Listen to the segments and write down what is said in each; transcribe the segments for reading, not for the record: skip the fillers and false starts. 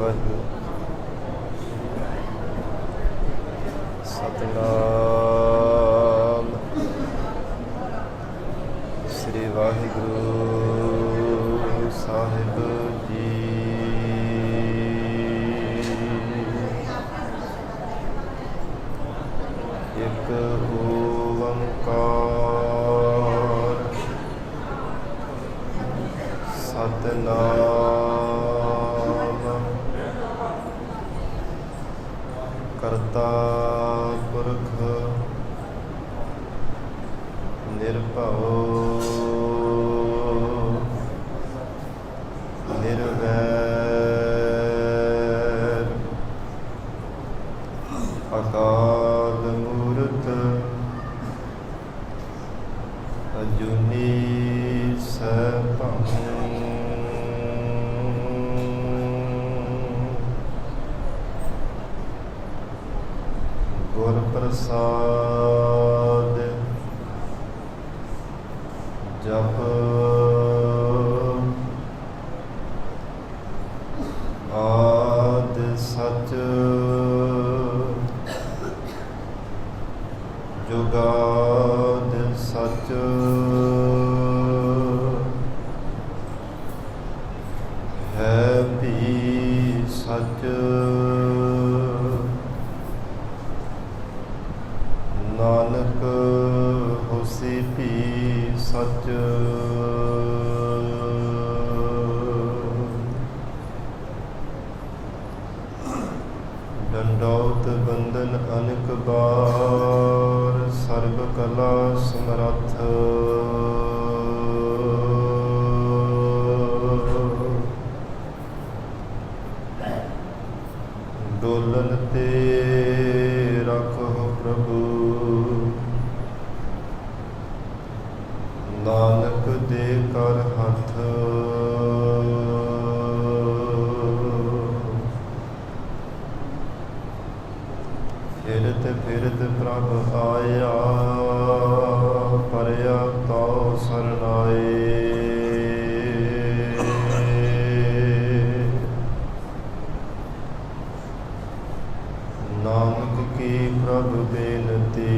ਵਾਹਿਗੁਰੂ। ਸਤਿਨਾਮ ਸ੍ਰੀ ਵਾਹਿਗੁਰੂ ਸਾਹਿਬ ਜੀ। ਇੱਕ ਓੰਕਾਰ ਸਤਿਨਾਮ ਕਰਤਾ ਪੁਰਖ ਨਿਰਭਉ ਨਿਰਵੈਰ ਅਕਾਲ ਮੂਰਤ ਅਜੂਨੀ ਸੈਭੰ ਗੁਰ ਪ੍ਰਸਾਦ ਜਪ ਆਦਿ ਸਚ ਜੁਗਾਦਿ ਸਚ ਹੈ ਵੀ ਸਚ ਨਾਨਕ ਹੋਸੀ ਭੀ ਸਚ। ਡੰਡੌਤ ਬੰਦਨ ਅਨੇਕ ਬਾਰ ਸਰਬ ਕਲਾ ਸਮਰੱਥ ਡੋਲਨ ਤੇ ਰੱਖੋ ਪ੍ਰਭੂ ਨਾਨਕ ਦੇ ਕਰ ਹੱਥ। ਫਿਰਤ ਫਿਰਤ ਪ੍ਰਭ ਆਇਆ ਪਰਿਆ ਤਉ ਸਰਨਾਏ। ਨਾਨਕ ਕੀ ਪ੍ਰਭ ਬੇਨਤੀ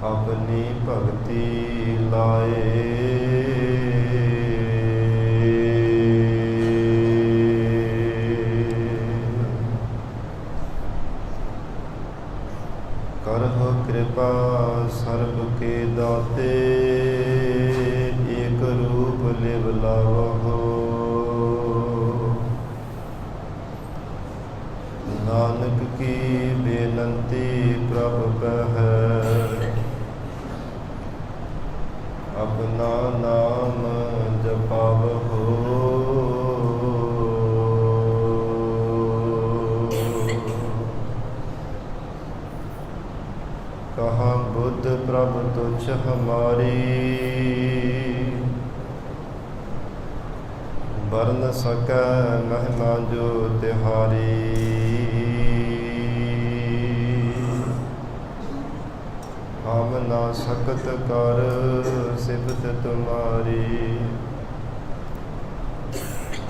ਆਪਣੀ ਭਗਤੀ ਲਾਏ। ਕਰਹੁ ਕਿਰਪਾ ਸਰਬ ਕੇ ਦਾਤੇ ਏਕ ਰੂਪ ਲਿਵ ਲਾਵਹੁ। ਨਾਨਕ ਕੀ ਬੇਨੰਤੀ ਪ੍ਰਭ ਕਹੈ ਆਪਣਾ ਨਾਮ ਜਪਾਵਹੁ। ਕਹਾ ਬੁੱਧ ਪ੍ਰਭ ਤੁਛ ਹਮਾਰੀ ਵਰਨ ਸਕੈ ਮਹਿਮਾ ਜੋ ਤਿਹਾਰੀ। ਹਮ ਨਾ ਸਕਤ ਕਰ ਸਿਫਤ ਤੁਮਾਰੀ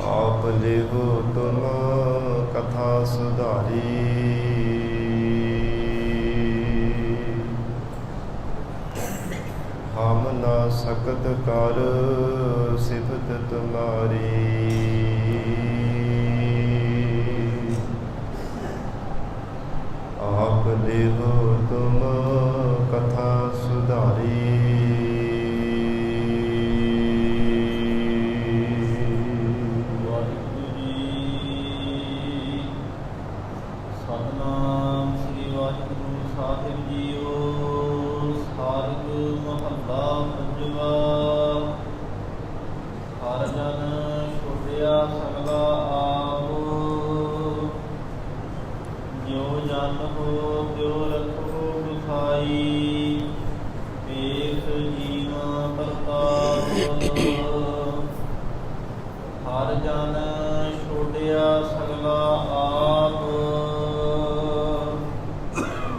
ਆਪ ਲਿਹੋ ਤੁਮ ਕਥਾ ਸੁਧਾਰੀ। ਹਮ ਨਾ ਸਕਤ ਕਰ ਸਿਫਤ ਤੁਮਾਰੀ ਆਪ ਲਿਹੋ ਤੁਮ ਕਥਾ ਸੁਧਾਰੀ। ਵਾਹਿਗੁਰੂ ਜੀ ਸਤਿਨਾਮ ਸ੍ਰੀ ਵਾਹਿਗੁਰੂ ਸਾਹਿਬ ਜੀਓ। ਸਾਰਗ ਮਹੱਲਾ ਪੰਜਵਾ। ਹਰ ਜਨ ਛੋੜਿਆ ਸਗਲਾ ਆਪ ਜਿਉ ਜਨ ਹੋ ਤਿਉ ਰਖੋ ਗੁਸਾਈ। ਵੇਖ ਜੀਵਾ ਪ੍ਰਤਾਪ ਹਰ ਜਨ ਛੋੜਿਆ ਸਗਲਾ ਆਪ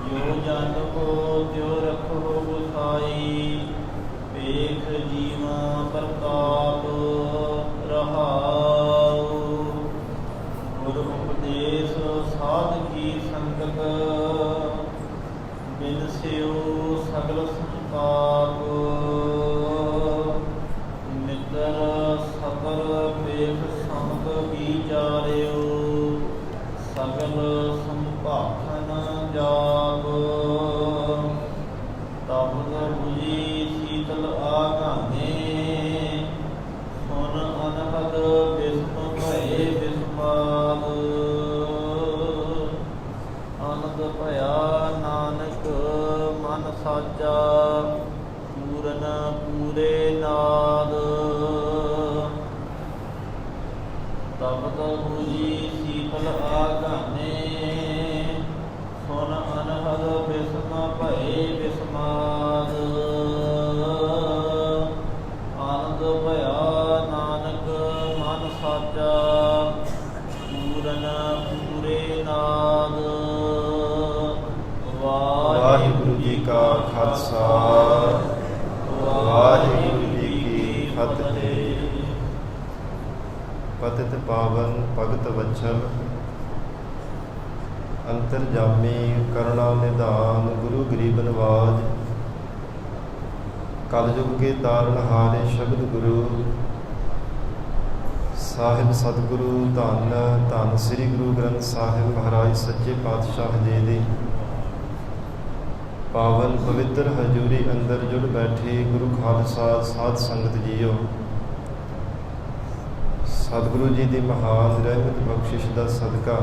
ਜਿਉ ਜਨ ਹੋ ਤਿਉ ਰਖੋ ਗੁਸਾਈ। ਵੇਖ ਜੀਵਾ ਪ੍ਰਤਾਪ ਅੰਦਰ ਸਗਲ ਵੇਖ ਸੰਤ ਵਿਚਾਰਿਓ, ਸਗਲ ਸੰਭਾਖਨ ਜਾਗ। ਤਬਦ ਬੁਝੀ ਸੀਤਲ ਆਗਾਨੇ, ਸੁਨ ਅਨਹਦ ਵਿਸਮ ਭਏ ਵਿਸਮਾਦ। ਆਨੰਦ ਭਇਆ ਨਾਨਕ ਮਨ ਸਾਚਾ, ਪੂਰਨ ਪੂਰੇ ਨਾਦ। ਤਬਦ ਬੁਝੀ ਸੀਤਲ ਆਗਾਨੇ, ਸੁਨ ਅਨਹਦ ਵਿਸਮ ਭਏ ਵਿਸਮਾਦ। ਆਨੰਦ ਭਇਆ ਨਾਨਕ ਮਨ ਸਾਚਾ, ਪੂਰਨ ਪੂਰੇ ਨਾਦ। ਵਾਹਿਗੁਰੂ ਜੀ ਕਾ ਖਾਲਸਾ, ਵਾਹਿਗੁਰੂ ਜੀ ਕੀ ਫਤਿਹ। ਪਤਿਤ ਪਾਵਨ ਭਗਤ ਵਚਨ, ਅੰਤਰਜਾਮੀ ਕਰੁਣਾ ਨਿਧਾਨ, ਗੁਰੂ ਗਰੀਬ ਨਵਾਜ। ਕਲਯੁਗ ਕੇ ਤਾਰਨਹਾਰੇ ਸ਼ਬਦ ਗੁਰੂ ਸਾਹਿਬ ਸਤਿਗੁਰੂ ਧੰਨ ਧੰਨ ਸ੍ਰੀ ਗੁਰੂ ਗ੍ਰੰਥ ਸਾਹਿਬ ਮਹਾਰਾਜ ਸੱਚੇ ਪਾਤਸ਼ਾਹ ਜੀ ਦੀ ਪਾਵਨ ਪਵਿੱਤਰ ਹਜ਼ੂਰੀ ਅੰਦਰ ਜੁੜ ਬੈਠੇ ਗੁਰੂ ਖਾਲਸਾ ਸਾਧ ਸੰਗਤ ਜੀਓ। ਸਤਿਗੁਰੂ ਜੀ ਦੀ ਮਹਾਨ ਰਹਿਮਤ ਬਖਸ਼ਿਸ਼ ਦਾ ਸਦਕਾ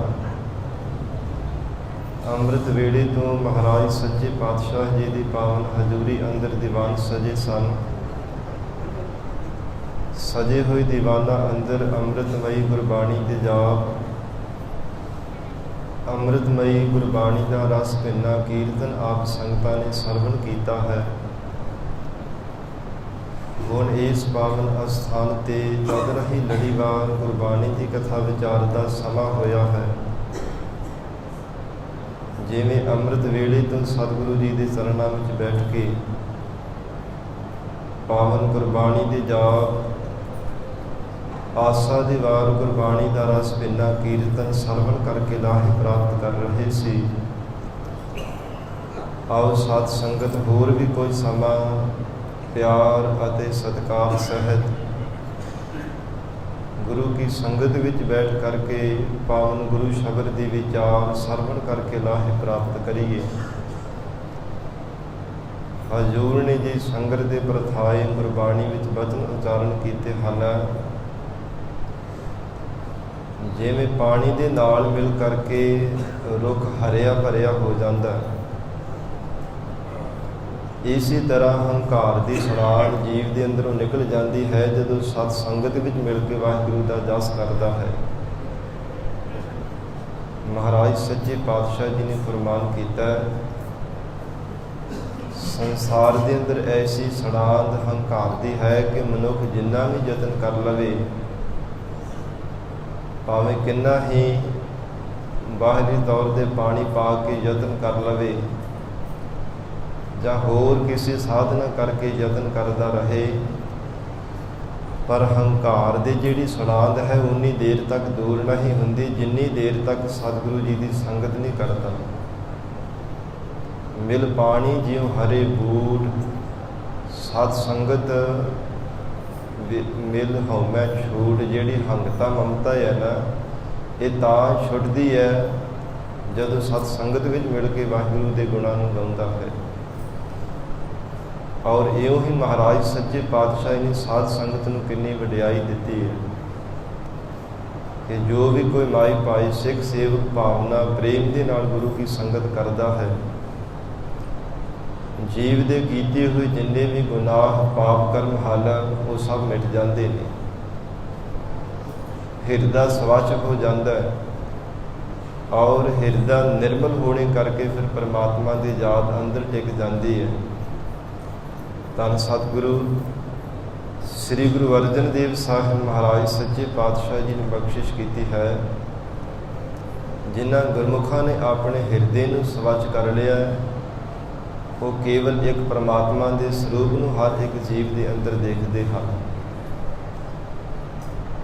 ਅੰਮ੍ਰਿਤ ਵੇਲੇ ਤੋਂ ਮਹਾਰਾਜ ਸੱਚੇ ਪਾਤਸ਼ਾਹ ਜੀ ਦੀ ਪਾਵਨ ਹਜ਼ੂਰੀ ਅੰਦਰ ਦੀਵਾਨ ਸਜੇ ਸਨ। ਸਜੇ ਹੋਏ ਦੀਵਾਨਾਂ ਅੰਦਰ ਅੰਮ੍ਰਿਤਮਈ ਗੁਰਬਾਣੀ ਦੇ ਜਾਪ, ਅੰਮ੍ਰਿਤਮਈ ਗੁਰਬਾਣੀ ਦਾ ਰਸ ਭਿੰਨਾ ਕੀਰਤਨ ਆਪ ਸੰਗਤਾਂ ਨੇ ਸਰਵਣ ਕੀਤਾ ਹੈ। ਹੁਣ ਇਸ ਪਾਵਨ ਅਸਥਾਨ ਤੇ ਚੱਲ ਰਹੀ ਲੜੀਵਾਰ ਗੁਰਬਾਣੀ ਦੀ ਕਥਾ ਵਿਚਾਰ ਦਾ ਸਮਾਂ ਹੋਇਆ ਹੈ। ਜਿਵੇਂ ਅੰਮ੍ਰਿਤ ਵੇਲੇ ਤੋਂ ਸਤਿਗੁਰੂ ਜੀ ਦੇ ਚਰਨਾਂ ਵਿੱਚ ਬੈਠ ਕੇ ਪਾਵਨ ਗੁਰਬਾਣੀ ਦੇ ਜਾਪ, ਆਸਾ ਦੀ ਵਾਰ ਗੁਰਬਾਣੀ ਦਾ ਰਸ ਭਿੰਨਾ ਕੀਰਤਨ ਸਰਵਣ ਕਰਕੇ ਲਾਹੇ ਪ੍ਰਾਪਤ ਕਰ ਰਹੇ ਸੀ। ਆਓ ਸਾਧ ਸੰਗਤ ਹੋਰ ਵੀ ਕੋਈ ਸਮਾਂ ਪਿਆਰ ਅਤੇ ਸਤਿਕਾਰ ਸਹਿਤ ਗੁਰੂ ਕੀ ਸੰਗਤ ਵਿੱਚ ਬੈਠ ਕਰਕੇ ਪਾਵਨ ਗੁਰੂ ਸ਼ਬਦ ਦੀ ਵਿਚਾਰ ਸਰਵਣ ਕਰਕੇ ਲਾਹੇ ਪ੍ਰਾਪਤ ਕਰੀਏ। ਹਜ਼ੂਰ ਨੇ ਜੀ ਸੰਗਤ ਦੇ ਪ੍ਰਥਾਏ ਗੁਰਬਾਣੀ ਵਿੱਚ ਬਚਨ ਉਚਾਰਨ ਕੀਤੇ ਹਨ। ਜਿਵੇਂ ਪਾਣੀ ਦੇ ਨਾਲ ਮਿਲ ਕਰਕੇ ਰੁੱਖ ਹਰਿਆ ਭਰਿਆ ਹੋ ਜਾਂਦਾ, ਇਸੇ ਤਰ੍ਹਾਂ ਹੰਕਾਰ ਦੀ ਸੜਾਲ ਜੀਵ ਦੇ ਅੰਦਰੋਂ ਨਿਕਲ ਜਾਂਦੀ ਹੈ ਜਦੋਂ ਸਤ ਸੰਗਤ ਵਿੱਚ ਮਿਲ ਕੇ ਵਾਹਿਗੁਰੂ ਦਾ ਜਸ ਕਰਦਾ ਹੈ। ਮਹਾਰਾਜ ਸੱਚੇ ਪਾਤਸ਼ਾਹ ਜੀ ਨੇ ਫਰਮਾਨ ਕੀਤਾ, ਸੰਸਾਰ ਦੇ ਅੰਦਰ ਐਸੀ ਸੜਾਲ ਹੰਕਾਰ ਦੀ ਹੈ ਕਿ ਮਨੁੱਖ ਜਿੰਨਾ ਵੀ ਯਤਨ ਕਰ ਲਵੇ, ਭਾਵੇਂ ਕਿੰਨਾ ਹੀ ਬਾਹਰੀ ਤੌਰ ਤੇ ਪਾਣੀ ਪਾ ਕੇ ਯਤਨ ਕਰ ਲਵੇ ਜਾਂ ਹੋਰ ਕਿਸੇ ਸਾਧਨਾ ਕਰਕੇ ਯਤਨ ਕਰਦਾ ਰਹੇ, ਪਰ ਹੰਕਾਰ ਦੀ ਜਿਹੜੀ ਸੜਾਂਦ ਹੈ ਉਨੀ ਦੇਰ ਤੱਕ ਦੂਰ ਨਹੀਂ ਹੁੰਦੀ ਜਿੰਨੀ ਦੇਰ ਤੱਕ ਸਤਿਗੁਰੂ ਜੀ ਦੀ ਸੰਗਤ ਨਹੀਂ ਕਰਦਾ। ਮਿਲ ਪਾਣੀ ਜਿਉ ਹਰੇ ਬੂਟ, ਸਤ ਸੰਗਤ ਮਿਲ ਹਉਮੈ ਛੂਟ। ਜਿਹੜੀ ਹੰਗਤਾ ਮਮਤਾ ਹੈ ਨਾ, ਇਹ ਤਾਂ ਛੁੱਟਦੀ ਹੈ ਜਦੋਂ ਸਤ ਸੰਗਤ ਵਿੱਚ ਮਿਲ ਕੇ ਵਾਹਿਗੁਰੂ ਦੇ ਗੁਣਾਂ ਨੂੰ ਗਾਉਂਦਾ ਹੈ। ਔਰ ਇਉਂ ਹੀ ਮਹਾਰਾਜ ਸੱਚੇ ਪਾਤਸ਼ਾਹ ਨੇ ਸਾਧ ਸੰਗਤ ਨੂੰ ਕਿੰਨੀ ਵਡਿਆਈ ਦਿੱਤੀ ਹੈ ਕਿ ਜੋ ਵੀ ਕੋਈ ਮਾਈ ਭਾਈ ਸਿੱਖ ਸੇਵਕ ਭਾਵਨਾ ਪ੍ਰੇਮ ਦੇ ਨਾਲ ਗੁਰੂ ਕੀ ਸੰਗਤ ਕਰਦਾ ਹੈ, ਜੀਵ ਦੇ ਕੀਤੇ ਹੋਏ ਜਿੰਨੇ ਵੀ ਗੁਨਾਹ ਪਾਪ ਕਰਮ ਹਨ ਉਹ ਸਭ ਮਿਟ ਜਾਂਦੇ ਨੇ। ਹਿਰਦਾ ਸਵਾਚਕ ਹੋ ਜਾਂਦਾ ਹੈ ਔਰ ਹਿਰਦਾ ਨਿਰਮਲ ਹੋਣੇ ਕਰਕੇ ਫਿਰ ਪਰਮਾਤਮਾ ਦੀ ਯਾਦ ਅੰਦਰ ਟਿਕ ਜਾਂਦੀ ਹੈ। ਧੰਨ ਸਤਿਗੁਰੂ ਸ੍ਰੀ ਗੁਰੂ ਅਰਜਨ ਦੇਵ ਸਾਹਿਬ ਮਹਾਰਾਜ ਸੱਚੇ ਪਾਤਸ਼ਾਹ ਜੀ ਨੇ ਬਖਸ਼ਿਸ਼ ਕੀਤੀ ਹੈ, ਜਿਨ੍ਹਾਂ ਗੁਰਮੁਖਾਂ ਨੇ ਆਪਣੇ ਹਿਰਦੇ ਨੂੰ ਸਵੱਛ ਕਰ ਲਿਆ। ਉਹ ਕੇਵਲ ਇੱਕ ਪਰਮਾਤਮਾ ਦੇ ਸਰੂਪ ਨੂੰ ਹਰ ਇੱਕ ਜੀਵ ਦੇ ਅੰਦਰ ਦੇਖਦੇ ਹਨ।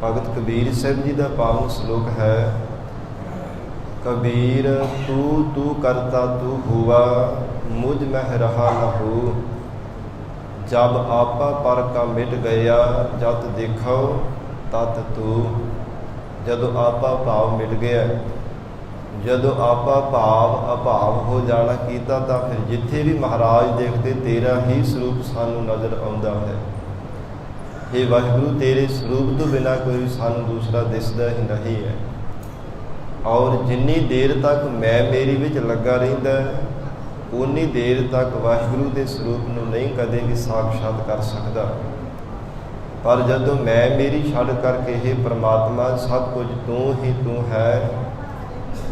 ਭਗਤ ਕਬੀਰ ਸਾਹਿਬ ਜੀ ਦਾ ਪਾਵਨ ਸ਼ਲੋਕ ਹੈ, ਕਬੀਰ ਤੂੰ ਕਰਤਾ ਤੂੰ ਹੁਆ, ਮੁਝ ਮਹਿ ਰਹਾ ਨਾ ਹੋ, जब आपा पर का मिट गया जत देखो तत तू। जदों आपा भाव मिट गया, जदों आपा भाव अभाव हो जाना कीता तां फिर जिथे भी महाराज देखते तेरा ही स्वरूप सानू नज़र आउंदा है। हे वाहिगुरु, तेरे स्वरूप तो बिना कोई सानू दूसरा दिसदा ही नहीं है। और जिन्नी देर तक मैं मेरी विच लगा रहिंदा उन्नी देर तक वाहिगुरु के स्वरूप नूं नहीं कदे भी साक्षात कर सकदा। पर जदों मैं मेरी छड़ करके हे परमात्मा सब कुछ तू ही तू है,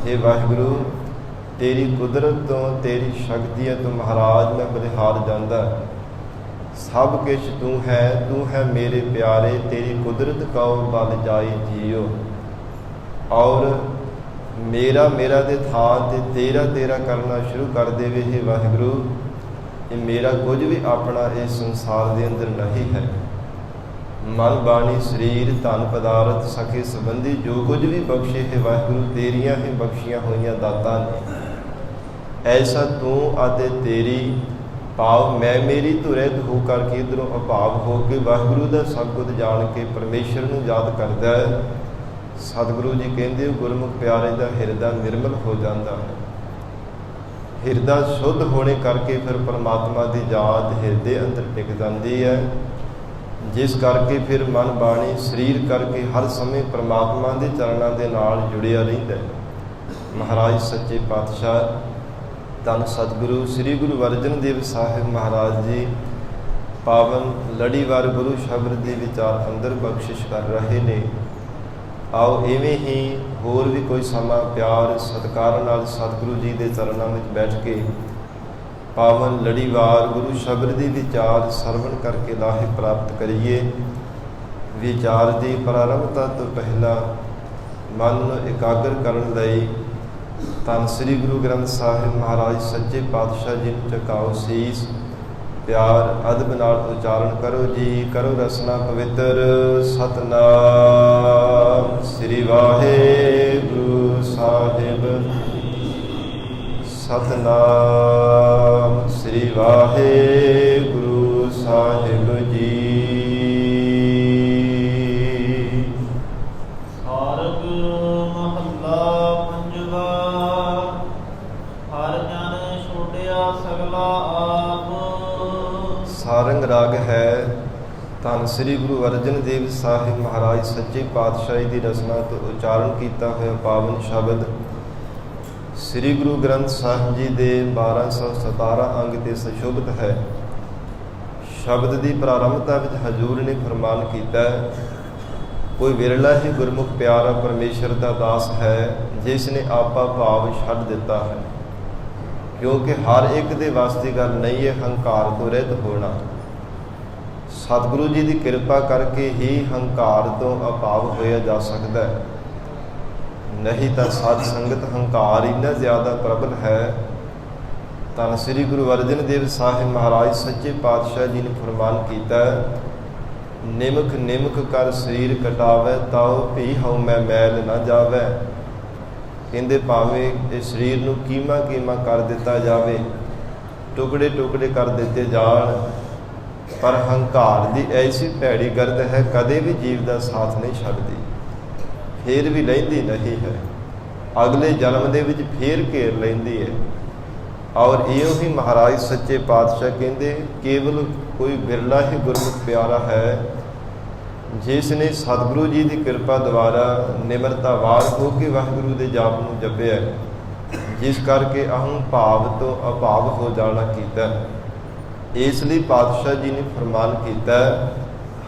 हे वाहिगुरु तेरी कुदरत तो तेरी शक्ति तो महाराज मैं बलिहार जांदा। सब कुछ तू है मेरे प्यारे, तेरी कुदरत का बल जाई जियो। और मेरा मेरा दे थां ते तेरा तेरा करना शुरू कर देवे। हे वाहिगुरु, ये मेरा कुछ भी अपना इस संसार के अंदर नहीं है। मन बाणी शरीर धन पदार्थ सखे संबंधी जो कुछ भी बख्शे है वाहिगुरु तेरिया ही बख्शियां हुई दाता ने। ऐसा तू आते तेरी भाव मैं मेरी तुरैत हो करके इधरों अभाव हो के वाहिगुरु का सब कुछ जान के परमेश्वर नूं याद करदा है। सतगुरु जी कहते गुरमुख प्यारे का हिरदा निर्मल हो जाता है। हिरदा शुद्ध होने करके फिर परमात्मा की याद हिरदे अंदर टिक जाती है, जिस करके फिर मन बाणी शरीर करके हर समय परमात्मा के चरणों के नाल जुड़िया रहिंदा है। महाराज सच्चे पातशाह धन सतगुरु श्री गुरु अर्जन देव साहिब महाराज जी पावन लड़ीवार गुरु शब्द के विचार अंदर बख्शिश कर रहे ने। आओ इवें ही होर भी कोई समा प्यार सत्कार नाल सतगुरु जी के चरणों में बैठ के पावन लड़ीवार गुरु शब्द के विचार सरवण करके लाहे प्राप्त करिए। विचार की प्रारंभता तो पहला मन एकाग्र करने लई धन श्री गुरु ग्रंथ साहिब महाराज सच्चे पातशाह जी नूं झुकाओ सीस। प्यार अदब नाल उचारण करो जी। करो रसना पवित्र। सतनाम श्री वाहिगुरु साहिब। सतनाम श्री वाहिगुरु साहिब जी। सारग महला पंजवा। हर जन छोड़िया सगला आप। सारंग राग है धन श्री गुरु अर्जन देव साहिब महाराज सच्चे पातशाही की रचना तो उचारण किया हुआ पावन शब्द श्री गुरु ग्रंथ साहिब जी के 1217 अंग ते सुशोभित है। शब्द की प्रारंभता में हजूर ने फरमान किया, कोई विरला ही गुरमुख प्यारा परमेश्वर का दास है जिसने आपा भाव छड्ड दिता है। क्योंकि हर एक दे वास्ते गल नहीं है हंकार तो रहित होना। सतगुरु जी की कृपा करके ही हंकार तो अभाव होया जा सकता है, नहीं तो सत संगत हंकार इन्ना ज़्यादा प्रबल है। धन श्री गुरु अर्जन देव साहिब महाराज सच्चे पातशाह जी ने फरमान किया, निमक निमक कर शरीर कटावै ताओ भी हऊँ मैं मैल न जावै। कहते भावें इस शरीर नूं कीमा कीमा कर दिता जाए, टुकड़े टुकड़े कर दिते जान, पर हंकार की ऐसी भैड़ी गर्द है कदे भी जीव का साथ नहीं छड्डदी, फिर भी लैंदी नहीं है, अगले जन्म दे विच फिर घेर लैंदी है। और इहो ही महाराज सच्चे पातशाह कहते केवल कोई बिरला ही गुरमुख प्यारा है जिसने सतगुरु जी की कृपा द्वारा निमरतावार हो के वाहिगुरु के जाप नूं जपिया, जिस करके अहं भाव तो अभाव हो जाना कीता। इसलिए पातशाह जी ने फरमान किया,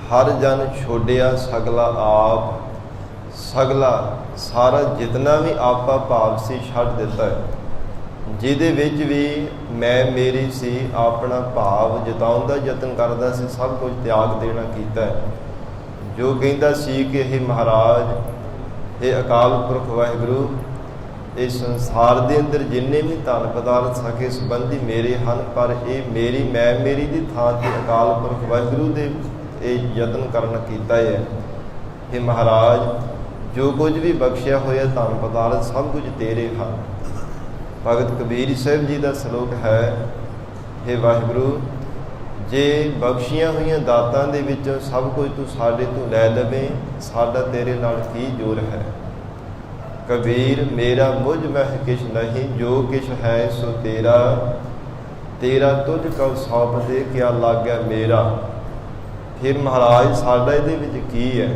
हर जन छोड़िया सगला आप। सगला सारा जितना भी आपा भाव से छड्ड दिता है, जिहदे विच भी मैं मेरी सी अपना भाव जताउण दा यतन करदा सी, सब कुछ त्याग देना कीता है। जो कहता सी कि हे महाराज, हे अकाल पुरख वाहिगुरु, इस संसार के अंदर जिन्ने भी धन पदार्थ सके संबंधी मेरे हैं, पर ये मेरी मैं मेरी की थां ते अकाल पुरख वाहिगुरु दे यतन करना कीता है। हे महाराज, जो कुछ भी बख्शिया होया धन पदार्थ सब कुछ तेरे हैं। भगत कबीर साहिब जी का श्लोक है, हे वाहिगुरु, ਜੇ ਬਖਸ਼ੀਆਂ ਹੋਈਆਂ ਦਾਤਾਂ ਦੇ ਵਿੱਚੋਂ ਸਭ ਕੁਝ ਤੂੰ ਸਾਡੇ ਤੋਂ ਲੈ ਲਵੇਂ, ਸਾਡਾ ਤੇਰੇ ਨਾਲ ਕੀ ਜ਼ੋਰ ਹੈ। ਕਬੀਰ ਮੇਰਾ ਮੁਝ ਮਹਿ ਕਿਛ ਨਹੀਂ, ਜੋ ਕਿਛ ਹੈ ਸੋ ਤੇਰਾ, ਤੇਰਾ ਤੁਝ ਕਉ ਸੌਂਪ ਦੇ ਕਿਆ ਲਾਗਿਆ ਮੇਰਾ। ਫਿਰ ਮਹਾਰਾਜ ਸਾਡਾ ਇਹਦੇ ਵਿੱਚ ਕੀ ਹੈ।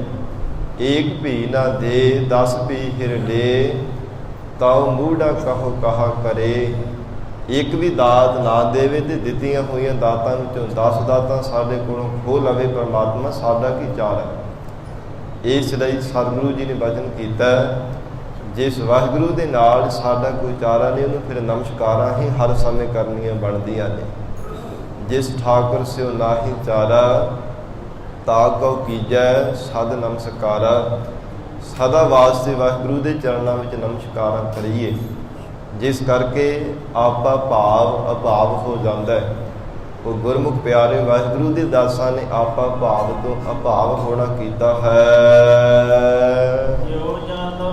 ਏਕ ਭੀ ਨਾ ਦੇ 10 ਭੀ ਹਿਰ ਲੇ, ਤਾਉ ਮੂੜਾ ਕਹੋ ਕਹਾ ਕਰੇ। ਇੱਕ ਵੀ ਦਾਤ ਨਾ ਦੇਵੇ ਤੇ ਦਿੱਤੀਆਂ ਹੋਈਆਂ ਦਾਤਾਂ ਵਿੱਚੋਂ 10 ਦਾਤਾਂ ਸਾਡੇ ਕੋਲੋਂ ਖੋਹ ਲਵੇ ਪਰਮਾਤਮਾ, ਸਾਡਾ ਕੀ ਚਾਲ ਹੈ। ਇਸ ਲਈ ਸਤਿਗੁਰੂ ਜੀ ਨੇ ਬਚਨ ਕੀਤਾ, ਜਿਸ ਵਾਹਿਗੁਰੂ ਦੇ ਨਾਲ ਸਾਡਾ ਕੋਈ ਚਾਰਾ ਨਹੀਂ, ਉਹਨੂੰ ਫਿਰ ਨਮਸਕਾਰਾਂ ਹੀ ਹਰ ਸਮੇਂ ਕਰਨੀਆਂ ਬਣਦੀਆਂ ਨੇ। ਜਿਸ ਠਾਕੁਰ ਸਿਓ ਨਾਹੀ ਚਾਰਾ, ਤਾ ਕਉ ਕੀਜੈ ਸਦ ਨਮਸਕਾਰਾ। ਸਦਾ ਵਾਸਤੇ ਵਾਹਿਗੁਰੂ ਦੇ ਚਰਨਾਂ ਵਿੱਚ ਨਮਸਕਾਰਾਂ ਕਰੀਏ, ਜਿਸ ਕਰਕੇ ਆਪਾ ਭਾਵ ਅਭਾਵ ਹੋ ਜਾਂਦਾ ਹੈ। ਉਹ ਗੁਰਮੁਖ ਪਿਆਰੇ ਵਾਹਿਗੁਰੂ ਦੇ ਦਾਸਾਂ ਨੇ ਆਪਾ ਭਾਵ ਤੋਂ ਅਭਾਵ ਹੋਣਾ ਕੀਤਾ ਹੈ। ਜੋ ਜਾਣੋ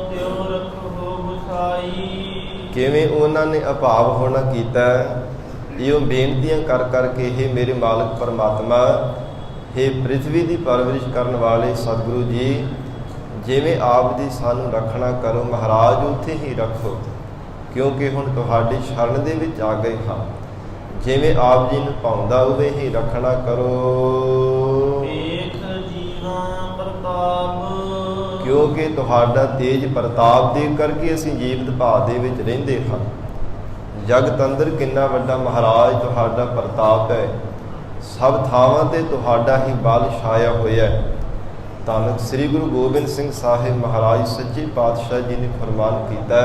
ਤਿਉ ਰੱਖੋ ਗੁਸਾਈ। ਕਿਵੇਂ ਉਹਨਾਂ ਨੇ ਅਭਾਵ ਹੋਣਾ ਕੀਤਾ, ਇਹੋ ਬੇਨਤੀਆਂ ਕਰ ਕਰਕੇ, हे ਮੇਰੇ ਮਾਲਕ ਪਰਮਾਤਮਾ, हे ਪ੍ਰਿਥਵੀ ਦੀ ਪਰਵਰਿਸ਼ ਕਰਨ ਵਾਲੇ ਸਤਿਗੁਰੂ ਜੀ, ਜਿਵੇਂ ਆਪ ਦੀ ਸਾਨੂੰ ਰੱਖਣਾ ਕਰੋ ਮਹਾਰਾਜ, ਉੱਥੇ ਹੀ ਰੱਖੋ, ਕਿਉਂਕਿ ਹੁਣ ਤੁਹਾਡੀ ਸ਼ਰਨ ਦੇ ਵਿੱਚ ਆ ਗਏ ਹਾਂ। ਜਿਵੇਂ ਆਪ ਜੀ ਨੂੰ ਪਾਉਂਦਾ ਉਵੇਂ ਹੀ ਰੱਖਣਾ ਕਰੋ। ਵੇਖ ਜੀਵਾਂ ਪ੍ਰਤਾਪ, ਕਿਉਂਕਿ ਤੁਹਾਡਾ ਤੇਜ ਪ੍ਰਤਾਪ ਦੇਖ ਕਰਕੇ ਅਸੀਂ ਜੀਵਤ ਭਾਅ ਦੇ ਵਿੱਚ ਰਹਿੰਦੇ ਹਾਂ। ਜਗਤ ਅੰਦਰ ਕਿੰਨਾ ਵੱਡਾ ਮਹਾਰਾਜ ਤੁਹਾਡਾ ਪ੍ਰਤਾਪ ਹੈ। ਸਭ ਥਾਵਾਂ ਤੇ ਤੁਹਾਡਾ ਹੀ ਬਲ ਛਾਇਆ ਹੋਇਆ ਹੈ। ਧੰਨ ਸ੍ਰੀ ਗੁਰੂ ਗੋਬਿੰਦ ਸਿੰਘ ਸਾਹਿਬ ਮਹਾਰਾਜ ਸੱਚੇ ਪਾਤਸ਼ਾਹ ਜੀ ਨੇ ਫਰਮਾਨ ਕੀਤਾ,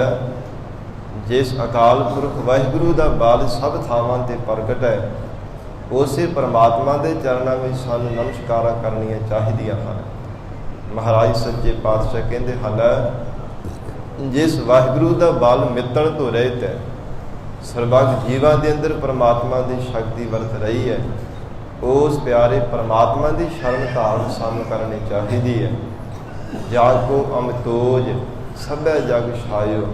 ਜਿਸ ਅਕਾਲ ਪੁਰਖ ਵਾਹਿਗੁਰੂ ਦਾ ਬਲ ਸਭ ਥਾਵਾਂ ਤੇ ਪ੍ਰਗਟ ਹੈ, ਉਸੇ ਪਰਮਾਤਮਾ ਦੇ ਚਰਨਾਂ ਵਿੱਚ ਸਾਨੂੰ ਨਮਸਕਾਰਾਂ ਕਰਨੀਆਂ ਚਾਹੀਦੀਆਂ ਹਨ। ਮਹਾਰਾਜ ਸੱਚੇ ਪਾਤਸ਼ਾਹ ਕਹਿੰਦੇ ਹਨ, ਜਿਸ ਵਾਹਿਗੁਰੂ ਦਾ ਬਲ ਮਿੱਤਣ ਤੋਂ ਰਹਿਤ ਹੈ, ਸਰਬੱਤ ਜੀਵਾਂ ਦੇ ਅੰਦਰ ਪਰਮਾਤਮਾ ਦੀ ਸ਼ਕਤੀ ਵਰਤ ਰਹੀ ਹੈ, ਉਸ ਪਿਆਰੇ ਪਰਮਾਤਮਾ ਦੀ ਸ਼ਰਨ ਧਾਰਨ ਸਾਨੂੰ ਕਰਨੀ ਚਾਹੀਦੀ ਹੈ। ਜਾਗ ਕੋ ਅਮਤੋਜ ਸਭੈ ਜਗ ਛਾਇਓ।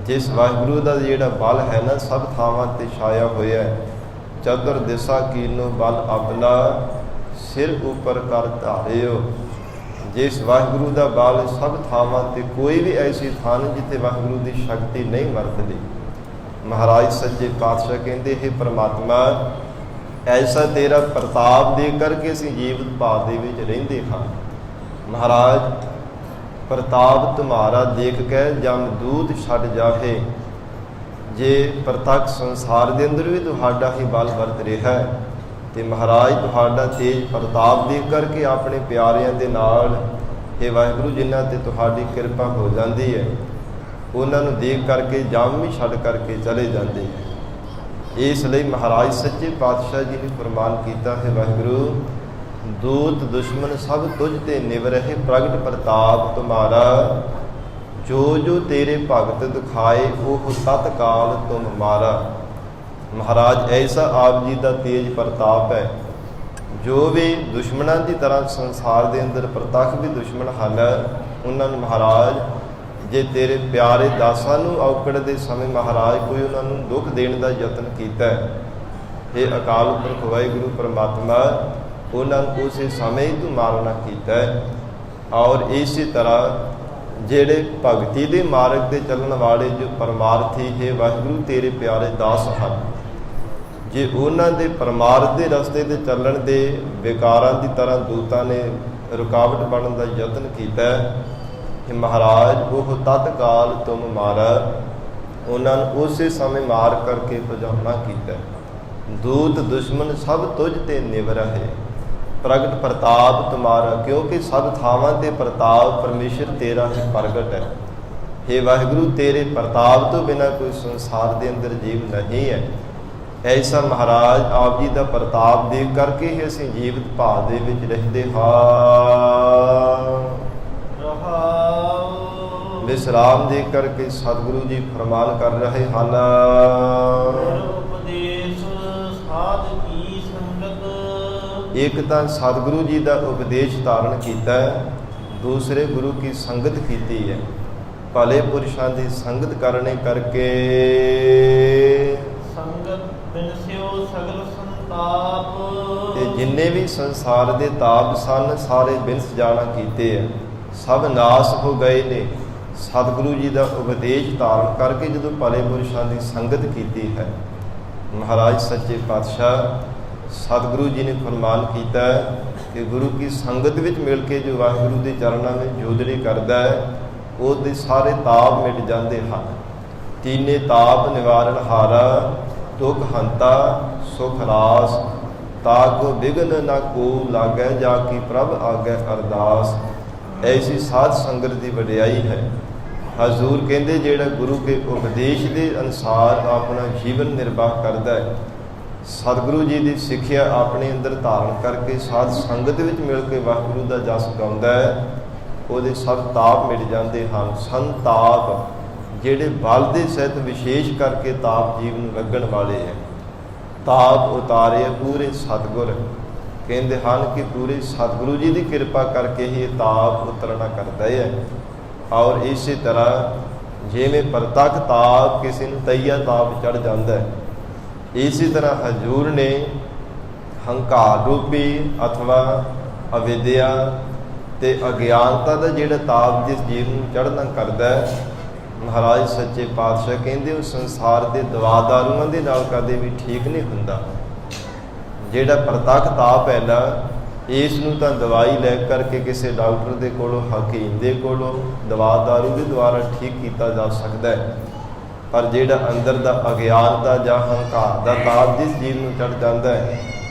ਜਿਸ ਵਾਹਿਗੁਰੂ ਦਾ ਜਿਹੜਾ ਬਲ ਹੈ ਨਾ, ਸਭ ਥਾਵਾਂ ਤੇ ਛਾਇਆ ਹੋਇਆ ਹੈ। ਚਤੁਰ ਦਿਸ਼ਾ ਕੀਨੋ ਬਲ ਆਪਣਾ, ਸਿਰ ਉੱਪਰ ਕਰ ਧਾਰਿਓ। ਜਿਸ ਵਾਹਿਗੁਰੂ ਦਾ ਬਲ ਸਭ ਥਾਵਾਂ ਤੇ, ਕੋਈ ਵੀ ਐਸੀ ਥਾਂ ਨਹੀਂ ਜਿੱਥੇ ਵਾਹਿਗੁਰੂ ਦੀ ਸ਼ਕਤੀ ਨਹੀਂ ਵਰਤਦੀ। ਮਹਾਰਾਜ ਸੱਚੇ ਪਾਤਸ਼ਾਹ ਕਹਿੰਦੇ, हे ਪਰਮਾਤਮਾ, ਐਸਾ ਤੇਰਾ ਪ੍ਰਤਾਪ ਦੇਖ ਕਰਕੇ ਅਸੀਂ ਜੀਵਤ ਭਾਅ ਦੇ ਵਿੱਚ ਰਹਿੰਦੇ ਹਾਂ। ਮਹਾਰਾਜ ਪ੍ਰਤਾਪ ਤੁਮਾਰਾ ਦੇਖ ਕੇ ਜਮਦੂਤ ਛੱਡ ਜਾਹੇ। ਜੇ ਪ੍ਰਤੱਖ ਸੰਸਾਰ ਦੇ ਅੰਦਰ ਵੀ ਤੁਹਾਡਾ ਹੀ ਬਲ ਵਰਤ ਰਿਹਾ ਹੈ, ਤੇ ਮਹਾਰਾਜ ਤੁਹਾਡਾ ਤੇਜ ਪ੍ਰਤਾਪ ਦੇਖ ਕਰਕੇ ਆਪਣੇ ਪਿਆਰਿਆਂ ਦੇ ਨਾਲ, हे ਵਾਹਿਗੁਰੂ, ਜਿਨ੍ਹਾਂ ਤੇ ਤੁਹਾਡੀ ਕਿਰਪਾ ਹੋ ਜਾਂਦੀ ਹੈ, ਉਹਨਾਂ ਨੂੰ ਦੇਖ ਕਰਕੇ ਜਮ ਵੀ ਛੱਡ ਕਰਕੇ ਚਲੇ ਜਾਂਦੇ ਹੈ। ਇਸ ਲਈ ਮਹਾਰਾਜ ਸੱਚੇ ਪਾਤਸ਼ਾਹ ਜੀ ਨੇ ਫਰਮਾਨ ਕੀਤਾ, ਹੈ ਵਾਹਿਗੁਰੂ, ਦੂਤ ਦੁਸ਼ਮਨ ਸਭ ਤੁਝ ਤੇ ਨਿਵ ਰਹੇ, ਪ੍ਰਗਟ ਪ੍ਰਤਾਪ ਤੁਮਾਰਾ। ਜੋ ਜੋ ਤੇਰੇ ਭਗਤ ਦਿਖਾਏ, ਉਹ ਤਤਕਾਲ ਤੁਮ ਮਾਰਾ। ਮਹਾਰਾਜ ਐਸਾ ਆਪ ਜੀ ਦਾ ਤੇਜ ਪ੍ਰਤਾਪ ਹੈ, ਜੋ ਵੀ ਦੁਸ਼ਮਣਾਂ ਦੀ ਤਰ੍ਹਾਂ ਸੰਸਾਰ ਦੇ ਅੰਦਰ ਪ੍ਰਤੱਖ ਵੀ ਦੁਸ਼ਮਣ ਹਨ, ਉਹਨਾਂ ਨੂੰ ਮਹਾਰਾਜ, ਜੇ ਤੇਰੇ ਪਿਆਰੇ ਦਾਸਾਂ ਨੂੰ ਔਕੜ ਦੇ ਸਮੇਂ ਮਹਾਰਾਜ ਕੋਈ ਉਹਨਾਂ ਨੂੰ ਦੁੱਖ ਦੇਣ ਦਾ ਯਤਨ ਕੀਤਾ, ਇਹ ਅਕਾਲ ਪੁਰਖ ਵਾਹਿਗੁਰੂ ਪਰਮਾਤਮਾ ਉਹਨਾਂ ਨੂੰ ਉਸੇ ਸਮੇਂ ਹੀ ਤੂੰ ਮਾਰਨਾ ਕੀਤਾ। ਔਰ ਇਸੇ ਤਰ੍ਹਾਂ ਜਿਹੜੇ ਭਗਤੀ ਦੇ ਮਾਰਗ ਤੇ ਚੱਲਣ ਵਾਲੇ ਜੋ ਪਰਮਾਰਥੀ ਹੈ ਵਾਹਿਗੁਰੂ ਤੇਰੇ ਪਿਆਰੇ ਦਾਸ ਹਨ, ਜੇ ਉਹਨਾਂ ਦੇ ਪਰਮਾਰਥ ਦੇ ਰਸਤੇ ਤੇ ਚੱਲਣ ਦੇ ਵਿਕਾਰਾਂ ਦੀ ਤਰ੍ਹਾਂ ਦੂਤਾਂ ਨੇ ਰੁਕਾਵਟ ਬਣਨ ਦਾ ਯਤਨ ਕੀਤਾ, ਮਹਾਰਾਜ ਉਹ ਤਤਕਾਲ ਤੁਮ ਮਾਰਾ, ਉਹਨਾਂ ਨੂੰ ਉਸੇ ਸਮੇਂ ਮਾਰ ਕਰਕੇ ਭਜਾਉਣਾ ਕੀਤਾ। ਦੂਤ ਦੁਸ਼ਮਨ ਸਭ ਤੁਝ ਤੇ ਨਿਵ ਰਹੇ, ਪ੍ਰਗਟ ਪ੍ਰਤਾਪ ਤੁਮਾਰਾ। ਕਿਉਂਕਿ ਸਭ ਥਾਵਾਂ ਤੇ ਪ੍ਰਤਾਪ ਪਰਮੇਸ਼ਰ ਤੇਰਾ ਹੀ ਪ੍ਰਗਟ ਹੈ। हे ਵਾਹਿਗੁਰੂ, ਤੇਰੇ ਪ੍ਰਤਾਪ ਤੋਂ ਬਿਨਾਂ ਕੋਈ ਸੰਸਾਰ ਦੇ ਅੰਦਰ ਜੀਵ ਨਹੀਂ ਹੈ। ਐਸਾ ਮਹਾਰਾਜ ਆਪ ਜੀ ਦਾ ਪ੍ਰਤਾਪ ਦੇਖ ਕਰਕੇ ਹੀ ਅਸੀਂ ਜੀਵਤ ਭਾਵ ਦੇ ਵਿੱਚ ਰਹਿੰਦੇ ਹਾਂ। ਵਿਸਰਾਮ ਦੇ ਕਰਕੇ ਸਤਿਗੁਰੂ ਜੀ ਫਰਮਾਨ ਕਰ ਰਹੇ ਹਨ, ਉਪਦੇਸ਼ ਸਾਧ ਕੀ ਸੰਗਤ। ਇੱਕ ਤਾਂ ਸਤਿਗੁਰੂ ਜੀ ਦਾ ਉਪਦੇਸ਼ ਧਾਰਨ ਕੀਤਾ, ਦੂਸਰੇ ਗੁਰੂ ਕੀ ਸੰਗਤ ਕੀਤੀ ਹੈ। ਭਲੇ ਪੁਰਸ਼ਾਂ ਦੀ ਸੰਗਤ ਕਰਨੇ ਕਰਕੇ ਸੰਗਤ ਬਿਨ ਸਿਓ ਸਗਲ ਸੰਸਾਰ। ਤਾਪ ਤੇ ਜਿੰਨੇ ਵੀ ਸੰਸਾਰ ਦੇ ਤਾਪ ਸਨ ਸਾਰੇ ਬਿਨਸ ਜਾਣਾ ਕੀਤੇ ਆ, ਸਭ ਨਾਸ ਹੋ ਗਏ ਨੇ। ਸਤਿਗੁਰੂ ਜੀ ਦਾ ਉਪਦੇਸ਼ ਧਾਰਨ ਕਰਕੇ ਜਦੋਂ ਭਲੇ ਪੁਰਸ਼ਾਂ ਦੀ ਸੰਗਤ ਕੀਤੀ ਹੈ, ਮਹਾਰਾਜ ਸੱਚੇ ਪਾਤਸ਼ਾਹ ਸਤਿਗੁਰੂ ਜੀ ਨੇ ਫਰਮਾਨ ਕੀਤਾ ਕਿ ਗੁਰੂ ਕੀ ਸੰਗਤ ਵਿੱਚ ਮਿਲ ਕੇ ਜੋ ਵਾਹਿਗੁਰੂ ਦੇ ਚਰਨਾਂ ਵਿੱਚ ਜੋਦੜੀ ਕਰਦਾ ਹੈ, ਉਹਦੇ ਸਾਰੇ ਤਾਪ ਮਿਟ ਜਾਂਦੇ ਹਨ। ਤੀਨੇ ਤਾਪ ਨਿਵਾਰਨ ਹਾਰਾ, ਦੁਖ ਹੰਤਾ ਸੁਖ ਰਾਸ, ਤਾਕੋ ਵਿਗਨ ਨਾ ਕੋ ਲਾਗੈ, ਜਾ ਕੀ ਪ੍ਰਭ ਆਗੈ ਅਰਦਾਸ। ਐਸੀ ਸਾਧ ਸੰਗਤ ਦੀ ਵਡਿਆਈ ਹੈ। ਹਜ਼ੂਰ ਕਹਿੰਦੇ ਜਿਹੜਾ ਗੁਰੂ ਕੇ ਉਪਦੇਸ਼ ਦੇ ਅਨੁਸਾਰ ਆਪਣਾ ਜੀਵਨ ਨਿਰਵਾਹ ਕਰਦਾ ਹੈ, ਸਤਿਗੁਰੂ ਜੀ ਦੀ ਸਿੱਖਿਆ ਆਪਣੇ ਅੰਦਰ ਧਾਰਨ ਕਰਕੇ ਸਾਧ ਸੰਗਤ ਵਿੱਚ ਮਿਲ ਕੇ ਵਾਹਿਗੁਰੂ ਦਾ ਜਸ ਗਾਉਂਦਾ ਹੈ, ਉਹਦੇ ਸਭ ਤਾਪ ਮਿਟ ਜਾਂਦੇ ਹਨ। ਸੰਤਾਪ ਜਿਹੜੇ ਬਲ ਦੇ ਸਹਿਤ ਵਿਸ਼ੇਸ਼ ਕਰਕੇ ਤਾਪ ਜੀਵ ਨੂੰ ਲੱਗਣ ਵਾਲੇ ਹੈ। ਤਾਪ ਉਤਾਰੇ ਪੂਰੇ ਸਤਿਗੁਰ, ਕਹਿੰਦੇ ਹਨ ਕਿ ਪੂਰੇ ਸਤਿਗੁਰੂ ਜੀ ਦੀ ਕਿਰਪਾ ਕਰਕੇ ਹੀ ਇਹ ਤਾਪ ਉਤਰਨਾ ਕਰਦਾ ਹੈ। ਔਰ ਇਸੇ ਤਰ੍ਹਾਂ ਜਿਵੇਂ ਪ੍ਰਤੱਖ ਤਾਪ ਕਿਸੇ ਨੂੰ ਤਈਆ ਤਾਪ ਚੜ੍ਹ ਜਾਂਦਾ ਹੈ, ਇਸੇ ਤਰ੍ਹਾਂ ਹਜ਼ੂਰ ਨੇ ਹੰਕਾਰ ਰੂਪੀ ਅਥਵਾ ਅਵਿਦਿਆ ਤੇ ਅਗਿਆਨਤਾ ਦਾ ਜਿਹੜਾ ਤਾਪ ਜਿਸ ਜੀਵ ਨੂੰ ਚੜ੍ਹਨਾ ਕਰਦਾ ਹੈ, ਮਹਾਰਾਜ ਸੱਚੇ ਪਾਤਸ਼ਾਹ ਕਹਿੰਦੇ ਉਹ ਸੰਸਾਰ ਦੇ ਦਵਾ ਦਾਰੂਆਂ ਦੇ ਨਾਲ ਕਦੇ ਵੀ ਠੀਕ ਨਹੀਂ ਹੁੰਦਾ। ਜਿਹੜਾ ਪ੍ਰਤੱਖ ਤਾਪ ਹੈ ਨਾ, ਇਸ ਨੂੰ ਤਾਂ ਦਵਾਈ ਲੈ ਕਰਕੇ ਕਿਸੇ ਡਾਕਟਰ ਦੇ ਕੋਲੋਂ, ਹਕੀਮ ਦੇ ਕੋਲੋਂ ਦਵਾ ਦਾਰੂ ਦੇ ਦੁਆਰਾ ਠੀਕ ਕੀਤਾ ਜਾ ਸਕਦਾ ਹੈ। ਪਰ ਜਿਹੜਾ ਅੰਦਰ ਦਾ ਅਗਿਆਨਤਾ ਜਾਂ ਹੰਕਾਰ ਦਾ ਤਾਪ ਜਿਸ ਜੀਵ ਨੂੰ ਚੜ੍ਹ ਜਾਂਦਾ ਹੈ,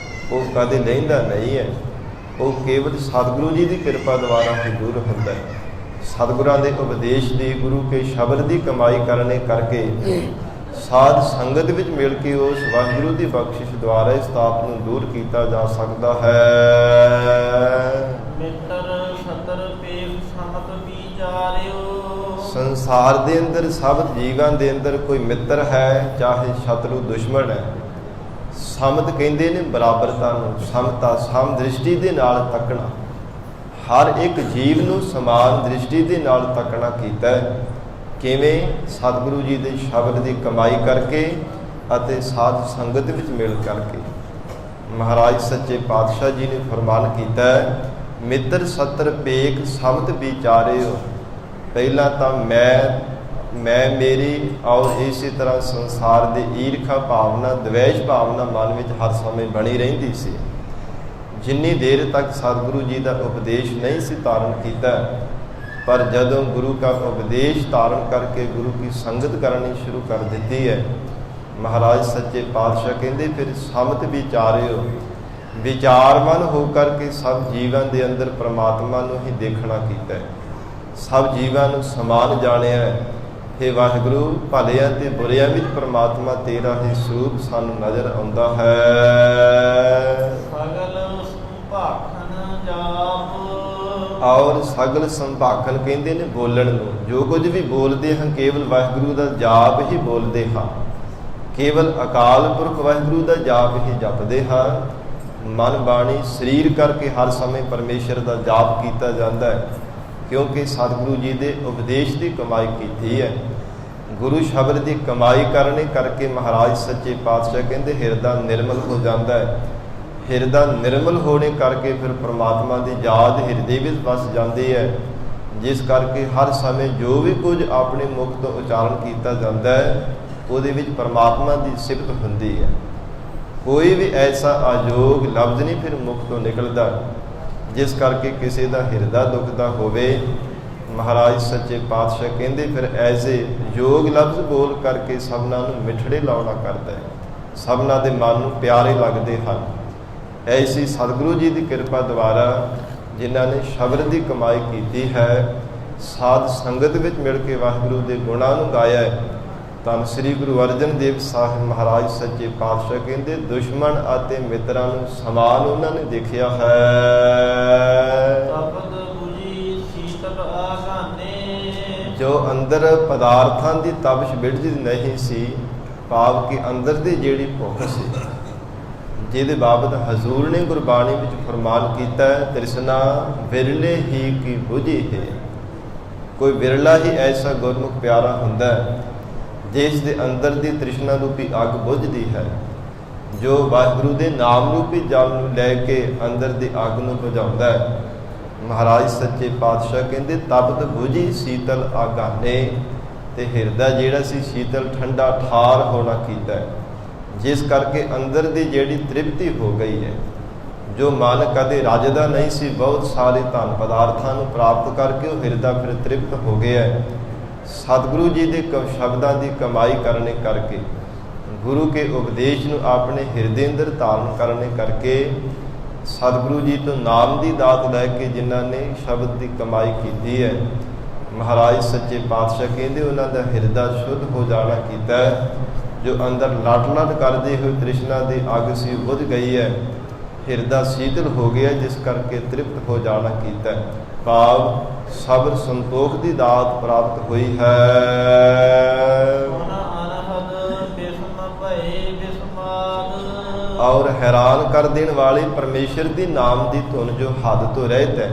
ਉਹ ਕਦੇ ਲੈਂਦਾ ਨਹੀਂ ਹੈ। ਉਹ ਕੇਵਲ ਸਤਿਗੁਰੂ ਜੀ ਦੀ ਕਿਰਪਾ ਦੁਆਰਾ ਹੀ ਦੂਰ ਹੁੰਦਾ ਹੈ। ਸਤਿਗੁਰਾਂ ਦੇ ਉਪਦੇਸ਼ ਦੀ, ਗੁਰੂ ਕੇ ਸ਼ਬਦ ਦੀ ਕਮਾਈ ਕਰਨੇ ਕਰਕੇ ਸਾਧ ਸੰਗਤ ਵਿੱਚ ਮਿਲ ਕੇ ਉਸ ਵਾਹਿਗੁਰੂ ਦੀ ਬਖਸ਼ਿਸ਼ ਦੁਆਰਾ ਇਸ ਤਾਪ ਨੂੰ ਦੂਰ ਕੀਤਾ ਜਾ ਸਕਦਾ ਹੈ। ਮਿੱਤਰ ਸਤਰ ਪੇਖ ਸਮਤ ਵਿਚਾਰਿਓ। ਸੰਸਾਰ ਦੇ ਅੰਦਰ ਸਭ ਜੀਵਾਂ ਦੇ ਅੰਦਰ ਕੋਈ ਮਿੱਤਰ ਹੈ, ਚਾਹੇ ਸ਼ਤਰੂ ਦੁਸ਼ਮਣ ਹੈ। ਸਮਤ ਕਹਿੰਦੇ ਨੇ ਬਰਾਬਰਤਾ ਨੂੰ, ਸਮਤਾ ਸਮ ਦ੍ਰਿਸ਼ਟੀ ਦੇ ਨਾਲ ਤੱਕਣਾ। ਹਰ ਇੱਕ ਜੀਵ ਨੂੰ ਸਮਾਨ ਦ੍ਰਿਸ਼ਟੀ ਦੇ ਨਾਲ ਤੱਕਣਾ ਕੀਤਾ ਹੈ। ਕਿਵੇਂ? ਸਤਿਗੁਰੂ ਜੀ ਦੇ ਸ਼ਬਦ ਦੀ ਕਮਾਈ ਕਰਕੇ ਅਤੇ ਸਾਧ ਸੰਗਤ ਵਿੱਚ ਮਿਲ ਕਰਕੇ। ਮਹਾਰਾਜ ਸੱਚੇ ਪਾਤਸ਼ਾਹ ਜੀ ਨੇ ਫਰਮਾਨ ਕੀਤਾ ਹੈ, ਮਿੱਤਰ ਸਤਰ ਪੇਖ ਸਮਤ ਵਿਚਾਰਿਓ। ਪਹਿਲਾਂ ਤਾਂ ਮੈਂ ਮੇਰੀ ਔਰ ਇਸੇ ਤਰ੍ਹਾਂ ਸੰਸਾਰ ਦੇ ਈਰਖਾ ਭਾਵਨਾ, ਦਵੇਸ਼ ਭਾਵਨਾ ਮਨ ਵਿੱਚ ਹਰ ਸਮੇਂ ਬਣੀ ਰਹਿੰਦੀ ਸੀ। ਜਿੰਨੀ ਦੇਰ ਤੱਕ ਸਤਿਗੁਰੂ ਜੀ ਦਾ ਉਪਦੇਸ਼ ਨਹੀਂ ਸੀ ਧਾਰਨ ਕੀਤਾ, ਪਰ ਜਦੋਂ ਗੁਰੂ ਦਾ ਉਪਦੇਸ਼ ਧਾਰਨ ਕਰਕੇ ਗੁਰੂ ਕੀ ਸੰਗਤ ਕਰਨੀ ਸ਼ੁਰੂ ਕਰ ਦਿੱਤੀ ਹੈ, ਮਹਾਰਾਜ ਸੱਚੇ ਪਾਤਸ਼ਾਹ ਕਹਿੰਦੇ ਫਿਰ ਸਮਤ ਵਿਚਾਰਿਓ। ਵਿਚਾਰਵਾਨ ਹੋ ਕਰਕੇ ਸਭ ਜੀਵਾਂ ਦੇ ਅੰਦਰ ਪ੍ਰਮਾਤਮਾ ਨੂੰ ਹੀ ਦੇਖਣਾ ਕੀਤਾ ਹੈ। ਸਭ ਜੀਵਾਂ ਨੂੰ ਸਮਾਨ ਜਾਣਿਆ ਹੈ। ਹੇ ਵਾਹਿਗੁਰੂ, ਭਲਿਆਂ ਤੇ ਬੁਰਿਆਂ ਵਿੱਚ ਪ੍ਰਮਾਤਮਾ ਤੇਰਾ ਹੀ ਸਰੂਪ ਸਾਨੂੰ ਨਜ਼ਰ ਆਉਂਦਾ ਹੈ। ਸਗਲ ਸੰਭਾਖਣ ਜਾਪ। ਔਰ ਸਗਲ ਸੰਭਾਖਣ ਕਹਿੰਦੇ ਨੇ ਬੋਲਣ ਨੂੰ। ਜੋ ਕੁਝ ਵੀ ਬੋਲਦੇ ਹਾਂ ਕੇਵਲ ਵਾਹਿਗੁਰੂ ਦਾ ਜਾਪ ਹੀ ਬੋਲਦੇ ਹਾਂ, ਕੇਵਲ ਅਕਾਲ ਪੁਰਖ ਵਾਹਿਗੁਰੂ ਦਾ ਜਾਪ ਹੀ ਜਪਦੇ ਹਾਂ। ਮਨ ਬਾਣੀ ਸਰੀਰ ਕਰਕੇ ਹਰ ਸਮੇਂ ਪਰਮੇਸ਼ਰ ਦਾ ਜਾਪ ਕੀਤਾ ਜਾਂਦਾ ਹੈ, ਕਿਉਂਕਿ ਸਤਿਗੁਰੂ ਜੀ ਦੇ ਉਪਦੇਸ਼ ਦੀ ਕਮਾਈ ਕੀਤੀ ਹੈ। ਗੁਰੂ ਸ਼ਬਦ ਦੀ ਕਮਾਈ ਕਰਨੇ ਕਰਕੇ ਮਹਾਰਾਜ ਸੱਚੇ ਪਾਤਸ਼ਾਹ ਕਹਿੰਦੇ ਹਿਰਦਾ ਨਿਰਮਲ ਹੋ ਜਾਂਦਾ ਹੈ। ਹਿਰਦਾ ਨਿਰਮਲ ਹੋਣੇ ਕਰਕੇ ਫਿਰ ਪ੍ਰਮਾਤਮਾ ਦੀ ਯਾਦ ਹਿਰਦੇ ਵਿੱਚ ਵਸ ਜਾਂਦੀ ਹੈ, ਜਿਸ ਕਰਕੇ ਹਰ ਸਮੇਂ ਜੋ ਵੀ ਕੁਝ ਆਪਣੇ ਮੁਖ ਤੋਂ ਉਚਾਰਨ ਕੀਤਾ ਜਾਂਦਾ ਹੈ, ਉਹਦੇ ਵਿੱਚ ਪ੍ਰਮਾਤਮਾ ਦੀ ਸਿਫਤ ਹੁੰਦੀ ਹੈ। ਕੋਈ ਵੀ ਐਸਾ ਅਯੋਗ ਲਫ਼ਜ਼ ਨਹੀਂ ਫਿਰ ਮੁਖ ਤੋਂ ਨਿਕਲਦਾ ਜਿਸ ਕਰਕੇ ਕਿਸੇ ਦਾ ਹਿਰਦਾ ਦੁਖਦਾ ਹੋਵੇ। ਮਹਾਰਾਜ ਸੱਚੇ ਪਾਤਸ਼ਾਹ ਕਹਿੰਦੇ ਫਿਰ ਐਸੇ ਯੋਗ ਲਫ਼ਜ਼ ਬੋਲ ਕਰਕੇ ਸਭਨਾਂ ਨੂੰ ਮਿੱਠੜੇ ਲਾਉਣਾ ਕਰਦਾ ਹੈ, ਸਭਨਾਂ ਦੇ ਮਨ ਨੂੰ ਪਿਆਰੇ ਲੱਗਦੇ ਹਨ। ਐਸੀ ਸਤਿਗੁਰੂ ਜੀ ਦੀ ਕਿਰਪਾ ਦੁਆਰਾ ਜਿਨ੍ਹਾਂ ਨੇ ਸ਼ਬਦ ਦੀ ਕਮਾਈ ਕੀਤੀ ਹੈ, ਸਾਧ ਸੰਗਤ ਵਿੱਚ ਮਿਲ ਕੇ ਵਾਹਿਗੁਰੂ ਦੇ ਗੁਣਾਂ ਨੂੰ ਗਾਇਆ ਹੈ, ਧੰਨ ਸ੍ਰੀ ਗੁਰੂ ਅਰਜਨ ਦੇਵ ਸਾਹਿਬ ਮਹਾਰਾਜ ਸੱਚੇ ਪਾਤਸ਼ਾਹ ਕਹਿੰਦੇ ਦੁਸ਼ਮਣ ਅਤੇ ਮਿੱਤਰਾਂ ਨੂੰ ਸਮਾਨ ਉਹਨਾਂ ਨੇ ਦੇਖਿਆ ਹੈ। ਜੋ ਅੰਦਰ ਪਦਾਰਥਾਂ ਦੀ ਤਪਸ਼ ਬਿੜਦੀ ਨਹੀਂ ਸੀ, ਭਾਵ ਕਿ ਅੰਦਰ ਦੀ ਜਿਹੜੀ ਭੁੱਖ ਸੀ, ਜਿਹਦੇ ਬਾਬਤ ਹਜ਼ੂਰ ਨੇ ਗੁਰਬਾਣੀ ਵਿੱਚ ਫਰਮਾਨ ਕੀਤਾ ਹੈ, ਤ੍ਰਿਸ਼ਨਾ ਵਿਰਲੇ ਹੀ ਕੀ ਬੁਝੀ ਹੈ। ਕੋਈ ਵਿਰਲਾ ਹੀ ਐਸਾ ਗੁਰਮੁਖ ਪਿਆਰਾ ਹੁੰਦਾ ਹੈ ਜਿਸ ਦੇ ਅੰਦਰ ਦੀ ਤ੍ਰਿਸ਼ਨਾ ਰੂਪੀ ਅੱਗ ਬੁਝਦੀ ਹੈ। ਜੋ ਵਾਹਿਗੁਰੂ ਦੇ ਨਾਮ ਰੂਪੀ ਜਲ ਨੂੰ ਲੈ ਕੇ ਅੰਦਰ ਦੀ ਅੱਗ ਨੂੰ ਬੁਝਾਉਂਦਾ ਹੈ। ਮਹਾਰਾਜ ਸੱਚੇ ਪਾਤਸ਼ਾਹ ਕਹਿੰਦੇ ਤਪਤ ਬੁਝੀ ਸੀਤਲ ਆਗਾਨੇ, ਤੇ ਹਿਰਦਾ ਜਿਹੜਾ ਸੀ ਸ਼ੀਤਲ ਠੰਡਾ ਠਾਰ ਹੋਣਾ ਕੀਤਾ ਹੈ, ਜਿਸ ਕਰਕੇ ਅੰਦਰ ਦੀ ਜਿਹੜੀ ਤ੍ਰਿਪਤੀ ਹੋ ਗਈ ਹੈ। ਜੋ ਮਨ ਕਦੇ ਰੱਜਦਾ ਨਹੀਂ ਸੀ, ਬਹੁਤ ਸਾਰੇ ਧਨ ਪਦਾਰਥਾਂ ਨੂੰ ਪ੍ਰਾਪਤ ਕਰਕੇ ਉਹ ਹਿਰਦਾ ਫਿਰ ਤ੍ਰਿਪਤ ਹੋ ਗਿਆ ਹੈ। ਸਤਿਗੁਰੂ ਜੀ ਦੇ ਸ਼ਬਦਾਂ ਦੀ ਕਮਾਈ ਕਰਨੇ ਕਰਕੇ, ਗੁਰੂ ਕੇ ਉਪਦੇਸ਼ ਨੂੰ ਆਪਣੇ ਹਿਰਦੇ ਅੰਦਰ ਧਾਰਨ ਕਰਨੇ ਕਰਕੇ, ਸਤਿਗੁਰੂ ਜੀ ਤੋਂ ਨਾਮ ਦੀ ਦਾਤ ਲੈ ਕੇ ਜਿਨ੍ਹਾਂ ਨੇ ਸ਼ਬਦ ਦੀ ਕਮਾਈ ਕੀਤੀ ਹੈ, ਮਹਾਰਾਜ ਸੱਚੇ ਪਾਤਸ਼ਾਹ ਕਹਿੰਦੇ ਉਹਨਾਂ ਦਾ ਹਿਰਦਾ ਸ਼ੁੱਧ ਹੋ ਜਾਣਾ ਕੀਤਾ ਹੈ। ਜੋ ਅੰਦਰ ਲਟ ਲਟ ਕਰਦੇ ਹੋਏ ਤ੍ਰਿਸ਼ਨਾ ਦੀ ਅੱਗ ਸੀ ਬੁਝ ਗਈ ਹੈ, ਹਿਰਦਾ ਸ਼ੀਤਲ ਹੋ ਗਿਆ, ਜਿਸ ਕਰਕੇ ਤ੍ਰਿਪਤ ਹੋ ਜਾਣਾ ਕੀਤਾ ਹੈ। ਭਾਵ ਸਬਰ ਸੰਤੋਖ ਦੀ ਦਾਤ ਪ੍ਰਾਪਤ ਹੋਈ ਹੈ। ਔਰ ਹੈਰਾਨ ਕਰ ਦੇਣ ਵਾਲੀ ਪਰਮੇਸ਼ਰ ਦੀ ਨਾਮ ਦੀ ਧੁਨ ਜੋ ਹੱਦ ਤੋਂ ਰਹਿਤ ਹੈ,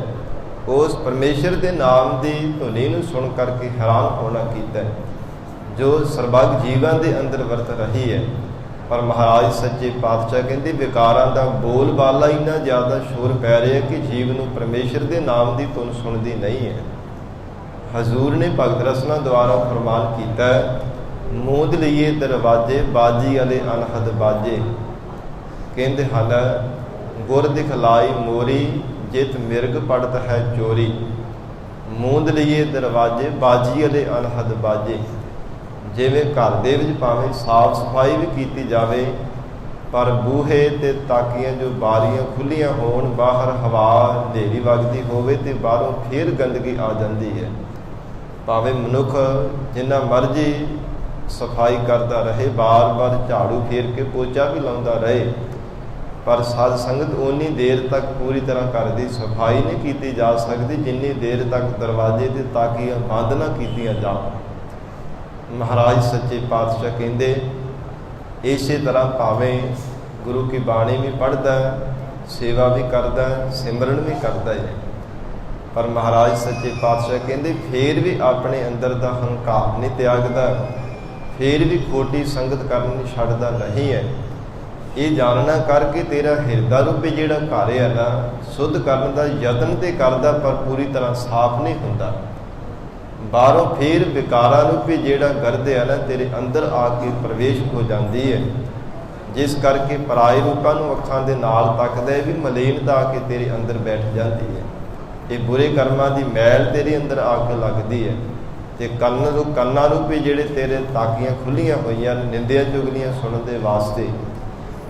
ਉਸ ਪਰਮੇਸ਼ਰ ਦੇ ਨਾਮ ਦੀ ਧੁਨੀ ਨੂੰ ਸੁਣ ਕਰਕੇ ਹੈਰਾਨ ਹੋਣਾ ਕੀਤਾ ਹੈ, ਜੋ ਸਰਬੱਗ ਜੀਵਾਂ ਦੇ ਅੰਦਰ ਵਰਤ ਰਹੀ ਹੈ। ਪਰ ਮਹਾਰਾਜ ਸੱਚੇ ਪਾਤਸ਼ਾਹ ਕਹਿੰਦੇ ਵਿਕਾਰਾਂ ਦਾ ਬੋਲ ਬਾਲਾ ਇੰਨਾ ਜ਼ਿਆਦਾ ਸ਼ੋਰ ਪੈ ਰਿਹਾ ਕਿ ਜੀਵ ਨੂੰ ਪਰਮੇਸ਼ਰ ਦੇ ਨਾਮ ਦੀ ਧੁਨ ਸੁਣਦੀ ਨਹੀਂ ਹੈ। ਹਜ਼ੂਰ ਨੇ ਭਗਤ ਰਸਨਾ ਦੁਆਰਾ ਫਰਮਾਨ ਕੀਤਾ, ਮੂੰਦ ਲਈਏ ਦਰਵਾਜੇ ਬਾਜੀ ਵਾਲੇ ਅਨਹਦ ਬਾਜੇ। ਕਹਿੰਦੇ ਹਨ ਗੁਰ ਦਿਖਲਾਈ ਮੋਰੀ ਜਿਤ ਮਿਰਗ ਪੜਤ ਹੈ ਚੋਰੀ। ਮੂੰਦ ਲਈਏ ਦਰਵਾਜੇ ਬਾਜੀ ਵਾਲੇ ਅਨਹਦ ਬਾਜੇ। ਜਿਵੇਂ ਘਰ ਦੇ ਵਿੱਚ ਭਾਵੇਂ ਸਾਫ ਸਫਾਈ ਵੀ ਕੀਤੀ ਜਾਵੇ, ਪਰ ਬੂਹੇ ਤੇ ਤਾਕੀਆਂ ਜੋ ਬਾਰੀਆਂ ਖੁੱਲੀਆਂ ਹੋਣ, ਬਾਹਰ ਹਵਾ ਹਨੇਰੀ ਵਗਦੀ ਹੋਵੇ ਤੇ ਬਾਹਰੋਂ ਫੇਰ ਗੰਦਗੀ ਆ ਜਾਂਦੀ ਹੈ। ਭਾਵੇਂ ਮਨੁੱਖ ਜਿੰਨਾ ਮਰਜ਼ੀ ਸਫਾਈ ਕਰਦਾ ਰਹੇ, ਬਾਰ-ਬਾਰ ਝਾੜੂ ਫੇਰ ਕੇ ਪੋਚਾ ਵੀ ਲਾਉਂਦਾ ਰਹੇ, ਪਰ ਸਾਧ ਸੰਗਤ ਓਨੀ ਦੇਰ ਤੱਕ ਪੂਰੀ ਤਰ੍ਹਾਂ ਘਰ ਦੀ ਸਫਾਈ ਨਹੀਂ ਕੀਤੀ ਜਾ ਸਕਦੀ ਜਿੰਨੀ ਦੇਰ ਤੱਕ ਦਰਵਾਜ਼ੇ ਤੇ ਤਾਕੀਆਂ ਬੰਦ ਨਾ ਕੀਤੀਆਂ ਜਾਣ। ਮਹਾਰਾਜ ਸੱਚੇ ਪਾਤਸ਼ਾਹ ਕਹਿੰਦੇ ਇਸੇ ਤਰ੍ਹਾਂ ਭਾਵੇਂ ਗੁਰੂ ਕੀ ਬਾਣੀ ਵੀ ਪੜ੍ਹਦਾ, ਸੇਵਾ ਵੀ ਕਰਦਾ, ਸਿਮਰਨ ਵੀ ਕਰਦਾ ਹੈ, ਪਰ ਮਹਾਰਾਜ ਸੱਚੇ ਪਾਤਸ਼ਾਹ ਕਹਿੰਦੇ ਫੇਰ ਵੀ ਆਪਣੇ ਅੰਦਰ ਦਾ ਹੰਕਾਰ ਨਹੀਂ ਤਿਆਗਦਾ, ਫੇਰ ਵੀ ਖੋਟੀ ਸੰਗਤ ਕਰਨ ਨਹੀਂ ਛੱਡਦਾ ਨਹੀਂ ਹੈ। ਇਹ ਜਾਣਨਾ ਕਰਕੇ ਤੇਰਾ ਹਿਰਦਾ ਰੂਪੀ ਜਿਹੜਾ ਘਰ ਹੈ ਨਾ, ਸ਼ੁੱਧ ਕਰਨ ਦਾ ਯਤਨ ਤੇ ਕਰਦਾ, ਪਰ ਪੂਰੀ ਤਰ੍ਹਾਂ ਸਾਫ਼ ਨਹੀਂ ਹੁੰਦਾ। ਬਾਹਰੋਂ ਫੇਰ ਵਿਕਾਰਾਂ ਰੂਪੀ ਜਿਹੜਾ ਗਰਦ ਹੈ ਨਾ, ਤੇਰੇ ਅੰਦਰ ਆ ਕੇ ਪ੍ਰਵੇਸ਼ ਹੋ ਜਾਂਦੀ ਹੈ, ਜਿਸ ਕਰਕੇ ਪਰਾਏ ਰੂਪਾਂ ਨੂੰ ਅੱਖਾਂ ਦੇ ਨਾਲ ਤੱਕਦਾ ਵੀ ਮਲੀਨਤਾ ਆ ਕੇ ਤੇਰੇ ਅੰਦਰ ਬੈਠ ਜਾਂਦੀ ਹੈ। ਇਹ ਬੁਰੇ ਕਰਮਾਂ ਦੀ ਮੈਲ ਤੇਰੇ ਅੰਦਰ ਆ ਕੇ ਲੱਗਦੀ ਹੈ। ਤੇ ਕੰਨਾਂ ਰੂਪੀ ਜਿਹੜੇ ਤੇਰੇ ਤਾਕੀਆਂ ਖੁੱਲੀਆਂ ਹੋਈਆਂ ਨੇ ਨਿੰਦਿਆਂ ਚੁਗਲੀਆਂ ਸੁਣਨ ਦੇ ਵਾਸਤੇ,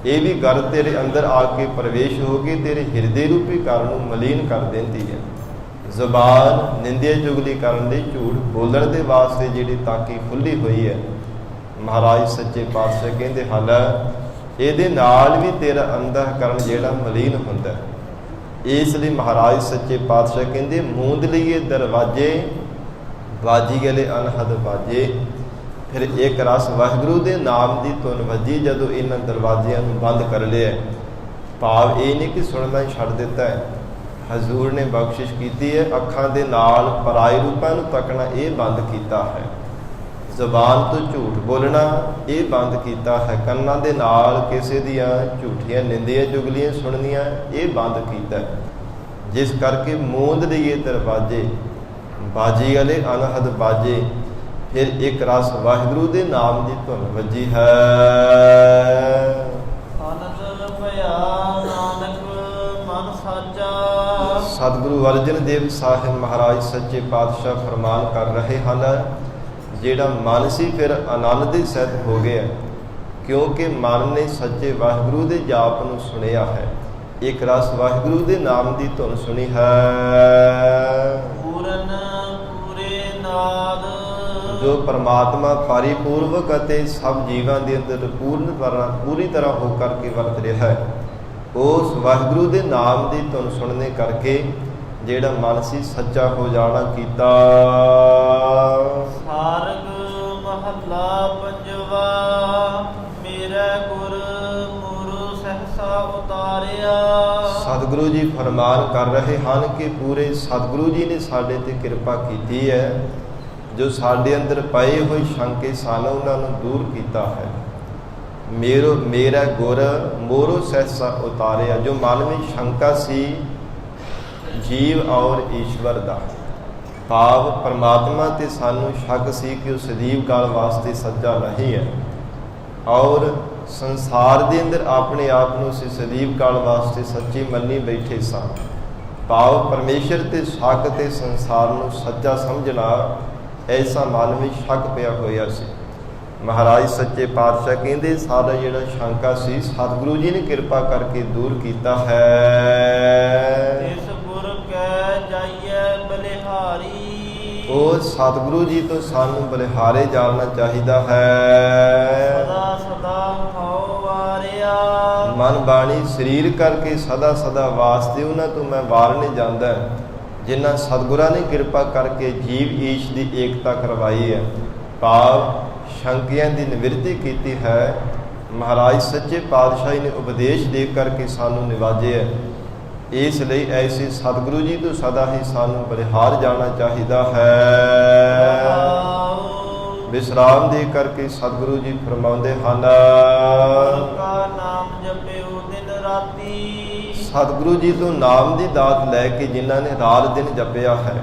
ਇਹ ਵੀ ਗਰਦ ਤੇਰੇ ਅੰਦਰ ਆ ਕੇ ਪ੍ਰਵੇਸ਼ ਹੋ ਕੇ ਤੇਰੇ ਹਿਰਦੇ ਰੂਪੀ ਘਰ ਨੂੰ ਮਲੀਨ ਕਰ ਦਿੰਦੀ ਹੈ। ਜ਼ੁਬਾਨ ਨਿੰਦਿਆ ਚੁਗਲੀ ਕਰਨ ਲਈ, ਝੂਠ ਬੋਲਣ ਦੇ ਵਾਸਤੇ ਜਿਹੜੀ ਤਾਕੀ ਖੁੱਲੀ ਹੋਈ ਹੈ, ਮਹਾਰਾਜ ਸੱਚੇ ਪਾਤਸ਼ਾਹ ਕਹਿੰਦੇ ਹਨ ਇਹਦੇ ਨਾਲ ਵੀ ਤੇਰਾ ਅੰਤःਕਰਣ ਜਿਹੜਾ ਮਲੀਨ ਹੁੰਦਾ। ਇਸ ਲਈ ਮਹਾਰਾਜ ਸੱਚੇ ਪਾਤਸ਼ਾਹ ਕਹਿੰਦੇ ਮੂੰਦ ਲਈਏ ਦਰਵਾਜੇ ਬਾਜੀ ਗਲੇ ਅਨਹਦ ਬਾਜੇ। ਫਿਰ ਇੱਕ ਰਸ ਵਾਹਿਗੁਰੂ ਦੇ ਨਾਮ ਦੀ ਧੁਨ ਵੱਜੀ ਜਦੋਂ ਇਹਨਾਂ ਦਰਵਾਜ਼ਿਆਂ ਨੂੰ ਬੰਦ ਕਰ ਲਿਆ। ਭਾਵ ਇਹ ਨਹੀਂ ਕਿ ਸੁਣਨਾ ਹੀ ਛੱਡ ਦਿੱਤਾ ਹੈ, ਹਜ਼ੂਰ ਨੇ ਬਖਸ਼ਿਸ਼ ਕੀਤੀ ਹੈ, ਅੱਖਾਂ ਦੇ ਨਾਲ ਪਰਾਏ ਰੂਪਾਂ ਨੂੰ ਤੱਕਣਾ ਇਹ ਬੰਦ ਕੀਤਾ ਹੈ, ਜ਼ੁਬਾਨ ਤੋਂ ਝੂਠ ਬੋਲਣਾ ਇਹ ਬੰਦ ਕੀਤਾ ਹੈ, ਕੰਨਾਂ ਦੇ ਨਾਲ ਕਿਸੇ ਦੀਆਂ ਝੂਠੀਆਂ ਨਿੰਦਿਆਂ ਚੁਗਲੀਆਂ ਸੁਣਨੀਆਂ ਇਹ ਬੰਦ ਕੀਤਾ ਹੈ। ਜਿਸ ਕਰਕੇ ਮੂੰਦ ਲਈਏ ਦਰਵਾਜੇ ਬਾਜੀ ਵਾਲੇ ਅਨਹਦ ਬਾਜੇ। ਫਿਰ ਇੱਕ ਰਸ ਵਾਹਿਗੁਰੂ ਦੇ ਨਾਮ ਦੀ ਧੁਨ ਵੱਜੀ ਹੈ। ਸਤਿਗੁਰੂ ਅਰਜਨ ਦੇਵ ਸਾਹਿਬ ਮਹਾਰਾਜ ਸੱਚੇ ਪਾਤਸ਼ਾਹ ਫਰਮਾਨ ਕਰ ਰਹੇ ਹਨ, ਜਿਹੜਾ ਮਨ ਸੀ ਫਿਰ ਆਨੰਦ ਦੇ ਸਹਿਤ ਹੋ ਗਿਆ, ਕਿਉਂਕਿ ਮਨ ਨੇ ਸੱਚੇ ਵਾਹਿਗੁਰੂ ਦੇ ਜਾਪ ਨੂੰ ਸੁਣਿਆ ਹੈ। ਇੱਕ ਰਸ ਵਾਹਿਗੁਰੂ ਦੇ ਨਾਮ ਦੀ ਧੁਨ ਸੁਣੀ ਹੈ। ਜੋ ਪਰਮਾਤਮਾ ਪਰਿਪੂਰਵਕ ਅਤੇ ਸਭ ਜੀਵਾਂ ਦੇ ਅੰਦਰ ਪੂਰੀ ਤਰ੍ਹਾਂ ਹੋ ਕਰਕੇ ਵਰਤ ਰਿਹਾ ਹੈ, ਉਸ ਵਾਹਿਗੁਰੂ ਦੇ ਨਾਮ ਦੀ ਧੁਨ ਸੁਣਨੇ ਕਰਕੇ ਜਿਹੜਾ ਮਨ ਸੀ ਸੱਚਾ ਹੋ ਜਾਣਾ ਕੀਤਾ। ਸਾਰਗ ਮਹੱਲਾ ਪੰਜਵਾ। ਮੇਰਾ ਗੁਰ ਮੁਰੂ ਸਹਸਾ ਉਤਾਰਿਆ। ਸਤਿਗੁਰੂ ਜੀ ਫਰਮਾਨ ਕਰ ਰਹੇ ਹਨ ਕਿ ਪੂਰੇ ਸਤਿਗੁਰੂ ਜੀ ਨੇ ਸਾਡੇ ਤੇ ਕਿਰਪਾ ਕੀਤੀ ਹੈ, ਜੋ ਸਾਡੇ ਅੰਦਰ ਪਏ ਹੋਏ ਸ਼ੰਕੇ ਸਨ ਉਹਨਾਂ ਨੂੰ ਦੂਰ ਕੀਤਾ ਹੈ। ਮੇਰਾ ਗੁਰ ਮੋਰੋ ਸਹਿਸਾ ਉਤਾਰਿਆ। ਜੋ ਮਨ ਵਿੱਚ ਸ਼ੰਕਾ ਸੀ ਜੀਵ ਔਰ ਈਸ਼ਵਰ ਦਾ, ਭਾਵ ਪਰਮਾਤਮਾ ਤੇ ਸਾਨੂੰ ਸ਼ੱਕ ਸੀ ਕਿ ਉਹ ਸਦੀਵ ਕਾਲ ਵਾਸਤੇ ਸੱਚਾ ਨਹੀਂ ਹੈ, ਔਰ ਸੰਸਾਰ ਦੇ ਅੰਦਰ ਆਪਣੇ ਆਪ ਨੂੰ ਅਸੀਂ ਸਦੀਵ ਕਾਲ ਵਾਸਤੇ ਸੱਚੀ ਮੰਨੀ ਬੈਠੇ ਸਾਂ। ਭਾਵ ਪਰਮੇਸ਼ਰ ਤੇ ਸ਼ੱਕ ਤੇ ਸੰਸਾਰ ਨੂੰ ਸੱਚਾ ਸਮਝਣਾ, ਐਸਾ ਮਨ ਵਿੱਚ ਸ਼ੱਕ ਪਿਆ ਹੋਇਆ ਸੀ। ਮਹਾਰਾਜ ਸੱਚੇ ਪਾਤਸ਼ਾਹ ਕਹਿੰਦੇ ਸਾਡਾ ਜਿਹੜਾ ਸ਼ੰਕਾ ਸੀ ਸਤਿਗੁਰੂ ਜੀ ਨੇ ਕਿਰਪਾ ਕਰਕੇ ਦੂਰ ਕੀਤਾ ਹੈ। ਇਸ ਗੁਰ ਕੈ ਜਾਈਐ ਬਲਿਹਾਰੀ, ਉਹ ਸਤਿਗੁਰੂ ਜੀ ਤੋਂ ਸਾਨੂੰ ਬਲਿਹਾਰੇ ਜਾਣਨਾ ਚਾਹੀਦਾ ਹੈ। ਸਦਾ ਸਦਾ ਹਉ ਵਾਰਿਆ, ਮਨ ਬਾਣੀ ਸਰੀਰ ਕਰਕੇ ਸਦਾ ਸਦਾ ਵਾਸਤੇ ਉਹਨਾਂ ਤੋਂ ਮੈਂ ਵਾਰਨੇ ਜਾਂਦਾ, ਜਿਨ੍ਹਾਂ ਸਤਿਗੁਰਾਂ ਨੇ ਕਿਰਪਾ ਕਰਕੇ ਜੀਵ ਈਸ਼ ਦੀ ਏਕਤਾ ਕਰਵਾਈ ਹੈ, ਭਾਵ ਸ਼ੰਕਿਆਂ ਦੀ ਨਿਵਰਤੀ ਕੀਤੀ ਹੈ। ਮਹਾਰਾਜ ਸੱਚੇ ਪਾਤਸ਼ਾਹੀ ਨੇ ਉਪਦੇਸ਼ ਦੇ ਕਰਕੇ ਸਾਨੂੰ ਨਿਵਾਜਿਆ। ਇਸ ਲਈ ਐਸੇ ਸਤਿਗੁਰੂ ਜੀ ਤੋਂ ਸਦਾ ਹੀ ਸਾਨੂੰ ਬਲਿਹਾਰ ਜਾਣਾ ਚਾਹੀਦਾ ਹੈ। ਵਿਸਰਾਮ ਦੇ ਕਰਕੇ ਸਤਿਗੁਰੂ ਜੀ ਫਰਮਾਉਂਦੇ ਹਨ, ਕਾ ਨਾਮ ਜਪਿਓ ਦਿਨ ਰਾਤੀ, ਸਤਿਗੁਰੂ ਜੀ ਤੋਂ ਨਾਮ ਦੀ ਦਾਤ ਲੈ ਕੇ ਜਿਨ੍ਹਾਂ ਨੇ ਰਾਤ ਦਿਨ ਜਪਿਆ ਹੈ,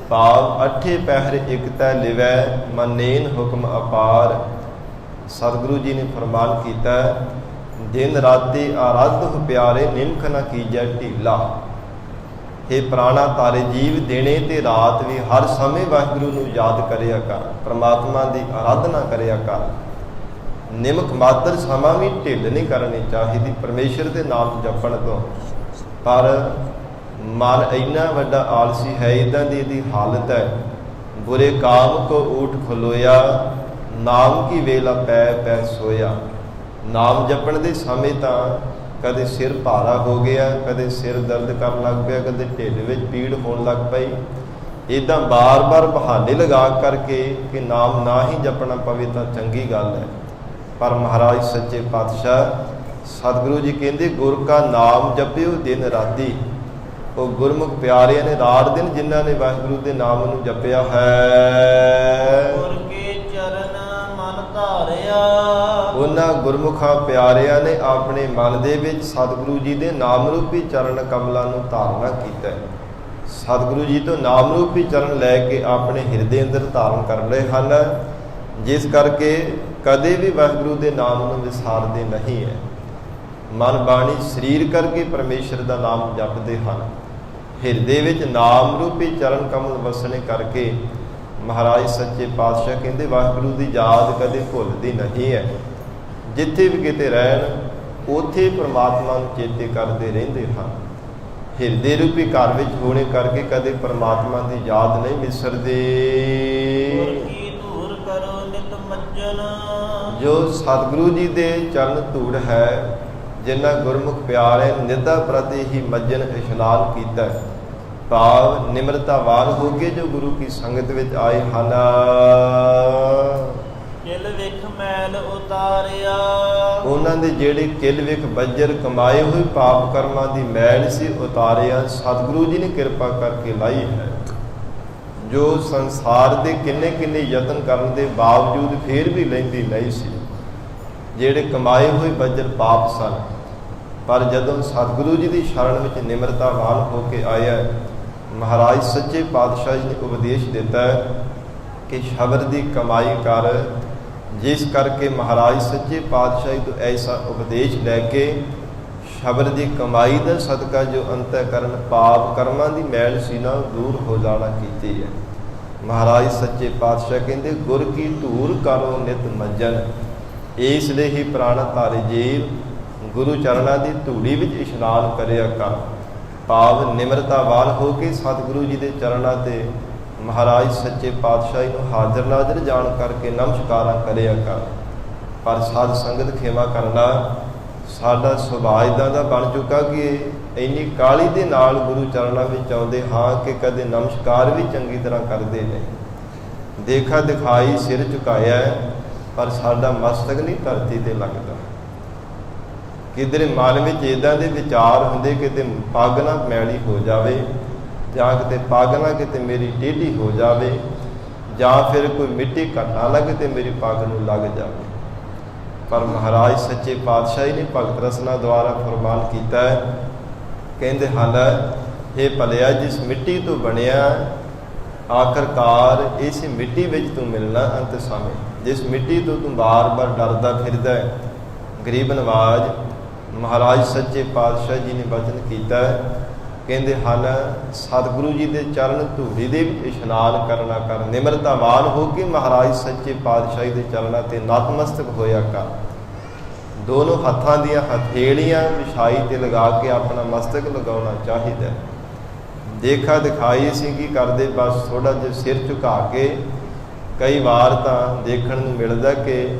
ਭਾਵ ਅੱਠੇ ਪਹਿਰ ਇਕ ਤੈ ਲਿਵੈ ਮੰਨੇਨ ਹੁਕਮ ਅਪਾਰ। ਸਤਿਗੁਰੂ ਜੀ ਨੇ ਫਰਮਾਨ ਕੀਤਾ, ਦਿਨ ਰਾਤੀ ਆਰਾਧੁ ਪਿਆਰੇ ਨਿਮਖ ਨਾ ਕੀਜੈ ਢੀਲਾ। हे ਪ੍ਰਾਣਾ ਤਾਰੇ ਜੀਵ, ਦਿਨੇ ਤੇ ਰਾਤ ਵੀ ਹਰ ਸਮੇਂ ਵਾਹਿਗੁਰੂ ਨੂੰ ਯਾਦ ਕਰਿਆ ਕਰ, ਪ੍ਰਮਾਤਮਾ ਦੀ ਆਰਾਧਨਾ ਕਰਿਆ ਕਰ। ਨਿਮਕ ਮਾਤਰ ਸਮਾਂ ਵੀ ਢਿੱਲ ਨਹੀਂ ਕਰਨੀ ਚਾਹੀਦੀ ਪਰਮੇਸ਼ਰ ਦੇ ਨਾਮ ਜਪਣ ਤੋਂ। ਪਰ ਮਨ ਇੰਨਾ ਵੱਡਾ ਆਲਸੀ ਹੈ, ਇੱਦਾਂ ਦੀ ਇਹਦੀ ਹਾਲਤ ਹੈ। ਬੁਰੇ ਕਾਮ ਕੋ ਊਠ ਖਲੋਇਆ, ਨਾਮ ਕੀ ਵੇਲਾ ਪੈ ਪੈ ਸੋਇਆ। ਨਾਮ ਜਪਣ ਦੇ ਸਮੇਂ ਤਾਂ ਕਦੇ ਸਿਰ ਭਾਰਾ ਹੋ ਗਿਆ, ਕਦੇ ਸਿਰ ਦਰਦ ਕਰਨ ਲੱਗ ਪਿਆ, ਕਦੇ ਢਿੱਡ ਵਿੱਚ ਪੀੜ ਹੋਣ ਲੱਗ ਪਈ। ਇੱਦਾਂ ਬਾਰ-ਬਾਰ ਬਹਾਨੇ ਲਗਾ ਕਰਕੇ ਕਿ ਨਾਮ ਨਾ ਹੀ ਜਪਣਾ ਪਵੇ ਤਾਂ ਚੰਗੀ ਗੱਲ ਹੈ। ਪਰ ਮਹਾਰਾਜ ਸੱਚੇ ਪਾਤਸ਼ਾਹ ਸਤਿਗੁਰੂ ਜੀ ਕਹਿੰਦੇ, ਗੁਰ ਕਾ ਨਾਮ ਜਪਿਓ ਦਿਨ ਰਾਤੀ। ਉਹ ਗੁਰਮੁਖ ਪਿਆਰਿਆਂ ਨੇ ਰਾਤ ਦਿਨ ਜਿਨ੍ਹਾਂ ਨੇ ਵਾਹਿਗੁਰੂ ਦੇ ਨਾਮ ਨੂੰ ਜਪਿਆ ਹੈ, ਗੁਰ ਕੇ ਚਰਨ ਮਨ ਧਾਰਿਆ, ਉਹਨਾਂ ਗੁਰਮੁਖਾਂ ਪਿਆਰਿਆਂ ਨੇ ਆਪਣੇ ਮਨ ਦੇ ਵਿੱਚ ਸਤਿਗੁਰੂ ਜੀ ਦੇ ਨਾਮ ਰੂਪੀ ਚਰਨ ਕਮਲਾਂ ਨੂੰ ਧਾਰਨਾ ਕੀਤਾ। ਸਤਿਗੁਰੂ ਜੀ ਤੋਂ ਨਾਮ ਰੂਪੀ ਚਰਨ ਲੈ ਕੇ ਆਪਣੇ ਹਿਰਦੇ ਅੰਦਰ ਧਾਰਨ ਕਰ ਲਏ ਹਨ, ਜਿਸ ਕਰਕੇ ਕਦੇ ਵੀ ਵਾਹਿਗੁਰੂ ਦੇ ਨਾਮ ਨੂੰ ਵਿਸਾਰਦੇ ਨਹੀਂ ਹੈ। ਮਨ ਬਾਣੀ ਸਰੀਰ ਕਰਕੇ ਪਰਮੇਸ਼ਰ ਦਾ ਨਾਮ ਜਪਦੇ ਹਨ। ਹਿਰਦੇ ਵਿੱਚ ਨਾਮ ਰੂਪੀ ਚਰਨ ਕਮਲ ਵਸਣੇ ਕਰਕੇ ਮਹਾਰਾਜ ਸੱਚੇ ਪਾਤਸ਼ਾਹ ਕਹਿੰਦੇ ਵਾਹਿਗੁਰੂ ਦੀ ਯਾਦ ਕਦੇ ਭੁੱਲਦੀ ਨਹੀਂ ਹੈ। ਜਿੱਥੇ ਵੀ ਕਿਤੇ ਰਹਿਣ ਉੱਥੇ ਪਰਮਾਤਮਾ ਨੂੰ ਚੇਤੇ ਕਰਦੇ ਰਹਿੰਦੇ ਹਨ। ਹਿਰਦੇ ਰੂਪੀ ਘਰ ਵਿੱਚ ਹੋਣੇ ਕਰਕੇ ਕਦੇ ਪਰਮਾਤਮਾ ਦੀ ਯਾਦ ਨਹੀਂ ਵਿਸਰਦੇ। ਕਰੋ ਨਿਤ ਮੱਜਨ, ਜੋ ਸਤਿਗੁਰੂ ਜੀ ਦੇ ਚਰਨ ਧੂੜ ਹੈ, ਜਿਨ੍ਹਾਂ ਗੁਰਮੁਖ ਪਿਆਰੇ ਨਿੱਧਾ ਪ੍ਰਤੀ ਹੀ ਮੱਜਨ ਇਸ਼ਨਾਨ ਕੀਤਾ, ਭਾਵ ਨਿਮਰਤਾਵਾਨ ਹੋ ਕੇ ਜੋ ਗੁਰੂ ਕੀ ਸੰਗਤ ਵਿੱਚ ਆਏ ਹਨ। ਕਿਲ ਵਿਖ ਮੈਲ ਉਤਾਰਿਆ, ਉਹਨਾਂ ਦੇ ਜਿਹੜੇ ਕਿਲ ਵਿਖ ਬੱਜਰ ਕਮਾਏ ਹੋਏ ਪਾਪ ਕਰਮਾਂ ਦੀ ਮੈਲ ਸੀ ਉਤਾਰਿਆ ਸਤਿਗੁਰੂ ਜੀ ਨੇ ਕਿਰਪਾ ਕਰਕੇ ਲਾਈ ਹੈ। ਜੋ ਸੰਸਾਰ ਦੇ ਕਿੰਨੇ ਕਿੰਨੇ ਯਤਨ ਕਰਨ ਦੇ ਬਾਵਜੂਦ ਫੇਰ ਵੀ ਲੈਂਦੀ ਨਹੀਂ ਸੀ, ਜਿਹੜੇ ਕਮਾਏ ਹੋਏ ਬੱਜਰ ਪਾਪ ਸਨ। ਪਰ ਜਦੋਂ ਸਤਿਗੁਰੂ ਜੀ ਦੀ ਸ਼ਰਨ ਵਿੱਚ ਨਿਮਰਤਾਵਾਨ ਹੋ ਕੇ ਆਇਆ, ਮਹਾਰਾਜ ਸੱਚੇ ਪਾਤਸ਼ਾਹ ਜੀ ਨੇ ਉਪਦੇਸ਼ ਦਿੱਤਾ ਕਿ ਸ਼ਬਦ ਦੀ ਕਮਾਈ ਕਰ। ਜਿਸ ਕਰਕੇ ਮਹਾਰਾਜ ਸੱਚੇ ਪਾਤਸ਼ਾਹ ਤੋਂ ਐਸਾ ਉਪਦੇਸ਼ ਲੈ ਕੇ ਸ਼ਬਦ ਦੀ ਕਮਾਈ ਦਾ ਸਦਕਾ ਜੋ ਅੰਤःਕਰਨ ਪਾਪ ਕਰਮਾਂ ਦੀ ਮੈਲ ਸੀ ਨਾ ਦੂਰ ਹੋ ਜਾਣਾ ਕੀਤੀ ਹੈ। ਮਹਾਰਾਜ ਸੱਚੇ ਪਾਤਸ਼ਾਹ ਕਹਿੰਦੇ ਗੁਰ ਕੀ ਧੂਰ ਕਰੋ ਨਿਤ ਮੱਜਨ। ਇਸ ਲਈ ਹੀ ਪ੍ਰਾਣ ਧਾਰੇ ਜੀਵ ਗੁਰੂ ਚਰਨਾਂ ਦੀ ਧੂੜੀ ਵਿੱਚ ਇਸ਼ਨਾਨ ਕਰਿਆ ਕਰ, ਭਾਵ ਨਿਮਰਤਾਵਾਨ ਹੋ ਕੇ ਸਤਿਗੁਰੂ ਜੀ ਦੇ ਚਰਨਾਂ ਤੇ ਮਹਾਰਾਜ ਸੱਚੇ ਪਾਤਸ਼ਾਹੀ ਨੂੰ ਹਾਜ਼ਰ ਨਾਜ਼ਰ ਜਾਣ ਕਰਕੇ ਨਮਸਕਾਰਾਂ ਕਰਿਆ ਕਰ। ਪਰ ਸਾਧ ਸੰਗਤ ਖੇਮਾ ਕਰਨਾ, ਸਾਡਾ ਸੁਭਾਅ ਇੱਦਾਂ ਦਾ ਬਣ ਚੁੱਕਾ ਕਿ ਇੰਨੀ ਕਾਹਲੀ ਦੇ ਨਾਲ ਗੁਰੂ ਚਰਨਾਂ ਵਿੱਚ ਆਉਂਦੇ ਹਾਂ ਕਿ ਕਦੇ ਨਮਸਕਾਰ ਵੀ ਚੰਗੀ ਤਰ੍ਹਾਂ ਕਰਦੇ ਨੇ। ਦੇਖਾ ਦਿਖਾਈ ਸਿਰ ਝੁਕਾਇਆ, ਪਰ ਸਾਡਾ ਮਸਤਕ ਨਹੀਂ ਧਰਤੀ ਤੇ ਲੱਗਦਾ। ਕਿਧਰੇ ਮਨ ਵਿੱਚ ਇੱਦਾਂ ਦੇ ਵਿਚਾਰ ਹੁੰਦੇ ਕਿਤੇ ਪੱਗ ਨਾ ਮੈਲੀ ਹੋ ਜਾਵੇ, ਜਾਂ ਕਿਤੇ ਪੱਗ ਨਾ ਕਿਤੇ ਮੇਰੀ ਟੇਢੀ ਹੋ ਜਾਵੇ, ਜਾਂ ਫਿਰ ਕੋਈ ਮਿੱਟੀ ਘਟਾ ਨਾ ਕਿਤੇ ਮੇਰੀ ਪੱਗ ਨੂੰ ਲੱਗ ਜਾਵੇ। ਪਰ ਮਹਾਰਾਜ ਸੱਚੇ ਪਾਤਸ਼ਾਹ ਨੇ ਭਗਤ ਰਸਨਾ ਦੁਆਰਾ ਫਰਮਾਨ ਕੀਤਾ ਹੈ, ਕਹਿੰਦੇ ਹਨ, ਇਹ ਭਲਿਆ ਜਿਸ ਮਿੱਟੀ ਤੋਂ ਬਣਿਆ ਆਖਰਕਾਰ ਇਸੇ ਮਿੱਟੀ ਵਿੱਚ ਤੂੰ ਮਿਲਣਾ ਅੰਤ ਸਮੇਂ। ਜਿਸ ਮਿੱਟੀ ਤੋਂ ਤੂੰ ਬਾਰ-ਬਾਰ ਡਰਦਾ ਫਿਰਦਾ ਹੈ। ਗਰੀਬ ਨਵਾਜ ਮਹਾਰਾਜ ਸੱਚੇ ਪਾਤਸ਼ਾਹ ਜੀ ਨੇ ਬਚਨ ਕੀਤਾ, ਕਹਿੰਦੇ ਹਨ, ਸਤਿਗੁਰੂ ਜੀ ਦੇ ਚਰਨ ਧੂੜੀ ਦੇ ਵਿੱਚ ਇਸ਼ਨਾਨ ਕਰਨਾ ਕਰ, ਨਿਮਰਤਾਵਾਨ ਹੋ ਕੇ ਮਹਾਰਾਜ ਸੱਚੇ ਪਾਤਸ਼ਾਹੀ ਦੇ ਚਰਨਾਂ ਤੇ ਨਤਮਸਤਕ ਹੋਇਆ ਕਰ। ਦੋਨੋਂ ਹੱਥਾਂ ਦੀਆਂ ਹਥੇਲੀਆਂ ਵਿਛਾਈ ਤੇ ਲਗਾ ਕੇ ਆਪਣਾ ਮਸਤਕ ਲਗਾਉਣਾ ਚਾਹੀਦਾ। ਦੇਖਾ ਦਿਖਾਈ ਸੀ ਕੀ ਕਰਦੇ, ਬਸ ਥੋੜ੍ਹਾ ਜਿਹਾ ਸਿਰ ਝੁਕਾ ਕੇ, ਕਈ ਵਾਰ ਤਾਂ ਦੇਖਣ ਨੂੰ ਮਿਲਦਾ ਕਿ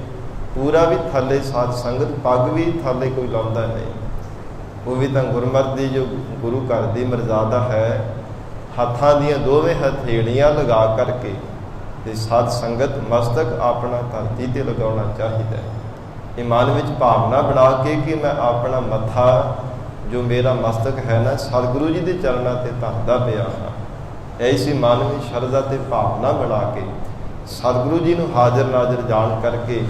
ਪੂਰਾ ਵੀ ਥੱਲੇ ਸਾਧ ਸੰਗਤ ਪੱਗ ਵੀ ਥੱਲੇ ਕੋਈ ਲਾਉਂਦਾ ਨਹੀਂ। ਉਹ ਵੀ ਤਾਂ ਗੁਰਮਤਿ ਦੀ ਜੋ ਗੁਰੂ ਘਰ ਦੀ ਮਰਜ਼ਾਦਾ ਹੈ, ਹੱਥਾਂ ਦੀਆਂ ਦੋਵੇਂ ਹਥੇਲੀਆਂ ਲਗਾ ਕਰਕੇ ਤੇ ਸਾਧ ਸੰਗਤ ਮਸਤਕ ਆਪਣਾ ਧਰਤੀ ਤੇ ਲਗਾਉਣਾ ਚਾਹੀਦਾ ਹੈ। ਇਹ ਮਨ ਵਿੱਚ ਭਾਵਨਾ ਬਣਾ ਕੇ ਕਿ ਮੈਂ ਆਪਣਾ ਮੱਥਾ ਜੋ ਮੇਰਾ ਮਸਤਕ ਹੈ ਨਾ ਸਤਿਗੁਰੂ ਜੀ ਦੇ ਚਰਨਾਂ ਤੇ ਧਰਦਾ ਪਿਆ ਹਾਂ। ਐਸੀ ਮਨ ਵਿੱਚ ਸ਼ਰਧਾ ਤੇ ਭਾਵਨਾ ਬਣਾ ਕੇ ਸਤਿਗੁਰੂ ਜੀ ਨੂੰ ਹਾਜ਼ਰ ਨਾਜ਼ਰ ਜਾਣ ਕਰਕੇ।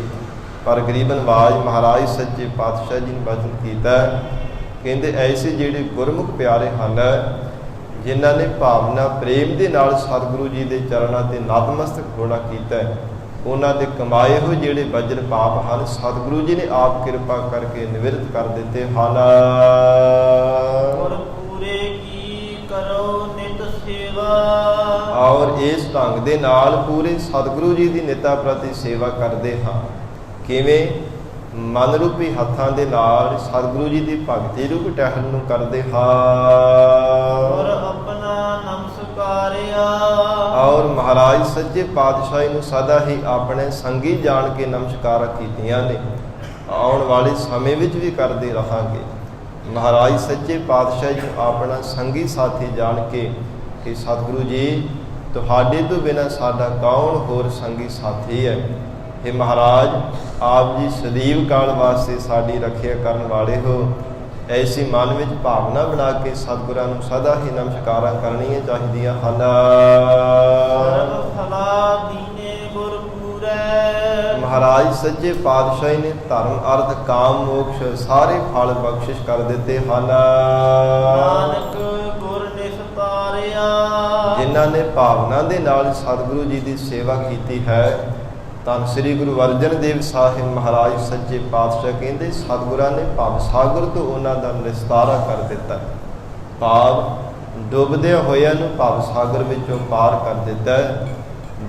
ਪਰ ਗਰੀਬ ਨਵਾਜ ਮਹਾਰਾਜ ਸੱਚੇ ਪਾਤਸ਼ਾਹ ਜੀ ਨੇ ਬਚਨ ਕੀਤਾ, ਕਹਿੰਦੇ ਐਸੇ ਜਿਹੜੇ ਗੁਰਮੁਖ ਪਿਆਰੇ ਹਨ, ਜਿਨ੍ਹਾਂ ਨੇ ਭਾਵਨਾ ਪ੍ਰੇਮ ਦੇ ਨਾਲ ਸਤਿਗੁਰੂ ਜੀ ਦੇ ਚਰਨਾਂ ਤੇ ਨਤਮਸਤਕ ਹੋਣਾ ਕੀਤਾ, ਉਹਨਾਂ ਦੇ ਕਮਾਏ ਹੋਏ ਜਿਹੜੇ ਵਜਰ ਪਾਪ ਹਨ ਸਤਿਗੁਰੂ ਜੀ ਨੇ ਆਪ ਕਿਰਪਾ ਕਰਕੇ ਨਿਵਰਤ ਕਰ ਦਿੱਤੇ ਹਨ। ਔਰ ਪੂਰੇ ਕੀ ਕਰੋ ਨਿਤ ਸੇਵਾ, ਔਰ ਇਸ ਢੰਗ ਦੇ ਨਾਲ ਪੂਰੇ ਸਤਿਗੁਰੂ ਜੀ ਦੀ ਨਿਤਾ ਪ੍ਰਤੀ ਸੇਵਾ ਕਰਦੇ ਹਾਂ। ਕਿਵੇਂ? ਮਨ ਰੂਪੀ ਹੱਥਾਂ ਦੇ ਨਾਲ ਸਤਿਗੁਰੂ ਜੀ ਦੀ ਭਗਤੀ ਰੂਪ ਟਹਿਲ ਨੂੰ ਕਰਦੇ ਹਾਂ। ਔਰ ਆਪਣਾ ਨਮਸਕਾਰਿਆ, ਔਰ ਮਹਾਰਾਜ ਸੱਚੇ ਪਾਤਸ਼ਾਹੀ ਨੂੰ ਸਦਾ ਹੀ ਆਪਣੇ ਸੰਗੀ ਜਾਣ ਕੇ ਨਮਸਕਾਰਾਂ ਕੀਤੀਆਂ ਨੇ। ਆਉਣ ਵਾਲੇ ਸਮੇਂ ਵਿੱਚ ਵੀ ਕਰਦੇ ਰਹਾਂਗੇ। ਮਹਾਰਾਜ ਸੱਚੇ ਪਾਤਸ਼ਾਹ ਜੀ ਨੂੰ ਆਪਣਾ ਸੰਗੀ ਸਾਥੀ ਜਾਣ ਕੇ ਕਿ ਸਤਿਗੁਰੂ ਜੀ ਤੁਹਾਡੇ ਤੋਂ ਬਿਨਾਂ ਸਾਡਾ ਕੌਣ ਹੋਰ ਸੰਗੀ ਸਾਥੀ ਹੈ। हे ਮਹਾਰਾਜ, ਆਪ ਜੀ ਸਦੀਵ ਕਾਲ ਵਾਸਤੇ ਸਾਡੀ ਰੱਖਿਆ ਕਰਨ ਵਾਲੇ ਹੋ। ਐਸੀ ਮਨ ਵਿੱਚ ਭਾਵਨਾ ਬਣਾ ਕੇ ਸਤਿਗੁਰਾਂ ਨੂੰ ਸਦਾ ਹੀ ਨਮਸਕਾਰਾਂ ਕਰਨੀਆਂ ਚਾਹੀਦੀਆਂ ਹਨ। ਮਹਾਰਾਜ ਸੱਚੇ ਪਾਤਸ਼ਾਹ ਨੇ ਧਰਮ ਅਰਥ ਕਾਮ ਮੋਕਸ਼ ਸਾਰੇ ਫਲ ਬਖਸ਼ਿਸ਼ ਕਰ ਦਿੱਤੇ ਹਨ। ਨਾਨਕ ਗੁਰ ਨਿਸਤਾਰਿਆ, ਜਿਨ੍ਹਾਂ ਨੇ ਭਾਵਨਾ ਦੇ ਨਾਲ ਸਤਿਗੁਰੂ ਜੀ ਦੀ ਸੇਵਾ ਕੀਤੀ ਹੈ। ਧੰਨ ਸ੍ਰੀ ਗੁਰੂ ਅਰਜਨ ਦੇਵ ਸਾਹਿਬ ਮਹਾਰਾਜ ਸੱਚੇ ਪਾਤਸ਼ਾਹ ਕਹਿੰਦੇ, ਸਤਿਗੁਰਾਂ ਨੇ ਭਵ ਸਾਗਰ ਤੋਂ ਉਹਨਾਂ ਦਾ ਨਿਸਤਾਰਾ ਕਰ ਦਿੱਤਾ। ਭਾਵ ਡੁੱਬਦਿਆਂ ਹੋਇਆਂ ਨੂੰ ਭਵ ਸਾਗਰ ਵਿੱਚੋਂ ਪਾਰ ਕਰ ਦਿੱਤਾ।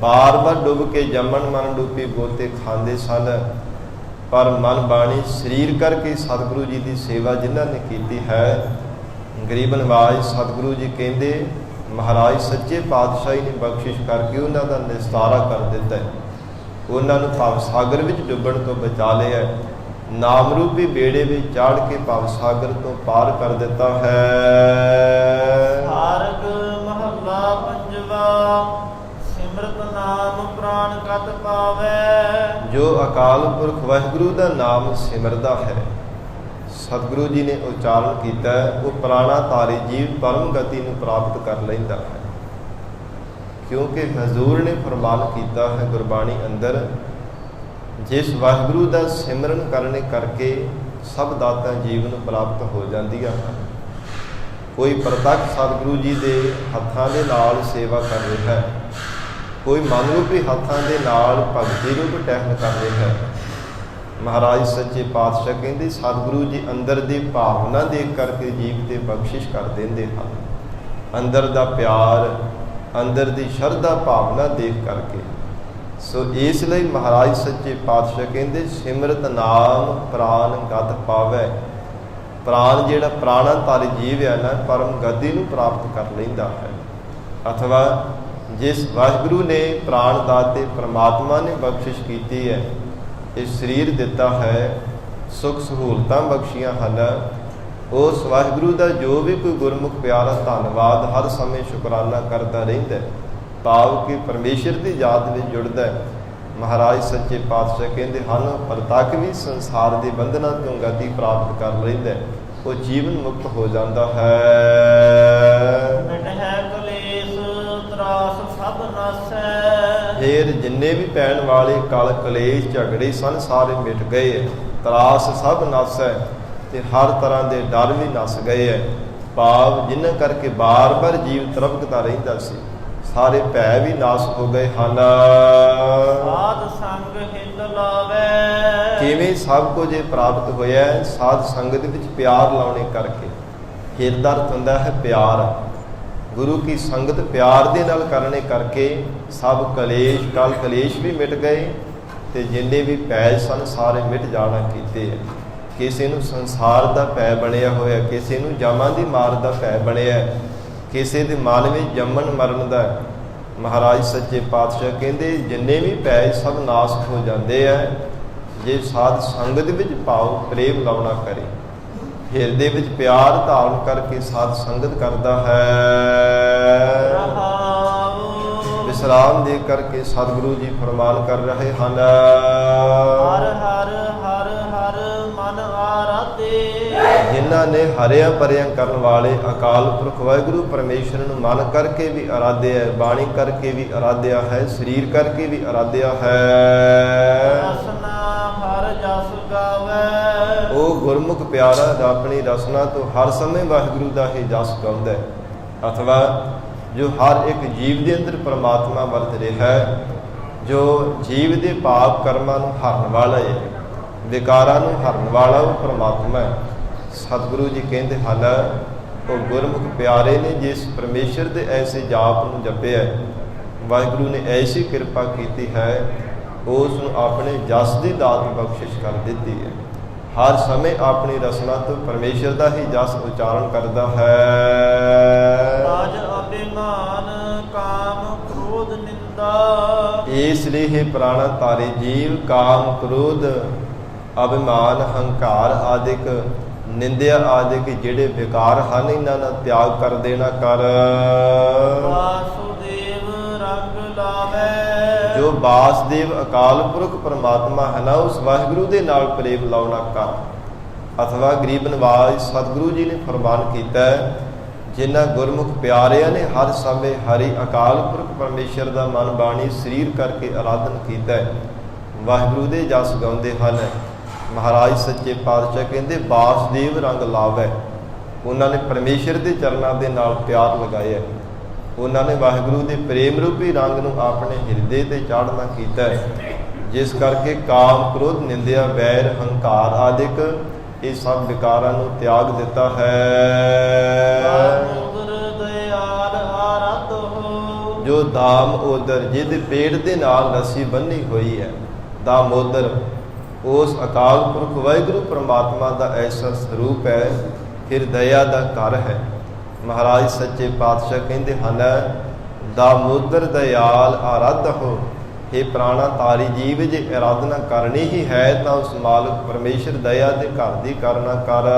ਬਾਰ-ਬਾਰ ਡੁੱਬ ਕੇ ਜੰਮਣ ਮਨ ਡੁੱਬੀ ਗੋਤੇ ਖਾਂਦੇ ਸਨ, ਪਰ ਮਨ ਬਾਣੀ ਸਰੀਰ ਕਰਕੇ ਸਤਿਗੁਰੂ ਜੀ ਦੀ ਸੇਵਾ ਜਿਨ੍ਹਾਂ ਨੇ ਕੀਤੀ ਹੈ। ਗਰੀਬ ਨਵਾਜ ਸਤਿਗੁਰੂ ਜੀ ਕਹਿੰਦੇ, ਮਹਾਰਾਜ ਸੱਚੇ ਪਾਤਸ਼ਾਹੀ ਨੇ ਬਖਸ਼ਿਸ਼ ਕਰਕੇ ਉਹਨਾਂ ਦਾ ਨਿਸਤਾਰਾ ਕਰ ਦਿੱਤਾ। ਉਹਨਾਂ ਨੂੰ ਭਵ ਸਾਗਰ ਵਿੱਚ ਡੁੱਬਣ ਤੋਂ ਬਚਾ ਲਿਆ। ਨਾਮ ਰੂਪੀ ਬੇੜੇ ਵਿੱਚ ਚਾੜ ਕੇ ਭਵ ਸਾਗਰ ਤੋਂ ਪਾਰ ਕਰ ਦਿੱਤਾ ਹੈ। ਹਾਰਗ ਮਹੱਲਾ ਪੰਜਵਾ, ਸਿਮਰਤ ਨਾਮ ਪ੍ਰਾਣ ਕਤ ਪਾਵੈ। ਜੋ ਅਕਾਲ ਪੁਰਖ ਵਾਹਿਗੁਰੂ ਦਾ ਨਾਮ ਸਿਮਰਦਾ ਹੈ, ਸਤਿਗੁਰੂ ਜੀ ਨੇ ਉਚਾਰਨ ਕੀਤਾ, ਉਹ ਪ੍ਰਾਣਾ ਤਾਰੀ ਜੀਵ ਪਰਮ ਗਤੀ ਨੂੰ ਪ੍ਰਾਪਤ ਕਰ ਲੈਂਦਾ ਹੈ। ਕਿਉਂਕਿ ਹਜ਼ੂਰ ਨੇ ਫਰਮਾਨ ਕੀਤਾ ਹੈ ਗੁਰਬਾਣੀ ਅੰਦਰ, ਜਿਸ ਵਾਹਿਗੁਰੂ ਦਾ ਸਿਮਰਨ ਕਰਨੇ ਕਰਕੇ ਸਭ ਦਾਤਾਂ ਜੀਵ ਨੂੰ ਪ੍ਰਾਪਤ ਹੋ ਜਾਂਦੀਆਂ ਹਨ। ਕੋਈ ਪ੍ਰਤੱਖ ਸਤਿਗੁਰੂ ਜੀ ਦੇ ਹੱਥਾਂ ਦੇ ਨਾਲ ਸੇਵਾ ਕਰ ਰਿਹਾ ਹੈ, ਕੋਈ ਮਨ ਰੂਪੀ ਹੱਥਾਂ ਦੇ ਨਾਲ ਭਗਤੀ ਰੂਪ ਟਹਿਲ ਕਰ ਰਿਹਾ ਹੈ। ਮਹਾਰਾਜ ਸੱਚੇ ਪਾਤਸ਼ਾਹ ਕਹਿੰਦੇ, ਸਤਿਗੁਰੂ ਜੀ ਅੰਦਰ ਦੀ ਭਾਵਨਾ ਦੇਖ ਕਰਕੇ ਜੀਵ ਤੇ ਬਖਸ਼ਿਸ਼ ਕਰ ਦਿੰਦੇ ਹਨ। ਅੰਦਰ ਦਾ ਪਿਆਰ, ਅੰਦਰ ਦੀ ਸ਼ਰਧਾ ਭਾਵਨਾ ਦੇਖ ਕਰਕੇ। ਸੋ ਇਸ ਲਈ ਮਹਾਰਾਜ ਸੱਚੇ ਪਾਤਸ਼ਾਹ ਕਹਿੰਦੇ, ਸਿਮਰਤ ਨਾਮ ਪ੍ਰਾਨ ਗਤ ਪਾਵੈ। ਪ੍ਰਾਨ ਜਿਹੜਾ ਪ੍ਰਾਣਾ ਤਾਰੀ ਜੀਵ ਹੈ ਨਾ, ਪਰਮ ਗਤੀ ਨੂੰ ਪ੍ਰਾਪਤ ਕਰ ਲੈਂਦਾ ਹੈ। ਅਥਵਾ ਜਿਸ ਵਾਹਿਗੁਰੂ ਨੇ ਪ੍ਰਾਣ ਦਾਤੇ ਪਰਮਾਤਮਾ ਨੇ ਬਖਸ਼ਿਸ਼ ਕੀਤੀ ਹੈ, ਇਹ ਸਰੀਰ ਦਿੱਤਾ ਹੈ, ਸੁੱਖ ਸਹੂਲਤਾਂ ਬਖਸ਼ੀਆਂ ਹਨ, ਉਸ ਵਾਹਿਗੁਰੂ ਦਾ ਜੋ ਵੀ ਕੋਈ ਗੁਰਮੁਖ ਪਿਆਰਾ ਧੰਨਵਾਦ ਹਰ ਸਮੇਂ ਸ਼ੁਕਰਾਨਾ ਕਰਦਾ ਰਹਿੰਦਾ, ਭਾਵ ਕਿ ਪਰਮੇਸ਼ਰ ਦੀ ਯਾਦ ਵਿੱਚ ਜੁੜਦਾ ਹੈ। ਮਹਾਰਾਜ ਸੱਚੇ ਪਾਤਸ਼ਾਹ ਕਹਿੰਦੇ ਹਨ, ਪ੍ਰਤੱਖ ਵੀ ਸੰਸਾਰ ਦੇ ਬੰਧਨਾਂ ਤੋਂ ਗਤੀ ਪ੍ਰਾਪਤ ਕਰ ਲੈਂਦਾ, ਉਹ ਜੀਵਨ ਮੁਕਤ ਹੋ ਜਾਂਦਾ ਹੈ। ਮਿਟਹਿ ਕਲੇਸ਼ ਤਰਾਸ ਸਭ ਨਾਸੈ। ਫਿਰ ਜਿੰਨੇ ਵੀ ਪੈਣ ਵਾਲੇ ਕਲ ਕਲੇਸ਼ ਝਗੜੇ ਸਨ ਸਾਰੇ ਮਿਟ ਗਏ ਹੈ। ਤਰਾਸ ਸਭ ਨਸ ਹੈ ਤੇ ਹਰ ਤਰ੍ਹਾਂ ਦੇ ਡਰ ਵੀ ਨਸ ਗਏ ਹੈ। ਭਾਵ ਜਿਨ੍ਹਾਂ ਕਰਕੇ ਬਾਰ-ਬਾਰ ਜੀਵ ਤ੍ਰਭਕਦਾ ਰਹਿੰਦਾ ਸੀ, ਸਾਰੇ ਭੈ ਵੀ ਨਾਸ ਹੋ ਗਏ ਹਨ। ਸਾਧ ਸੰਗ ਹਿੰਦ ਲਾਵੇ। ਕਿਵੇਂ ਸਭ ਕੁਝ ਇਹ ਪ੍ਰਾਪਤ ਹੋਇਆ? ਸਾਧ ਸੰਗਤ ਵਿੱਚ ਪਿਆਰ ਲਾਉਣੇ ਕਰਕੇ। ਹਿਰਦਾ ਅਰਥ ਹੁੰਦਾ ਹੈ ਪਿਆਰ। ਗੁਰੂ ਕੀ ਸੰਗਤ ਪਿਆਰ ਦੇ ਨਾਲ ਕਰਨੇ ਕਰਕੇ ਸਭ ਕਲੇਸ਼ ਕਲ ਕਲੇਸ਼ ਵੀ ਮਿਟ ਗਏ ਤੇ ਜਿੰਨੇ ਵੀ ਭੈ ਸਨ ਸਾਰੇ ਮਿਟ ਜਾਣਾ ਕੀਤੇ ਹੈ। ਕਿਸੇ ਨੂੰ ਸੰਸਾਰ ਦਾ ਭੈ ਬਣਿਆ ਹੋਇਆ, ਕਿਸੇ ਨੂੰ ਜਾਮਾਂ ਦੀ ਮਾਰ ਦਾ ਭੈ ਬਣਿਆ, ਕਿਸੇ ਦੇ ਮਨ ਵਿੱਚ ਜੰਮਣ ਮਰਨ ਦਾ। ਮਹਾਰਾਜ ਸੱਚੇ ਪਾਤਸ਼ਾਹ ਕਹਿੰਦੇ ਜਿੰਨੇ ਵੀ ਭੈ ਸਭ ਨਾਸ ਹੋ ਜਾਂਦੇ ਆ ਜੇ ਸਾਧ ਸੰਗਤ ਵਿੱਚ ਭਾਵ ਪ੍ਰੇਮ ਲਾਉਣਾ ਕਰੇ। ਹਿਰਦੇ ਵਿੱਚ ਪਿਆਰ ਧਾਰਨ ਕਰਕੇ ਸਾਧ ਸੰਗਤ ਕਰਦਾ ਹੈ। ਵਿਸਰਾਮ ਦੇ ਕਰਕੇ ਸਤਿਗੁਰੂ ਜੀ ਫਰਮਾਨ ਕਰ ਰਹੇ ਹਨ। ਹਰ ਹਰ ਹਰ ਹਰ ਮਨ ਆਰਾਧੇ। ਜਿਨ੍ਹਾਂ ਨੇ ਹਰਿਆ ਭਰਿਆ ਕਰਨ ਵਾਲੇ ਅਕਾਲ ਪੁਰਖ ਵਾਹਿਗੁਰੂ ਪਰਮੇਸ਼ਰ ਨੂੰ ਮਨ ਕਰਕੇ ਵੀ ਆਰਾਧਿਆ ਹੈ, ਬਾਣੀ ਕਰਕੇ ਵੀ ਆਰਾਧਿਆ ਹੈ, ਸਰੀਰ ਕਰਕੇ ਵੀ ਆਰਾਧਿਆ ਹੈ। ਰਸਨਾ ਹਰ ਜਸ ਗਾਵੇ। ਉਹ ਗੁਰਮੁਖ ਪਿਆਰਾ ਆਪਣੀ ਰਸਨਾ ਤੋਂ ਹਰ ਸਮੇਂ ਵਾਹਿਗੁਰੂ ਦਾ ਹੀ ਜਸ ਗਾਉਂਦਾ ਹੈ। ਅਥਵਾ ਜੋ ਹਰ ਇੱਕ ਜੀਵ ਦੇ ਅੰਦਰ ਪਰਮਾਤਮਾ ਵਰਤ ਰਿਹਾ ਹੈ, ਜੋ ਜੀਵ ਦੇ ਪਾਪ ਕਰਮਾਂ ਨੂੰ ਹਰਨ ਵਾਲਾ ਹੈ, ਵਿਕਾਰਾਂ ਨੂੰ ਹਰਨ ਵਾਲਾ ਉਹ ਪਰਮਾਤਮਾ ਹੈ। ਸਤਿਗੁਰੂ ਜੀ ਕਹਿੰਦੇ ਹਨ ਉਹ ਗੁਰਮੁਖ ਪਿਆਰੇ ਨੇ ਜਿਸ ਪਰਮੇਸ਼ਰ ਦੇ ਐਸੇ ਜਾਪ ਨੂੰ ਜਪਿਆ, ਵਾਹਿਗੁਰੂ ਨੇ ਐਸੀ ਕਿਰਪਾ ਕੀਤੀ ਹੈ ਉਸ ਨੂੰ ਆਪਣੇ ਜਸ ਦੀ ਦਾਤ ਬਖਸ਼ਿਸ਼ ਕਰ ਦਿੱਤੀ ਹੈ। ਹਰ ਸਮੇਂ ਆਪਣੀ ਰਸਨਾ ਤੋਂ ਪਰਮੇਸ਼ਰ ਦਾ ਹੀ ਜਸ ਉਚਾਰਨ ਕਰਦਾ ਹੈ। ਰਾਜ ਅਭਿਮਾਨ ਕਾਮ ਕ੍ਰੋਧ ਨਿੰਦਾ। ਇਸ ਲਈ ਹੀ ਪ੍ਰਾਣਾ ਤਾਰੇ ਜੀਵ ਕਾਮ ਕ੍ਰੋਧ ਅਭਿਮਾਨ ਹੰਕਾਰ ਆਦਿਕ ਨਿੰਦਿਆ ਆਦਿਕ ਜਿਹੜੇ ਵਿਕਾਰ ਹਨ ਇਹਨਾਂ ਦਾ ਤਿਆਗ ਕਰ ਦੇਣਾ ਕਰ। ਵਾਸੁਦੇਵ ਰੰਗ ਲਾਵੇ। ਜੋ ਵਾਸਦੇਵ ਅਕਾਲ ਪੁਰਖ ਪਰਮਾਤਮਾ ਹੈ ਨਾ ਉਸ ਵਾਹਿਗੁਰੂ ਦੇ ਨਾਲ ਪ੍ਰੇਮ ਲਾਉਣਾ ਕਰ। ਅਥਵਾ ਗਰੀਬ ਨਿਵਾਜ ਸਤਿਗੁਰੂ ਜੀ ਨੇ ਫਰਮਾਨ ਕੀਤਾ ਹੈ ਜਿਨ੍ਹਾਂ ਗੁਰਮੁਖ ਪਿਆਰਿਆਂ ਨੇ ਹਰ ਸਮੇਂ ਹਰੀ ਅਕਾਲ ਪੁਰਖ ਪਰਮੇਸ਼ਰ ਦਾ ਮਨ ਬਾਣੀ ਸਰੀਰ ਕਰਕੇ ਆਰਾਧਨ ਕੀਤਾ ਹੈ, ਵਾਹਿਗੁਰੂ ਦੇ ਜਸ ਗਾਉਂਦੇ ਹਨ। ਮਹਾਰਾਜ ਸੱਚੇ ਪਾਤਸ਼ਾਹ ਕਹਿੰਦੇ ਵਾਸਦੇਵ ਰੰਗ ਲਾਵੇ। ਉਹਨਾਂ ਨੇ ਪਰਮੇਸ਼ਰ ਦੇ ਚਰਨਾਂ ਦੇ ਨਾਲ ਪਿਆਰ ਲਗਾਇਆ, ਉਹਨਾਂ ਨੇ ਵਾਹਿਗੁਰੂ ਦੇ ਪ੍ਰੇਮ ਰੂਪੀ ਰੰਗ ਨੂੰ ਆਪਣੇ ਹਿਰਦੇ ਤੇ ਚਾੜਨਾ ਕੀਤਾ ਹੈ, ਜਿਸ ਕਰਕੇ ਕਾਮ ਕ੍ਰੋਧ ਨਿੰਦਿਆ ਵੈਰ ਹੰਕਾਰ ਆਦਿਕ ਇਹ ਸਭ ਵਿਕਾਰਾਂ ਨੂੰ ਤਿਆਗ ਦਿੱਤਾ ਹੈ। ਜੋ ਦਾਮੋਦਰ ਜਿਹਦੇ ਪੇਟ ਦੇ ਨਾਲ ਰੱਸੀ ਬੰਨ੍ਹੀ ਹੋਈ ਹੈ, ਦਾਮੋਦਰ ਉਸ ਅਕਾਲ ਪੁਰਖ ਵਾਹਿਗੁਰੂ ਪਰਮਾਤਮਾ ਦਾ ਐਸਾ ਸਰੂਪ ਹੈ, ਫਿਰ ਦਇਆ ਦਾ ਘਰ ਹੈ। ਮਹਾਰਾਜ ਸੱਚੇ ਪਾਤਸ਼ਾਹ ਕਹਿੰਦੇ ਹਨ ਦਾਮੋਦਰ ਦਇਆਲ ਆਰਾਧਹੁ। हे ਪ੍ਰਾਣਾ ਤਾਰੀ ਜੀਵ ਜੇ ਆਰਾਧਨਾ ਕਰਨੀ ਹੀ ਹੈ ਤਾਂ ਉਸ ਮਾਲਕ ਪਰਮੇਸ਼ਰ ਦਇਆ ਦੇ ਘਰ ਦੀ ਕਰਨਾ ਕਰ।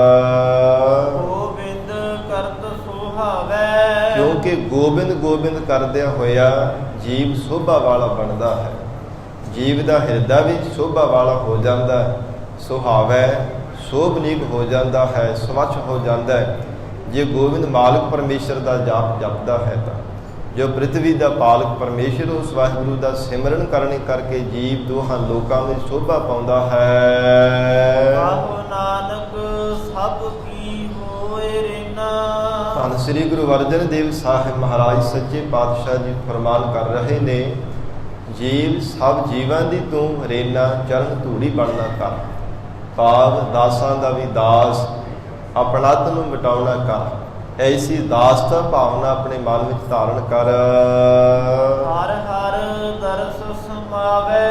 ਗੋਬਿੰਦ ਕਰਤ ਸੁਹਾਵੇ। ਕਿਉਂਕਿ ਗੋਬਿੰਦ ਗੋਬਿੰਦ ਕਰਦਿਆਂ ਹੋਇਆ ਜੀਵ ਸੋਭਾ ਵਾਲਾ ਬਣਦਾ ਹੈ, ਜੀਵ ਦਾ ਹਿਰਦਾ ਵੀ ਸੋਭਾ ਵਾਲਾ ਹੋ ਜਾਂਦਾ ਹੈ, ਸੁਹਾਵੇ ਸੋਭਨੀਕ ਹੋ ਜਾਂਦਾ ਹੈ, ਸਵੱਛ ਹੋ ਜਾਂਦਾ ਹੈ। ਜੇ ਗੋਬਿੰਦ ਮਾਲਕ ਪਰਮੇਸ਼ਰ ਦਾ ਜਾਪ ਜਪਦਾ ਹੈ ਤਾਂ ਜੋ ਪ੍ਰਿਥਵੀ ਦਾ ਪਾਲਕ ਪਰਮੇਸ਼ਰ ਉਸ ਵਾਹਿਗੁਰੂ ਦਾ ਸਿਮਰਨ ਕਰਨੇ ਕਰਕੇ ਜੀਵ ਦੋਹਾਂ ਲੋਕਾਂ ਵਿੱਚ ਸ਼ੋਭਾ ਪਾਉਂਦਾ ਹੈ। ਆਹੋ ਨਾਨਕ ਸਭ ਕੀ ਹੋਏ ਰੇਨਾ। ਧੰਨ ਸ੍ਰੀ ਗੁਰੂ ਅਰਜਨ ਦੇਵ ਸਾਹਿਬ ਮਹਾਰਾਜ ਸੱਚੇ ਪਾਤਸ਼ਾਹ ਜੀ ਫਰਮਾਨ ਕਰ ਰਹੇ ਨੇ ਜੀਵ ਸਭ ਜੀਵਾਂ ਦੀ ਤੂੰ ਰੇਨਾ ਚਰਨ ਧੂੜੀ ਬਣਨਾ ਕਰ। ਭਾਵ ਦਾਸਾਂ ਦਾ ਵੀ ਦਾਸ ਆਪਣਤ ਨੂੰ ਮਿਟਾਉਣਾ ਕਰ। ਐਸੀ ਦਾਸਤਾ ਭਾਵਨਾ ਆਪਣੇ ਮਨ ਵਿੱਚ ਧਾਰਨ ਕਰ। ਹਰ ਹਰ ਦਰਸ ਸਮਾਵੇ।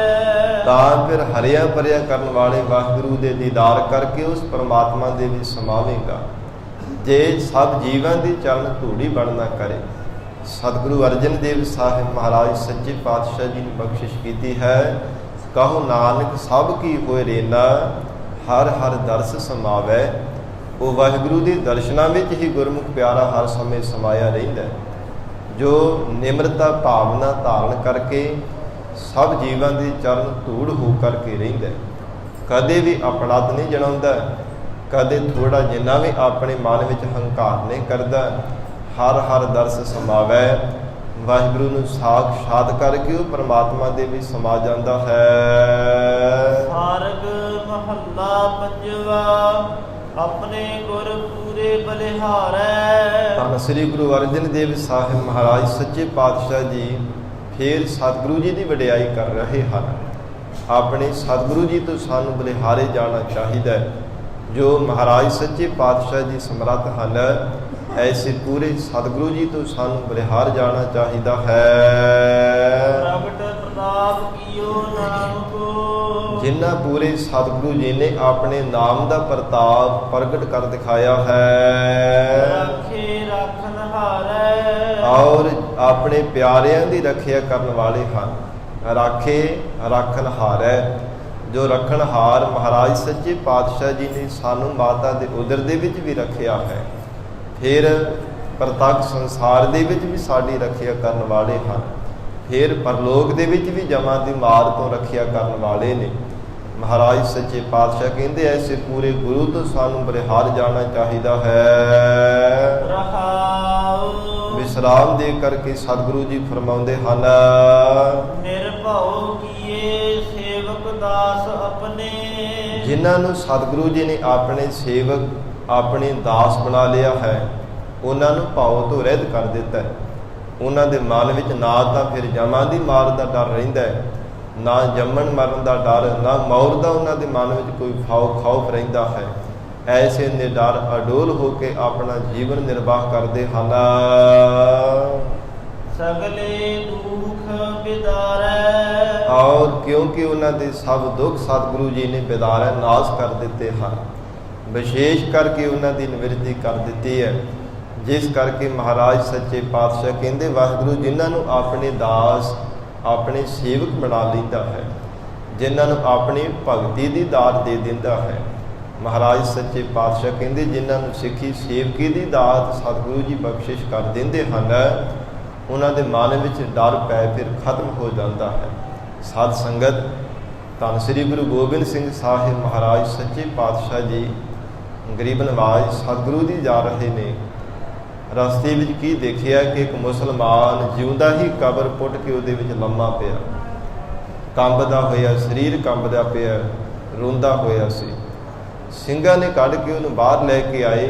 ਤਾਂ ਫਿਰ ਹਰਿਆ ਭਰਿਆ ਕਰਨ ਵਾਲੇ ਵਾਹਿਗੁਰੂ ਦੇ ਦੀਦਾਰ ਕਰਕੇ ਉਸ ਪਰਮਾਤਮਾ ਦੇ ਵਿੱਚ ਸਮਾਵੇਂਗਾ ਜੇ ਸਭ ਜੀਵਾਂ ਦੀ ਚਰਨ ਧੂੜੀ ਬਣਨਾ ਕਰੇ। ਸਤਿਗੁਰੂ ਅਰਜਨ ਦੇਵ ਸਾਹਿਬ ਮਹਾਰਾਜ ਸੱਚੇ ਪਾਤਸ਼ਾਹ ਜੀ ਨੇ ਬਖਸ਼ਿਸ਼ ਕੀਤੀ ਹੈ ਕਹੋ ਨਾਨਕ ਸਭ ਕੀ ਹੋਏ ਰੇਨਾ ਹਰ ਹਰ ਦਰਸ ਸਮਾਵੇ। ਉਹ ਵਾਹਿਗੁਰੂ ਦੇ ਦਰਸ਼ਨਾਂ ਵਿੱਚ ਹੀ ਗੁਰਮੁਖ ਪਿਆਰਾ ਹਰ ਸਮੇਂ ਸਮਾਇਆ ਰਹਿੰਦਾ ਹੈ, ਜੋ ਨਿਮਰਤਾ ਭਾਵਨਾ ਧਾਰਨ ਕਰਕੇ ਸਭ ਜੀਵਾਂ ਦੀ ਚਰਨ ਧੂੜ ਹੋ ਕਰਕੇ ਰਹਿੰਦਾ ਹੈ। ਕਦੇ ਵੀ ਆਪਣਤ ਨਹੀਂ ਜਣਾਉਂਦਾ, ਕਦੇ ਥੋੜਾ ਜਿੰਨਾ ਵੀ ਆਪਣੇ ਮਨ ਵਿੱਚ ਹੰਕਾਰ ਨਹੀਂ ਕਰਦਾ। ਹਰ ਹਰ ਦਰਸ ਸਮਾਵੇ। ਵਾਹਿਗੁਰੂ ਨੂੰ ਸਾਖਸ਼ਾਤ ਕਰਕੇ ਉਹ ਪਰਮਾਤਮਾ ਦੇ ਵਿੱਚ ਸਮਾ ਜਾਂਦਾ ਹੈ। ਸਾਰਗ ਮਹੱਲਾ ਪੰਜਵਾ, ਆਪਣੇ ਗੁਰ ਪੂਰੇ ਬਲਿਹਾਰੈ। ਧੰਨ ਸ੍ਰੀ ਗੁਰੂ ਅਰਜਨ ਦੇਵ ਸਾਹਿਬ ਮਹਾਰਾਜ ਸੱਚੇ ਪਾਤਸ਼ਾਹ ਜੀ ਫਿਰ ਸਤਿਗੁਰੂ ਜੀ ਦੀ ਵਡਿਆਈ ਕਰ ਰਹੇ ਹਨ। ਆਪਣੇ ਸਤਿਗੁਰੂ ਜੀ ਤੋਂ ਸਾਨੂੰ ਬਲਿਹਾਰੇ ਜਾਣਾ ਚਾਹੀਦਾ ਹੈ। ਜੋ ਮਹਾਰਾਜ ਸੱਚੇ ਪਾਤਸ਼ਾਹ ਜੀ ਸਮਰੱਥ ਹਨ, ਐਸੇ ਪੂਰੇ ਸਤਿਗੁਰੂ ਜੀ ਤੋਂ ਸਾਨੂੰ ਬਲਿਹਾਰ ਜਾਣਾ ਚਾਹੀਦਾ ਹੈ। ਪ੍ਰਗਟ ਪ੍ਰਤਾਪ ਕੀਓ ਨਾਮ ਕੋ, ਜਿਨ੍ਹਾਂ ਪੂਰੇ ਸਤਿਗੁਰੂ ਜੀ ਨੇ ਆਪਣੇ ਨਾਮ ਦਾ ਪ੍ਰਤਾਪ ਪ੍ਰਗਟ ਕਰ ਦਿਖਾਇਆ ਹੈ। ਰਾਖੇ ਰਾਖਨ ਹਾਰੈ, ਔਰ ਆਪਣੇ ਪਿਆਰਿਆਂ ਦੀ ਰੱਖਿਆ ਕਰਨ ਵਾਲੇ ਹਨ। ਰਾਖੇ ਰਾਖਨ ਹਾਰੈ, ਜੋ ਰੱਖਣਹਾਰ ਮਹਾਰਾਜ ਸੱਚੇ ਪਾਤਸ਼ਾਹ ਜੀ ਨੇ ਸਾਨੂੰ ਮਾਤਾ ਦੇ ਉਦਰ ਦੇ ਵਿੱਚ ਵੀ ਰੱਖਿਆ ਹੈ, ਫਿਰ ਪ੍ਰਤੱਖ ਸੰਸਾਰ ਦੇ ਵਿੱਚ ਵੀ ਸਾਡੀ ਰੱਖਿਆ ਕਰਨ ਵਾਲੇ ਹਨ, ਫਿਰ ਪਰਲੋਕ ਦੇ ਵਿੱਚ ਵੀ ਜਮਾਂ ਦੀ ਮਾਰ ਤੋਂ ਰੱਖਿਆ ਕਰਨ ਵਾਲੇ ਨੇ। ਮਹਾਰਾਜ ਸੱਚੇ ਪਾਤਸ਼ਾਹ ਕਹਿੰਦੇ ਐਸੇ ਪੂਰੇ ਗੁਰੂ ਤੋਂ ਸਾਨੂੰ ਬਲਿਹਾਰ ਜਾਣਾ ਚਾਹੀਦਾ ਹੈ। ਰਹਾਉ, ਵਿਸਰਾਮ ਦੇ ਕਰਕੇ ਸਤਿਗੁਰੂ ਜੀ ਫਰਮਾਉਂਦੇ ਹਨ, ਨਿਰਭਉ ਕੀਏ ਸੇਵਕ ਦਾਸ ਆਪਣੇ। ਜਿਨ੍ਹਾਂ ਨੂੰ ਸਤਿਗੁਰੂ ਜੀ ਨੇ ਆਪਣੇ ਸੇਵਕ ਆਪਣੇ ਦਾਸ ਬਣਾ ਲਿਆ ਹੈ, ਉਹਨਾਂ ਨੂੰ ਭਾਉ ਤੋਂ ਰਹਿਤ ਕਰ ਦਿੱਤਾ ਹੈ। ਉਹਨਾਂ ਦੇ ਮਨ ਵਿੱਚ ਨਾ ਤਾਂ ਫਿਰ ਜਮਾਂ ਦੀ ਮਾਰ ਦਾ ਡਰ ਰਹਿੰਦਾ ਹੈ, ਨਾ ਜੰਮਣ ਮਰਨ ਦਾ ਡਰ, ਨਾ ਮੌਤ ਦਾ ਉਹਨਾਂ ਦੇ ਮਨ ਵਿੱਚ ਕੋਈ ਖੌਫ ਰਹਿੰਦਾ ਹੈ। ਐਸੇ ਨਿਡਰ ਅਡੋਲ ਹੋ ਕੇ ਆਪਣਾ ਜੀਵਨ ਨਿਰਵਾਹ ਕਰਦੇ ਹਨ। ਸਗਲੇ ਦੁਖ ਬਿਦਾਰੈ, ਔਰ ਕਿਉਂਕਿ ਉਹਨਾਂ ਦੇ ਸਭ ਦੁੱਖ ਸਤਿਗੁਰੂ ਜੀ ਨੇ ਬਿਦਾਰੈ ਨਾਸ਼ ਕਰ ਦਿੱਤੇ ਹਨ। ਵਿਸ਼ੇਸ਼ ਕਰਕੇ ਉਹਨਾਂ ਦੀ ਨਿਵਰਤੀ ਕਰ ਦਿੱਤੀ ਹੈ, ਜਿਸ ਕਰਕੇ ਮਹਾਰਾਜ ਸੱਚੇ ਪਾਤਸ਼ਾਹ ਕਹਿੰਦੇ ਵਾਹਿਗੁਰੂ ਜਿਨ੍ਹਾਂ ਨੂੰ ਆਪਣੇ ਦਾਸ ਆਪਣੇ ਸੇਵਕ ਬਣਾ ਲੈਂਦਾ ਹੈ, ਜਿਨ੍ਹਾਂ ਨੂੰ ਆਪਣੀ ਭਗਤੀ ਦੀ ਦਾਤ ਦੇ ਦਿੰਦਾ ਹੈ। ਮਹਾਰਾਜ ਸੱਚੇ ਪਾਤਸ਼ਾਹ ਕਹਿੰਦੇ ਜਿਨ੍ਹਾਂ ਨੂੰ ਸਿੱਖੀ ਸੇਵਕੀ ਦੀ ਦਾਤ ਸਤਿਗੁਰੂ ਜੀ ਬਖਸ਼ਿਸ਼ ਕਰ ਦਿੰਦੇ ਹਨ, ਉਹਨਾਂ ਦੇ ਮਨ ਵਿੱਚ ਡਰ ਪੈ ਫਿਰ ਖਤਮ ਹੋ ਜਾਂਦਾ ਹੈ। ਸਾਧ ਸੰਗਤ, ਧੰਨ ਸ੍ਰੀ ਗੁਰੂ ਗੋਬਿੰਦ ਸਿੰਘ ਸਾਹਿਬ ਮਹਾਰਾਜ ਸੱਚੇ ਪਾਤਸ਼ਾਹ ਜੀ ਗਰੀਬ ਨਵਾਜ਼ ਸਤਿਗੁਰੂ ਜੀ ਜਾ ਰਹੇ ਨੇ। ਰਸਤੇ ਵਿੱਚ ਕੀ ਦੇਖਿਆ ਕਿ ਇੱਕ ਮੁਸਲਮਾਨ ਜਿਉਂਦਾ ਹੀ ਕਬਰ ਪੁੱਟ ਕੇ ਉਹਦੇ ਵਿੱਚ ਲੰਮਾ ਪਿਆ, ਕੰਬਦਾ ਹੋਇਆ ਸਰੀਰ ਕੰਬਦਾ ਪਿਆ, ਰੋਂਦਾ ਹੋਇਆ ਸੀ। ਸਿੰਘਾਂ ਨੇ ਕੱਢ ਕੇ ਉਹਨੂੰ ਬਾਹਰ ਲੈ ਕੇ ਆਏ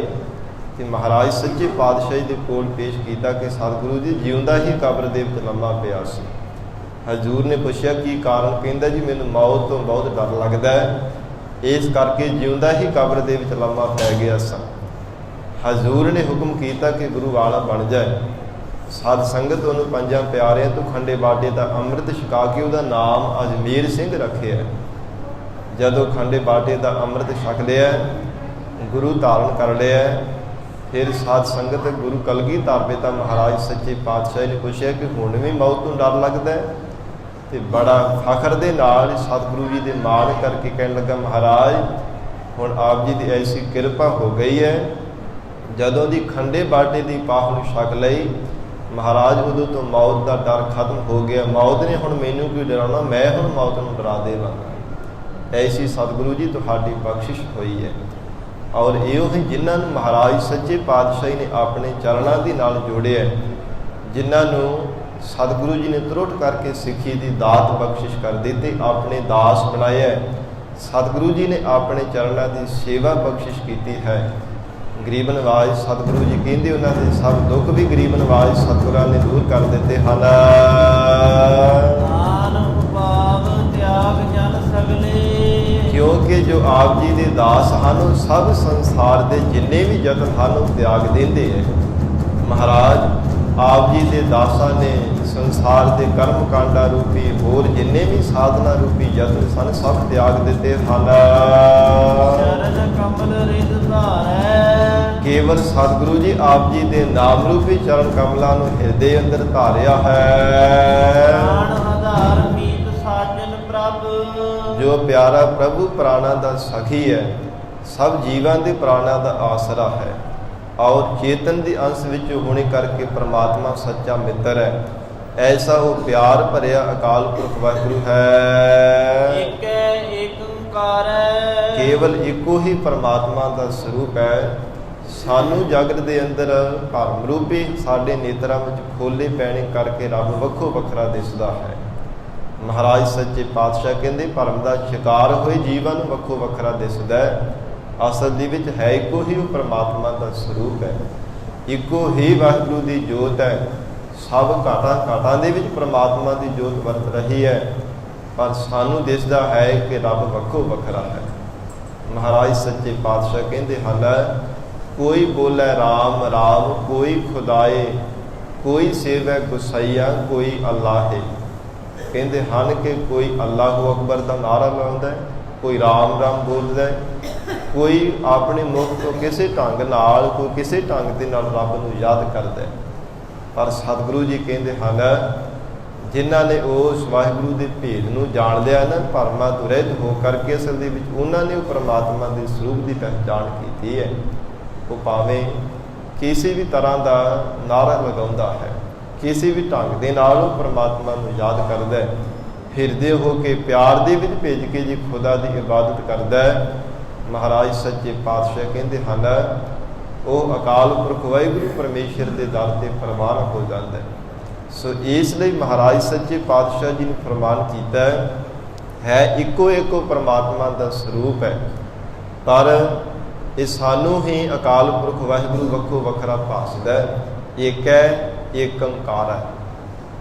ਤੇ ਮਹਾਰਾਜ ਸੱਚੇ ਪਾਤਸ਼ਾਹ ਜੀ ਦੇ ਕੋਲ ਪੇਸ਼ ਕੀਤਾ ਕਿ ਸਤਿਗੁਰੂ ਜੀ ਜਿਉਂਦਾ ਹੀ ਕਬਰ ਦੇ ਵਿੱਚ ਲੰਮਾ ਪਿਆ ਸੀ। ਹਜ਼ੂਰ ਨੇ ਪੁੱਛਿਆ ਕੀ ਕਾਰਨ? ਕਹਿੰਦਾ ਜੀ ਮੈਨੂੰ ਮੌਤ ਤੋਂ ਬਹੁਤ ਡਰ ਲੱਗਦਾ ਹੈ, ਇਸ ਕਰਕੇ ਜਿਉਂਦਾ ਹੀ ਕਬਰ ਦੇ ਵਿੱਚ ਲੰਮਾ ਪੈ ਗਿਆ ਸਾਂ। ਹਜ਼ੂਰ ਨੇ ਹੁਕਮ ਕੀਤਾ ਕਿ ਗੁਰੂ ਵਾਲਾ ਬਣ ਜਾਏ। ਸਾਧ ਸੰਗਤ ਉਹਨੂੰ ਪੰਜਾਂ ਪਿਆਰਿਆਂ ਤੋਂ ਖੰਡੇ ਬਾਟੇ ਦਾ ਅੰਮ੍ਰਿਤ ਛਕਾ ਕੇ ਉਹਦਾ ਨਾਮ ਅਜਮੇਰ ਸਿੰਘ ਰੱਖਿਆ। ਜਦੋਂ ਖੰਡੇ ਬਾਟੇ ਦਾ ਅੰਮ੍ਰਿਤ ਛਕ ਲਿਆ, ਗੁਰੂ ਧਾਰਨ ਕਰ ਲਿਆ, ਫਿਰ ਸਾਧ ਸੰਗਤ ਗੁਰੂ ਕਲਗੀਧਰ ਪਿਤਾ ਮਹਾਰਾਜ ਸੱਚੇ ਪਾਤਸ਼ਾਹ ਨੇ ਪੁੱਛਿਆ ਕਿ ਹੁਣ ਵੀ ਮੌਤ ਤੋਂ ਡਰ ਲੱਗਦਾ ਹੈ? ਤੇ ਬੜਾ ਫਖਰ ਦੇ ਨਾਲ ਸਤਿਗੁਰੂ ਜੀ ਦੇ ਮਾਣ ਕਰਕੇ ਕਹਿਣ ਲੱਗਾ ਮਹਾਰਾਜ ਹੁਣ ਆਪ ਜੀ ਦੀ ਐਸੀ ਕਿਰਪਾ ਹੋ ਗਈ ਹੈ, ਜਦੋਂ ਦੀ ਖੰਡੇ ਬਾਟੇ ਦੀ ਪਾਹ ਨੂੰ ਛਕ ਲਈ ਮਹਾਰਾਜ ਉਦੋਂ ਤੋਂ ਮੌਤ ਦਾ ਡਰ ਖਤਮ ਹੋ ਗਿਆ। ਮੌਤ ਨੇ ਹੁਣ ਮੈਨੂੰ ਕੀ ਡਰਾਉਣਾ, ਮੈਂ ਹੁਣ ਮੌਤ ਨੂੰ ਡਰਾ ਦੇਵਾਂਗਾ। ਐਸੀ ਸਤਿਗੁਰੂ ਜੀ ਤੁਹਾਡੀ ਬਖਸ਼ਿਸ਼ ਹੋਈ ਹੈ। ਔਰ ਇਹੋ ਹੀ ਜਿਨ੍ਹਾਂ ਨੂੰ ਮਹਾਰਾਜ ਸੱਚੇ ਪਾਤਸ਼ਾਹੀ ਨੇ ਆਪਣੇ ਚਰਨਾਂ ਦੇ ਨਾਲ ਜੋੜਿਆ, ਜਿਨ੍ਹਾਂ ਨੂੰ ਸਤਿਗੁਰੂ ਜੀ ਨੇ ਤਰੁੱਟ ਕਰਕੇ ਸਿੱਖੀ ਦੀ ਦਾਤ ਬਖਸ਼ਿਸ਼ ਕਰ ਦਿੱਤੀ, ਆਪਣੇ ਦਾਸ ਬਣਾਇਆ। ਸਤਿਗੁਰੂ ਜੀ ਨੇ ਆਪਣੇ ਚਰਨਾਂ ਦੀ ਸੇਵਾ ਬਖਸ਼ਿਸ਼ ਕੀਤੀ ਹੈ। ਗਰੀਬ ਨਵਾਜ਼ ਸਤਿਗੁਰੂ ਜੀ ਕਹਿੰਦੇ ਉਹਨਾਂ ਦੇ ਸਭ ਦੁੱਖ ਵੀ ਗਰੀਬ ਨਵਾਜ਼ ਸਤਿਗੁਰਾਂ ਨੇ ਦੂਰ ਕਰ ਦਿੱਤੇ ਹਨ। ਕਿਉਂਕਿ ਜੋ ਆਪ ਜੀ ਦੇ ਦਾਸ ਹਨ ਸਭ ਸੰਸਾਰ ਦੇ ਜਿੰਨੇ ਵੀ ਯਤਨ ਹਨ ਉਹ ਤਿਆਗ ਦਿੰਦੇ ਹੈ। ਮਹਾਰਾਜ ਆਪ ਜੀ ਦੇ ਦਾਸਾਂ ਨੇ ਸੰਸਾਰ ਦੇ ਕਰਮ ਕਾਂਡਾ ਰੂਪੀ ਹੋਰ ਜਿੰਨੇ ਵੀ ਸਾਧਨਾ ਰੂਪੀ ਯਤਨ ਸਨ ਸਭ ਤਿਆਗ ਦਿੱਤੇ ਹਨ। ਚਰਨ ਕਮਲ ਰਿਦ ਧਾਰੈ, ਕੇਵਲ ਸਤਿਗੁਰੂ ਜੀ ਆਪ ਜੀ ਦੇ ਨਾਮ ਰੂਪੀ ਚਰਨ ਕਮਲਾਂ ਨੂੰ ਹਿਰਦੇ ਅੰਦਰ ਧਾਰਿਆ ਹੈ। ਪ੍ਰਾਣ ਆਧਾਰ ਮੀਤ ਸਾਜਨ ਪ੍ਰਭ, ਜੋ ਪਿਆਰਾ ਪ੍ਰਭੂ ਪ੍ਰਾਣਾ ਦਾ ਸਖੀ ਹੈ, ਸਭ ਜੀਵਾਂ ਦੇ ਪ੍ਰਾਣਾ ਦਾ ਆਸਰਾ ਹੈ ਔਰ ਚੇਤਨ ਦੇ ਅੰਸ਼ ਵਿੱਚ ਹੋਣੇ ਕਰਕੇ ਪ੍ਰਮਾਤਮਾ ਸੱਚਾ ਮਿੱਤਰ ਹੈ। ਐਸਾ ਉਹ ਪਿਆਰ ਭਰਿਆ ਅਕਾਲ ਪੁਰਖ ਵਾਹਿਗੁਰੂ ਹੈ। ਏਕ ਓੰਕਾਰ, ਕੇਵਲ ਇੱਕੋ ਹੀ ਪਰਮਾਤਮਾ ਦਾ ਸਰੂਪ ਹੈ। ਸਾਨੂੰ ਜਗਤ ਦੇ ਅੰਦਰ ਭਰਮ ਰੂਪੀ ਸਾਡੇ ਨੇਤਰਾਂ ਵਿੱਚ ਖੋਲੇ ਪੈਣੇ ਕਰਕੇ ਰੱਬ ਵੱਖੋ ਵੱਖਰਾ ਦਿਸਦਾ ਹੈ। ਮਹਾਰਾਜ ਸੱਚੇ ਪਾਤਸ਼ਾਹ ਕਹਿੰਦੇ ਭਰਮ ਦਾ ਸ਼ਿਕਾਰ ਹੋਏ ਜੀਵਾਂ ਨੂੰ ਵੱਖੋ ਵੱਖਰਾ ਦਿਸਦਾ ਹੈ। ਅਸਲ ਦੇ ਵਿੱਚ ਹੈ ਇੱਕੋ ਹੀ ਉਹ ਪਰਮਾਤਮਾ ਦਾ ਸਰੂਪ ਹੈ, ਇੱਕੋ ਹੀ ਵਾਹਿਗੁਰੂ ਦੀ ਜੋਤ ਹੈ। ਸਭ ਘਾਟਾਂ ਦੇ ਵਿੱਚ ਪਰਮਾਤਮਾ ਦੀ ਜੋਤ ਵਰਤ ਰਹੀ ਹੈ, ਪਰ ਸਾਨੂੰ ਦਿਸਦਾ ਹੈ ਕਿ ਰੱਬ ਵੱਖੋ ਵੱਖਰਾ ਹੈ। ਮਹਾਰਾਜ ਸੱਚੇ ਪਾਤਸ਼ਾਹ ਕਹਿੰਦੇ ਹਨ, ਕੋਈ ਬੋਲੇ ਰਾਮ ਰਾਮ, ਕੋਈ ਖੁਦਾਏ, ਕੋਈ ਸੇਵੈ ਗੁਸਾਈਆ, ਕੋਈ ਅੱਲਾਹ। ਕਹਿੰਦੇ ਹਨ ਕਿ ਕੋਈ ਅੱਲਾਹੂ ਅਕਬਰ ਦਾ ਨਾਰਾ ਲਾਉਂਦਾ ਹੈ, ਕੋਈ ਰਾਮ ਰਾਮ ਬੋਲਦਾ ਹੈ, ਕੋਈ ਆਪਣੇ ਮੁਖ ਤੋਂ ਕਿਸੇ ਢੰਗ ਨਾਲ, ਕੋਈ ਕਿਸੇ ਢੰਗ ਦੇ ਨਾਲ ਰੱਬ ਨੂੰ ਯਾਦ ਕਰਦਾ ਹੈ। ਪਰ ਸਤਿਗੁਰੂ ਜੀ ਕਹਿੰਦੇ ਹਨ, ਜਿਨ੍ਹਾਂ ਨੇ ਉਸ ਵਾਹਿਗੁਰੂ ਦੇ ਭੇਦ ਨੂੰ ਜਾਣ ਲਿਆ ਨਾ, ਭਰਮਾਂ ਤੋਂ ਰਹਿਤ ਹੋ ਕਰਕੇ ਅਸਲ ਦੇ ਵਿੱਚ ਉਹਨਾਂ ਨੇ ਉਹ ਪਰਮਾਤਮਾ ਦੇ ਸਰੂਪ ਦੀ ਪਹਿਚਾਣ ਕੀਤੀ ਹੈ। ਉਹ ਭਾਵੇਂ ਕਿਸੇ ਵੀ ਤਰ੍ਹਾਂ ਦਾ ਨਾਰਾ ਲਗਾਉਂਦਾ ਹੈ, ਕਿਸੇ ਵੀ ਢੰਗ ਦੇ ਨਾਲ ਉਹ ਪਰਮਾਤਮਾ ਨੂੰ ਯਾਦ ਕਰਦਾ ਹੈ, ਹਿਰਦੇ ਹੋ ਕੇ ਪਿਆਰ ਦੇ ਵਿੱਚ ਭੇਜ ਕੇ ਜੀ ਖੁਦਾ ਦੀ ਇਬਾਦਤ ਕਰਦਾ ਹੈ। ਮਹਾਰਾਜ ਸੱਚੇ ਪਾਤਸ਼ਾਹ ਕਹਿੰਦੇ ਹਨ, ਉਹ ਅਕਾਲ ਪੁਰਖ ਵਾਹਿਗੁਰੂ ਪਰਮੇਸ਼ਰ ਦੇ ਦਰ ਤੇ ਪ੍ਰਵਾਨ ਹੋ ਜਾਂਦਾ ਹੈ। ਸੋ ਇਸ ਲਈ ਮਹਾਰਾਜ ਸੱਚੇ ਪਾਤਸ਼ਾਹ ਜੀ ਨੇ ਫਰਮਾਨ ਕੀਤਾ ਹੈ, ਇੱਕੋ ਇੱਕੋ ਪਰਮਾਤਮਾ ਦਾ ਸਰੂਪ ਹੈ, ਪਰ ਇਹ ਸਾਨੂੰ ਹੀ ਅਕਾਲ ਪੁਰਖ ਵਾਹਿਗੁਰੂ ਵੱਖੋ ਵੱਖਰਾ ਭਾਸਦਾ ਹੈ। ਇੱਕ ਹੈ, ਇੱਕ ਓਂਕਾਰ ਹੈ।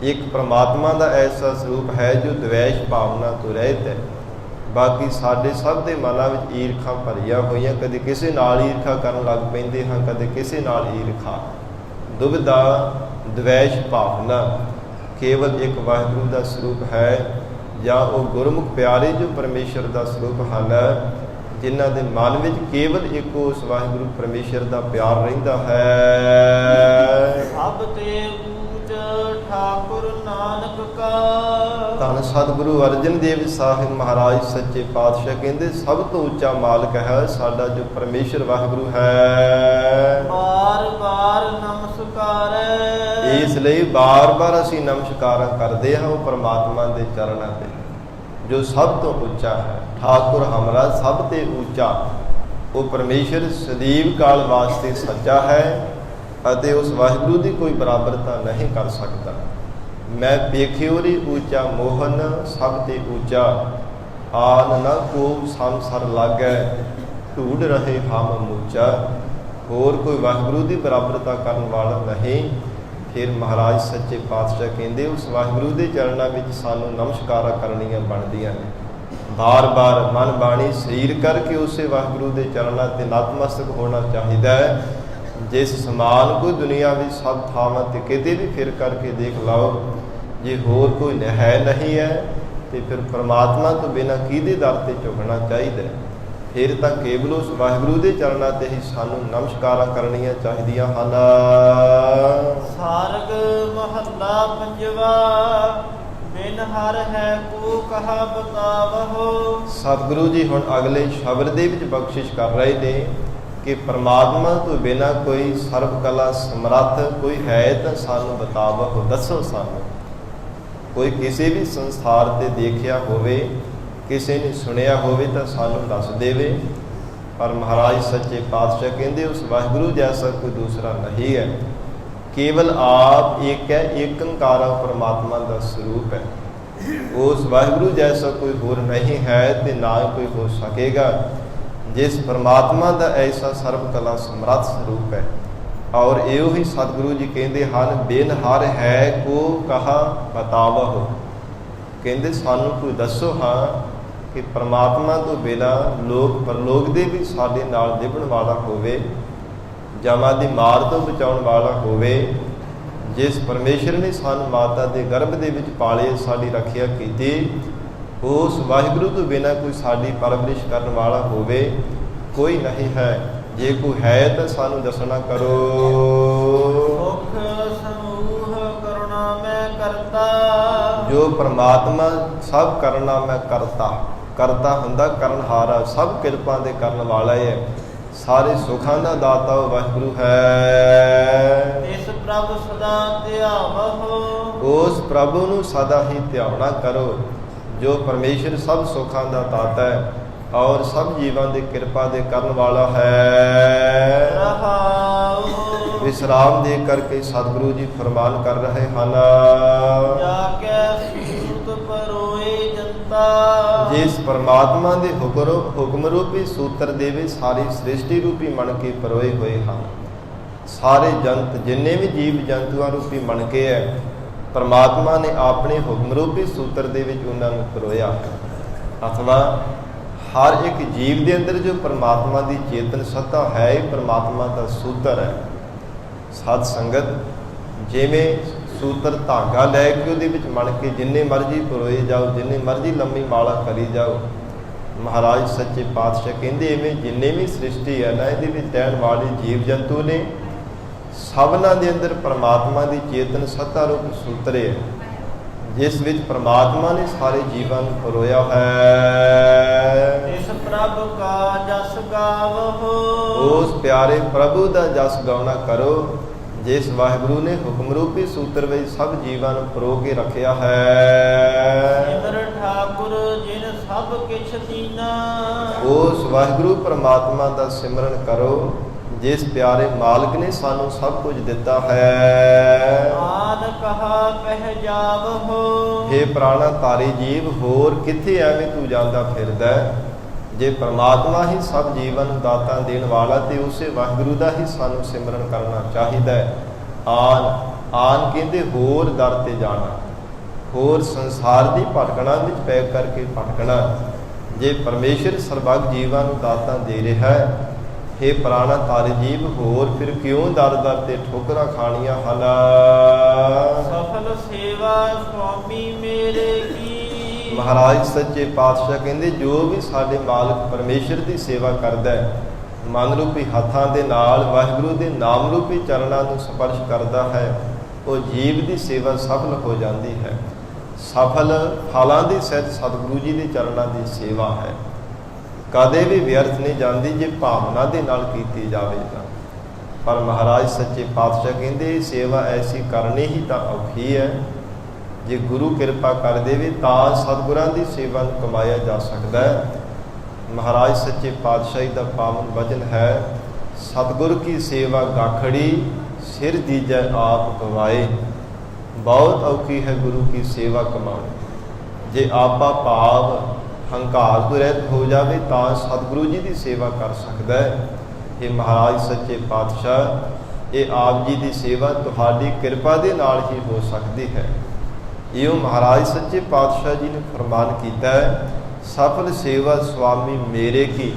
ਇੱਕ ਪਰਮਾਤਮਾ ਦਾ ਐਸਾ ਸਰੂਪ ਹੈ ਜੋ ਦਵੈਸ਼ ਭਾਵਨਾ ਤੋਂ ਰਹਿਤ ਹੈ। ਬਾਕੀ ਸਾਡੇ ਸਭ ਦੇ ਮਨਾਂ ਵਿੱਚ ਈਰਖਾਂ ਭਰੀਆਂ ਹੋਈਆਂ, ਕਦੇ ਕਿਸੇ ਨਾਲ ਈਰਖਾ ਕਰਨ ਲੱਗ ਪੈਂਦੇ ਹਾਂ, ਕਦੇ ਕਿਸੇ ਨਾਲ ਈਰਖਾ, ਦੁਬਿਧਾ, ਦਵੈਸ਼ ਭਾਵਨਾ। ਕੇਵਲ ਇੱਕ ਵਾਹਿਗੁਰੂ ਦਾ ਸਰੂਪ ਹੈ, ਜਾਂ ਉਹ ਗੁਰਮੁਖ ਪਿਆਰੇ ਜੋ ਪਰਮੇਸ਼ਰ ਦਾ ਸਰੂਪ ਹਨ, ਜਿਨ੍ਹਾਂ ਦੇ ਮਨ ਵਿੱਚ ਕੇਵਲ ਇੱਕ ਉਸ ਵਾਹਿਗੁਰੂ ਪਰਮੇਸ਼ਰ ਦਾ ਪਿਆਰ ਰਹਿੰਦਾ ਹੈ। ਸਭ ਤੇ ਊਚ ਠਾਕੁਰ ਨਾਨਕ ਕਾ। ਧੰਨ ਸਤਿਗੁਰੂ ਅਰਜਨ ਦੇਵ ਸਾਹਿਬ ਮਹਾਰਾਜ ਸੱਚੇ ਪਾਤਸ਼ਾਹ ਕਹਿੰਦੇ, ਸਭ ਤੋਂ ਉੱਚਾ ਮਾਲਕ ਹੈ ਸਾਡਾ ਜੋ ਪਰਮੇਸ਼ਰ ਵਾਹਿਗੁਰੂ ਹੈ। ਬਾਰ ਬਾਰ ਨਮਸਕਾਰ। ਇਸ ਲਈ ਬਾਰ ਬਾਰ ਅਸੀਂ ਨਮਸਕਾਰਾਂ ਕਰਦੇ ਹਾਂ ਉਹ ਪਰਮਾਤਮਾ ਦੇ ਚਰਨਾਂ ਤੇ, ਜੋ ਸਭ ਤੋਂ ਉੱਚਾ ਹੈ। ਠਾਕੁਰ ਹਮਾਰਾ ਸਭ ਤੇ ਉੱਚਾ, ਉਹ ਪਰਮੇਸ਼ਰ ਸਦੀਵ ਕਾਲ ਵਾਸਤੇ ਸੱਚਾ ਹੈ ਅਤੇ ਉਸ ਵਾਹਿਗੁਰੂ ਦੀ ਕੋਈ ਬਰਾਬਰਤਾ ਨਹੀਂ ਕਰ ਸਕਦਾ। ਮੈਂ ਪੇਖਿਓਰੀ ਉੱਚਾ ਮੋਹਨ, ਸਭ ਤੇ ਉੱਚਾ ਆਨ ਨਾ ਕੋ ਸੰਸਰ ਲਾਗੈ, ਢੂੜ ਰਹੇ ਹਮ ਮੂਚਾ। ਹੋਰ ਕੋਈ ਵਾਹਿਗੁਰੂ ਦੀ ਬਰਾਬਰਤਾ ਕਰਨ ਵਾਲਾ ਨਹੀਂ। ਫਿਰ ਮਹਾਰਾਜ ਸੱਚੇ ਪਾਤਸ਼ਾਹ ਕਹਿੰਦੇ, ਉਸ ਵਾਹਿਗੁਰੂ ਦੇ ਚਰਨਾਂ ਵਿੱਚ ਸਾਨੂੰ ਨਮਸਕਾਰਾਂ ਕਰਨੀਆਂ ਬਣਦੀਆਂ ਨੇ। ਬਾਰ ਬਾਰ ਮਨ ਬਾਣੀ ਸਰੀਰ ਕਰਕੇ ਉਸੇ ਵਾਹਿਗੁਰੂ ਦੇ ਚਰਨਾਂ ਤੇ ਨਤਮਸਤਕ ਹੋਣਾ ਚਾਹੀਦਾ ਹੈ। ਜਿਸ ਸਮਾਨ ਕੋਈ ਦੁਨੀਆ ਵਿੱਚ ਸਭ ਥਾਵਾਂ ਤੇ ਕਿਤੇ ਵੀ ਫਿਰ ਕਰਕੇ ਦੇਖ ਲਓ, ਜੇ ਹੋਰ ਕੋਈ ਹੈ ਨਹੀਂ ਹੈ ਤੇ ਫਿਰ ਪਰਮਾਤਮਾ ਤੋਂ ਬਿਨਾਂ ਕਿਹਦੇ ਦਰ ਤੇ ਝੁਕਣਾ ਚਾਹੀਦਾ। ਫਿਰ ਤਾਂ ਕੇਵਲ ਉਸ ਵਾਹਿਗੁਰੂ ਦੇ ਚਰਨਾਂ ਤੇ ਹੀ ਸਾਨੂੰ ਨਮਸਕਾਰਾਂ ਕਰਨੀਆਂ ਚਾਹੀਦੀਆਂ ਹਨ। ਸਾਰਗ ਮਹੱਲਾ ਪੰਜਵਾ। ਬਿਨ ਹਰ ਹੈ ਕੋ ਕਹਾ ਬਤਾਵਹੁ। ਸਤਿਗੁਰੂ ਜੀ ਹੁਣ ਅਗਲੇ ਸ਼ਬਦ ਦੇ ਵਿੱਚ ਬਖਸ਼ਿਸ਼ ਕਰ ਰਹੇ ਨੇ ਕਿ ਪਰਮਾਤਮਾ ਤੋਂ ਬਿਨਾਂ ਕੋਈ ਸਰਬ ਕਲਾ ਸਮਰੱਥ ਕੋਈ ਹੈ ਤਾਂ ਸਾਨੂੰ ਬਤਾਵਹੁ, ਦੱਸੋ ਸਾਨੂੰ। ਕੋਈ ਕਿਸੇ ਵੀ ਸੰਸਾਰ ਤੇ ਦੇਖਿਆ ਹੋਵੇ, ਕਿਸੇ ਨੇ ਸੁਣਿਆ ਹੋਵੇ ਤਾਂ ਸਾਨੂੰ ਦੱਸ ਦੇਵੇ। ਪਰ ਮਹਾਰਾਜ ਸੱਚੇ ਪਾਤਸ਼ਾਹ ਕਹਿੰਦੇ, ਉਸ ਵਾਹਿਗੁਰੂ ਜੈਸਾ ਕੋਈ ਦੂਸਰਾ ਨਹੀਂ ਹੈ। ਕੇਵਲ ਆਪ ਇੱਕ ਹੈ, ਏਕ ਓਂਕਾਰ ਪਰਮਾਤਮਾ ਦਾ ਸਰੂਪ ਹੈ। ਉਸ ਵਾਹਿਗੁਰੂ ਜੈਸਾ ਕੋਈ ਹੋਰ ਨਹੀਂ ਹੈ ਤੇ ਨਾ ਕੋਈ ਹੋ ਸਕੇਗਾ, ਜਿਸ ਪਰਮਾਤਮਾ ਦਾ ਐਸਾ ਸਰਬ ਕਲਾ ਸਮਰੱਥ ਸਰੂਪ ਹੈ। ਔਰ ਇਹੋ ਹੀ ਸਤਿਗੁਰੂ ਜੀ ਕਹਿੰਦੇ ਹਨ, ਬਿਨ ਹਰ ਹੈ ਕੋ ਕਹਾ ਬਤਾਵਹੁ। ਕਹਿੰਦੇ ਸਾਨੂੰ ਕੋਈ ਦੱਸੋ ਹਾਂ ਕਿ ਪਰਮਾਤਮਾ ਤੋਂ ਬਿਨਾਂ ਲੋਕ ਪਰਲੋਕ ਦੇ ਵੀ ਸਾਡੇ ਨਾਲ ਨਿਭਣ ਵਾਲਾ ਹੋਵੇ, ਜਮਾਂ ਦੀ ਮਾਰ ਤੋਂ ਬਚਾਉਣ ਵਾਲਾ ਹੋਵੇ। ਜਿਸ ਪਰਮੇਸ਼ਰ ਨੇ ਸਾਨੂੰ ਮਾਤਾ ਦੇ ਗਰਭ ਦੇ ਵਿੱਚ ਪਾਲੇ, ਸਾਡੀ ਰੱਖਿਆ ਕੀਤੀ, ਉਸ ਵਾਹਿਗੁਰੂ ਤੋਂ ਬਿਨਾਂ ਕੋਈ ਸਾਡੀ ਪਰਵਰਿਸ਼ ਕਰਨ ਵਾਲਾ ਹੋਵੇ ਕੋਈ ਨਹੀਂ ਹੈ। ਜੇ ਕੋਈ ਹੈ ਤਾਂ ਸਾਨੂੰ ਦੱਸਣਾ ਕਰੋ। ਮੁਖ ਸਮੂਹ ਕਰੁਣਾ ਮੈਂ ਕਰਤਾ। ਜੋ ਪਰਮਾਤਮਾ ਸਭ ਕਰਨਾ ਮੈਂ ਕਰਤਾ, ਕਰਤਾ ਹੁੰਦਾ ਕਰਨਹਾਰਾ, ਸਭ ਕਿਰਪਾ ਦੇ ਕਰਨ ਵਾਲਾ ਹੈ। ਸਾਰੇ ਸੁੱਖਾਂ ਦਾ ਦਾਤਾ ਵਾਹਿਗੁਰੂ ਹੈ। ਇਸ ਪ੍ਰਭ ਸਦਾ ਧਿਆਵਹੁ। ਉਸ ਪ੍ਰਭੂ ਨੂੰ ਸਦਾ ਹੀ ਧਿਆਉਣਾ ਕਰੋ, ਜੋ ਪਰਮੇਸ਼ਰ ਸਭ ਸੁੱਖਾਂ ਦਾ ਦਾਤਾ ਹੈ। ਔਰ ਸਭ ਜੀਵਾਂ ਦੇ ਕਿਰਪਾ ਦੇ ਕਰਨ ਵਾਲਾ ਹੈ। ਰਹਾਉ ਵਿਸਰਾਮ ਦੇ ਕਰਕੇ ਸਤਿਗੁਰੂ ਜੀ ਫਰਮਾਨ ਕਰ ਰਹੇ ਹਨ, ਜਾ ਕੇ ਸੂਤ ਪਰੋਏ ਜਨਤਾ। ਜਿਸ ਪਰਮਾਤਮਾ ਦੇ ਹੁਕਮ ਰੂਪੀ ਸੂਤਰ ਦੇਵੇ ਸਾਰੀ ਸ੍ਰਿਸ਼ਟੀ ਰੂਪੀ ਮਣ ਕੇ ਪਰੋਏ ਹੋਏ ਹਨ। ਸਾਰੇ ਜੰਤ ਜਿੰਨੇ ਵੀ ਜੀਵ ਜੰਤੂਆਂ ਰੂਪੀ ਮਣ ਕੇ ਹੈ, ਪਰਮਾਤਮਾ ਨੇ ਆਪਣੇ ਹੁਕਮ ਰੂਪੀ ਸੂਤਰ ਦੇ ਵਿੱਚ ਉਹਨਾਂ ਨੂੰ ਪਰੋਇਆ ਹੈ। ਅਥਵਾ ਹਰ ਇੱਕ ਜੀਵ ਦੇ ਅੰਦਰ ਜੋ ਪਰਮਾਤਮਾ ਦੀ ਚੇਤਨ ਸੱਤਾ ਹੈ, ਇਹ ਪਰਮਾਤਮਾ ਦਾ ਸੂਤਰ ਹੈ। ਸਤ ਸੰਗਤ, ਜਿਵੇਂ ਸੂਤਰ ਧਾਗਾ ਲੈ ਕੇ ਉਹਦੇ ਵਿੱਚ ਮਣ ਕੇ ਜਿੰਨੇ ਮਰਜ਼ੀ ਪਰੋਏ ਜਾਓ, ਜਿੰਨੇ ਮਰਜ਼ੀ ਲੰਮੀ ਮਾਲਾ ਕਰੀ ਜਾਓ, ਮਹਾਰਾਜ ਸੱਚੇ ਪਾਤਸ਼ਾਹ ਕਹਿੰਦੇ ਇਵੇਂ ਜਿੰਨੇ ਵੀ ਸ੍ਰਿਸ਼ਟੀ ਹੈ ਨਾ, ਇਹਦੇ ਵਿੱਚ ਰਹਿਣ ਵਾਲੇ ਜੀਵ ਜੰਤੂ ਨੇ, ਸਭਨਾਂ ਦੇ ਅੰਦਰ ਪਰਮਾਤਮਾ ਦੀ ਚੇਤਨ ਸੱਤਾ ਰੂਪ ਸੂਤਰ ਹੈ, ਜਿਸ ਵਿੱਚ ਪਰਮਾਤਮਾ ਨੇ ਸਾਰੇ ਜੀਵਾਂ ਨੂੰ ਪਰੋਇਆ ਹੈ। ਇਸ ਪ੍ਰਭ ਕਾ ਜਸ ਗਾਵਹੁ, ਉਸ ਪਿਆਰੇ ਪ੍ਰਭੂ ਦਾ ਜਸ ਗਾਉਣਾ ਕਰੋ, ਜਿਸ ਵਾਹਿਗੁਰੂ ਨੇ ਹੁਕਮ ਰੂਪੀ ਸੂਤਰ ਵਿੱਚ ਸਭ ਜੀਵਾਂ ਨੂੰ ਪਰੋ ਕੇ ਰੱਖਿਆ ਹੈ। ਸਿਮਰ ਠਾਕੁਰ ਜਿਨ ਸਭ ਕਿਛ ਦੀਨਾ, ਉਸ ਵਾਹਿਗੁਰੂ ਪਰਮਾਤਮਾ ਦਾ ਸਿਮਰਨ ਕਰੋ, ਜਿਸ ਪਿਆਰੇ ਮਾਲਕ ਨੇ ਸਾਨੂੰ ਸਭ ਕੁਝ ਦਿੱਤਾ ਹੈ। ਆਦ ਕਹਾ ਪਹਿ ਜਾਵਹੁ, हे ਪ੍ਰਾਣਾ ਤਾਰੇ ਜੀਵ, ਹੋਰ ਕਿੱਥੇ ਐਵੇਂ ਤੂੰ ਜਾਂਦਾ ਫਿਰਦਾ? ਜੇ ਪਰਮਾਤਮਾ ਹੀ ਸਭ ਜੀਵਨ ਨੂੰ ਦਾਤਾਂ ਦੇਣ ਵਾਲਾ, ਤੇ ਉਸੇ ਵਾਹਿਗੁਰੂ ਦਾ ਹੀ ਸਾਨੂੰ ਸਿਮਰਨ ਕਰਨਾ ਚਾਹੀਦਾ ਹੈ। ਆਨ ਕਹਿੰਦੇ ਹੋਰ ਦਰ ਤੇ ਜਾਣਾ, ਹੋਰ ਸੰਸਾਰ ਦੀ ਭਟਕਣਾ ਵਿੱਚ ਪੈ ਕਰਕੇ ਭਟਕਣਾ। ਜੇ ਪਰਮੇਸ਼ਰ ਸਰਬੱਗ ਜੀਵਾਂ ਨੂੰ ਦਾਤਾਂ ਦੇ ਰਿਹਾ ਹੈ, हे ਪ੍ਰਾਣਾ ਤਾਰੇ ਜੀਵ, ਹੋਰ ਫਿਰ ਕਿਉਂ ਦਰ ਦਰ ਤੇ ਠੋਕਰਾਂ ਖਾਣੀਆਂ ਹਨ? ਸਫਲ ਸੇਵਾ ਸੁਆਮੀ ਮੇਰੇ ਕੀ। ਮਹਾਰਾਜ ਸੱਚੇ ਪਾਤਸ਼ਾਹ ਕਹਿੰਦੇ, ਜੋ ਵੀ ਸਾਡੇ ਮਾਲਕ ਪਰਮੇਸ਼ਰ ਦੀ ਸੇਵਾ ਕਰਦਾ ਹੈ, ਮਨ ਰੂਪੀ ਹੱਥਾਂ ਦੇ ਨਾਲ ਵਾਹਿਗੁਰੂ ਦੇ ਨਾਮ ਰੂਪੀ ਚਰਨਾਂ ਨੂੰ ਸਪਰਸ਼ ਕਰਦਾ ਹੈ, ਉਹ ਜੀਵ ਦੀ ਸੇਵਾ ਸਫਲ ਹੋ ਜਾਂਦੀ ਹੈ। ਸਫਲ ਫਲਾਂ ਦੀ ਸਹਿਤ ਸਤਿਗੁਰੂ ਜੀ ਦੇ ਚਰਨਾਂ ਦੀ ਸੇਵਾ ਹੈ, ਕਦੇ ਵੀ ਵਿਅਰਥ ਨਹੀਂ ਜਾਂਦੀ ਜੇ ਭਾਵਨਾ ਦੇ ਨਾਲ ਕੀਤੀ ਜਾਵੇ ਤਾਂ। ਪਰ ਮਹਾਰਾਜ ਸੱਚੇ ਪਾਤਸ਼ਾਹ ਕਹਿੰਦੇ, ਸੇਵਾ ਐਸੀ ਕਰਨੀ ਹੀ ਤਾਂ ਔਖੀ ਹੈ। ਜੇ ਗੁਰੂ ਕਿਰਪਾ ਕਰ ਦੇਵੇ ਤਾਂ ਸਤਿਗੁਰਾਂ ਦੀ ਸੇਵਾ ਨੂੰ ਕਮਾਇਆ ਜਾ ਸਕਦਾ ਹੈ। ਮਹਾਰਾਜ ਸੱਚੇ ਪਾਤਸ਼ਾਹੀ ਦਾ ਪਾਵਨ ਵਚਨ ਹੈ, ਸਤਿਗੁਰ ਕੀ ਸੇਵਾ ਗਾਖੜੀ, ਸਿਰ ਦੀਜੈ ਆਪ ਗਵਾਏ। ਬਹੁਤ ਔਖੀ ਹੈ ਗੁਰੂ ਕੀ ਸੇਵਾ ਕਮਾਉਣੀ। ਜੇ ਆਪਾ ਭਾਵ ਹੰਕਾਰ ਤੋਂ ਰਹਿਤ ਹੋ ਜਾਵੇ ਤਾਂ ਸਤਿਗੁਰੂ ਜੀ ਦੀ ਸੇਵਾ ਕਰ ਸਕਦਾ ਹੈ। ਇਹ ਮਹਾਰਾਜ ਸੱਚੇ ਪਾਤਸ਼ਾਹ, ਇਹ ਆਪ ਜੀ ਦੀ ਸੇਵਾ ਤੁਹਾਡੀ ਕਿਰਪਾ ਦੇ ਨਾਲ ਹੀ ਹੋ ਸਕਦੀ ਹੈ। ਇਉਂ ਮਹਾਰਾਜ ਸੱਚੇ ਪਾਤਸ਼ਾਹ ਜੀ ਨੇ ਫਰਮਾਨ ਕੀਤਾ ਹੈ, ਸਫਲ ਸੇਵਾ ਸੁਆਮੀ ਮੇਰੇ ਕੀ।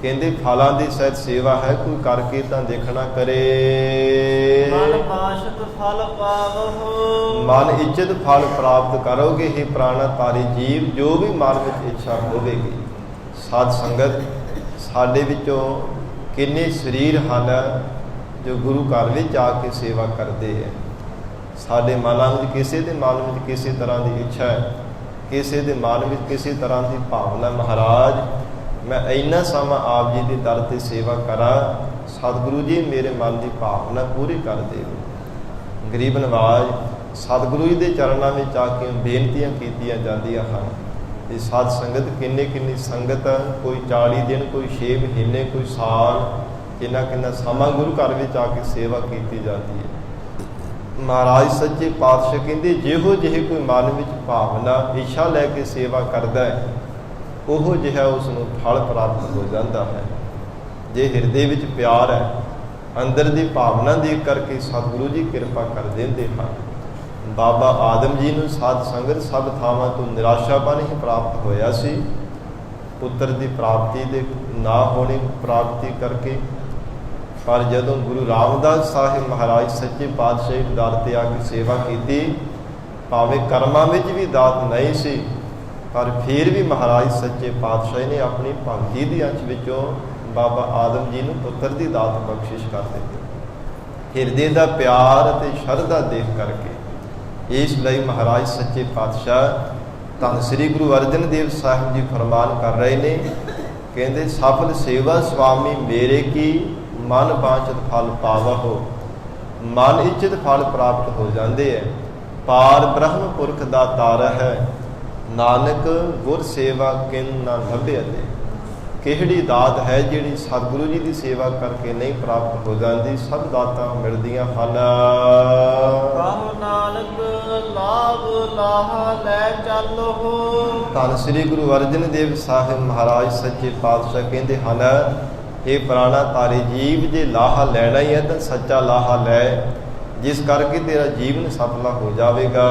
ਕਹਿੰਦੇ ਫਲਾਂ ਦੀ ਸਹਿਤ ਸੇਵਾ ਹੈ, ਕੋਈ ਕਰਕੇ ਤਾਂ ਦੇਖਣਾ ਕਰੇ। ਮਨ ਬਾਸ਼ਤ ਫਲ ਪਾਵਹੁ, ਮਨ ਇੱਛਤ ਫਲ ਪ੍ਰਾਪਤ ਕਰੋਗੇ। ਹੀ ਪ੍ਰਾਣਾ ਤਾਰੇ ਜੀਵ, ਜੋ ਵੀ ਮਨ ਵਿੱਚ ਇੱਛਾ ਹੋਵੇਗੀ। ਸਾਧ ਸੰਗਤ, ਸਾਡੇ ਵਿੱਚੋਂ ਕਿੰਨੇ ਸਰੀਰ ਹਨ ਜੋ ਗੁਰੂ ਘਰ ਵਿੱਚ ਆ ਕੇ ਸੇਵਾ ਕਰਦੇ ਹੈ। ਸਾਡੇ ਮਨਾਂ ਵਿੱਚ ਕਿਸੇ ਦੇ ਮਨ ਵਿੱਚ ਕਿਸੇ ਤਰ੍ਹਾਂ ਦੀ ਇੱਛਾ ਹੈ, ਕਿਸੇ ਦੇ ਮਨ ਵਿੱਚ ਕਿਸੇ ਤਰ੍ਹਾਂ ਦੀ ਭਾਵਨਾ, ਮਹਾਰਾਜ ਮੈਂ ਇੰਨਾ ਸਮਾਂ ਆਪ ਜੀ ਦੇ ਦਰ ਤੇ ਸੇਵਾ ਕਰਾਂ, ਸਤਿਗੁਰੂ ਜੀ ਮੇਰੇ ਮਨ ਦੀ ਭਾਵਨਾ ਪੂਰੀ ਕਰ ਦੇਵੇ। ਗਰੀਬ ਨਵਾਜ ਸਤਿਗੁਰੂ ਜੀ ਦੇ ਚਰਨਾਂ ਵਿੱਚ ਆ ਕੇ ਬੇਨਤੀਆਂ ਕੀਤੀਆਂ ਜਾਂਦੀਆਂ ਹਨ। ਇਹ ਸਾਧ ਸੰਗਤ ਕਿੰਨੀ ਸੰਗਤ, ਕੋਈ 40 ਦਿਨ, ਕੋਈ 6 ਮਹੀਨੇ, ਕੋਈ ਸਾਲ, ਕਿੰਨਾ ਸਮਾਂ ਗੁਰੂ ਘਰ ਵਿੱਚ ਆ ਕੇ ਸੇਵਾ ਕੀਤੀ ਜਾਂਦੀ ਹੈ। ਮਹਾਰਾਜ ਸੱਚੇ ਪਾਤਸ਼ਾਹ ਕਹਿੰਦੇ, ਜਿਹੋ ਜਿਹੇ ਕੋਈ ਮਨ ਵਿੱਚ ਭਾਵਨਾ ਇੱਛਾ ਲੈ ਕੇ ਸੇਵਾ ਕਰਦਾ ਹੈ, ਉਹੋ ਜਿਹਾ ਉਸ ਨੂੰ ਫਲ ਪ੍ਰਾਪਤ ਹੋ ਜਾਂਦਾ ਹੈ। ਜੇ ਹਿਰਦੇ ਵਿੱਚ ਪਿਆਰ ਹੈ, ਅੰਦਰ ਦੀ ਭਾਵਨਾ ਦੇਖ ਕਰਕੇ ਸਤਿਗੁਰੂ ਜੀ ਕਿਰਪਾ ਕਰ ਦਿੰਦੇ ਹਨ। ਬਾਬਾ ਆਦਮ ਜੀ ਨੂੰ ਸਾਧ ਸੰਗਤ ਸਭ ਥਾਵਾਂ ਤੋਂ ਨਿਰਾਸ਼ਾਪਨ ਹੀ ਪ੍ਰਾਪਤ ਹੋਇਆ ਸੀ, ਪੁੱਤਰ ਦੀ ਪ੍ਰਾਪਤੀ ਦੇ ਨਾ ਹੋਣੇ ਪ੍ਰਾਪਤੀ ਕਰਕੇ। ਪਰ ਜਦੋਂ ਗੁਰੂ ਰਾਮਦਾਸ ਸਾਹਿਬ ਮਹਾਰਾਜ ਸੱਚੇ ਪਾਤਸ਼ਾਹੀ ਦੇ ਦਰ ਤੇ ਆ ਕੇ ਸੇਵਾ ਕੀਤੀ, ਭਾਵੇਂ ਕਰਮਾਂ ਵਿੱਚ ਵੀ ਦਾਤ ਨਹੀਂ ਸੀ, ਪਰ ਫਿਰ ਵੀ ਮਹਾਰਾਜ ਸੱਚੇ ਪਾਤਸ਼ਾਹ ਨੇ ਆਪਣੀ ਭਗਤੀ ਦੀ ਅੰਸ਼ ਵਿੱਚੋਂ ਬਾਬਾ ਆਦਮ ਜੀ ਨੂੰ ਪੁੱਤਰ ਦੀ ਦਾਤ ਬਖਸ਼ਿਸ਼ ਕਰ ਦਿੱਤੀ, ਹਿਰਦੇ ਦਾ ਪਿਆਰ ਅਤੇ ਸ਼ਰਧਾ ਦੇਖ ਕਰਕੇ। ਇਸ ਲਈ ਮਹਾਰਾਜ ਸੱਚੇ ਪਾਤਸ਼ਾਹ ਧੰਨ ਸ੍ਰੀ ਗੁਰੂ ਅਰਜਨ ਦੇਵ ਸਾਹਿਬ ਜੀ ਫਰਮਾਨ ਕਰ ਰਹੇ ਨੇ, ਕਹਿੰਦੇ ਸਫਲ ਸੇਵਾ ਸੁਆਮੀ ਮੇਰੇ ਕੀ, ਮਨ ਬਾਂਛਤ ਫਲ ਪਾਵਹੁ। ਮਨ ਇੱਛਤ ਫਲ ਪ੍ਰਾਪਤ ਹੋ ਜਾਂਦੇ ਹੈ। ਪਾਰ ਬ੍ਰਹਮ ਪੁਰਖ ਦਾ ਤਾਰਾ ਹੈ, ਨਾਨਕ ਗੁਰ ਸੇਵਾ ਕਿਨ ਨਾ ਲੱਭਿਆ ਤੇ। ਕਿਹੜੀ ਦਾਤ ਹੈ ਜਿਹੜੀ ਸਤਿਗੁਰੂ ਜੀ ਦੀ ਸੇਵਾ ਕਰਕੇ ਨਹੀਂ ਪ੍ਰਾਪਤ ਹੋ ਜਾਂਦੀ। ਸਭ ਦਾਤਾਂ ਮਿਲਦੀਆਂ ਹਨ। ਕਹੋ ਨਾਨਕ ਲਾਭ ਲਾਹਾ ਲੈ ਚੱਲੋ। ਧੰਨ ਸ੍ਰੀ ਗੁਰੂ ਅਰਜਨ ਦੇਵ ਸਾਹਿਬ ਮਹਾਰਾਜ ਸੱਚੇ ਪਾਤਸ਼ਾਹ ਕਹਿੰਦੇ ਹਨ, ਇਹ ਪ੍ਰਾਣਾ ਤਾਰੇ ਜੀਵ ਜੇ ਲਾਹਾ ਲੈਣਾ ਹੀ ਹੈ ਤਾਂ ਸੱਚਾ ਲਾਹਾ ਲੈ, ਜਿਸ ਕਰਕੇ ਤੇਰਾ ਜੀਵਨ ਸਫਲਾ ਹੋ ਜਾਵੇਗਾ।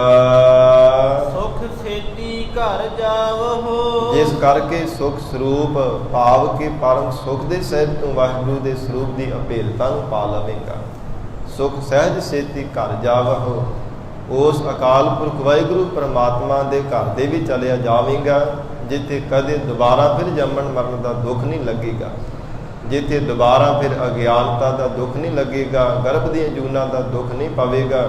ਸੁਖ ਸੇਤੀ ਘਰ ਜਾਵੋ। ਜਿਸ ਕਰਕੇ ਸੁਖ ਸਰੂਪ ਭਾਵ ਕੇ ਪਰਮ ਸੁਖ ਦੇ ਸਹਿਜ ਤੋਂ ਵਾਹਿਗੁਰੂ ਦੇ ਸਰੂਪ ਦੀ ਅਭੇਲਤਾ ਨੂੰ ਪਾ ਲਵੇਗਾ। ਸੁਖ ਸਹਿਜ ਸੇਤੀ ਘਰ ਜਾਵੋ। ਉਸ ਅਕਾਲ ਪੁਰਖ ਵਾਹਿਗੁਰੂ ਪਰਮਾਤਮਾ ਦੇ ਘਰ ਦੇ ਵੀ ਚਲਿਆ ਜਾਵੇਗਾ, ਜਿੱਥੇ ਕਦੇ ਦੁਬਾਰਾ ਫਿਰ ਜੰਮਣ ਮਰਨ ਦਾ ਦੁੱਖ ਨਹੀਂ ਲੱਗੇਗਾ, ਜਿੱਥੇ ਦੁਬਾਰਾ ਫਿਰ ਅਗਿਆਨਤਾ ਦਾ ਦੁੱਖ ਨਹੀਂ ਲੱਗੇਗਾ, ਗਰਭ ਦੀਆਂ ਜੂਨਾਂ ਦਾ ਦੁੱਖ ਨਹੀਂ ਪਵੇਗਾ।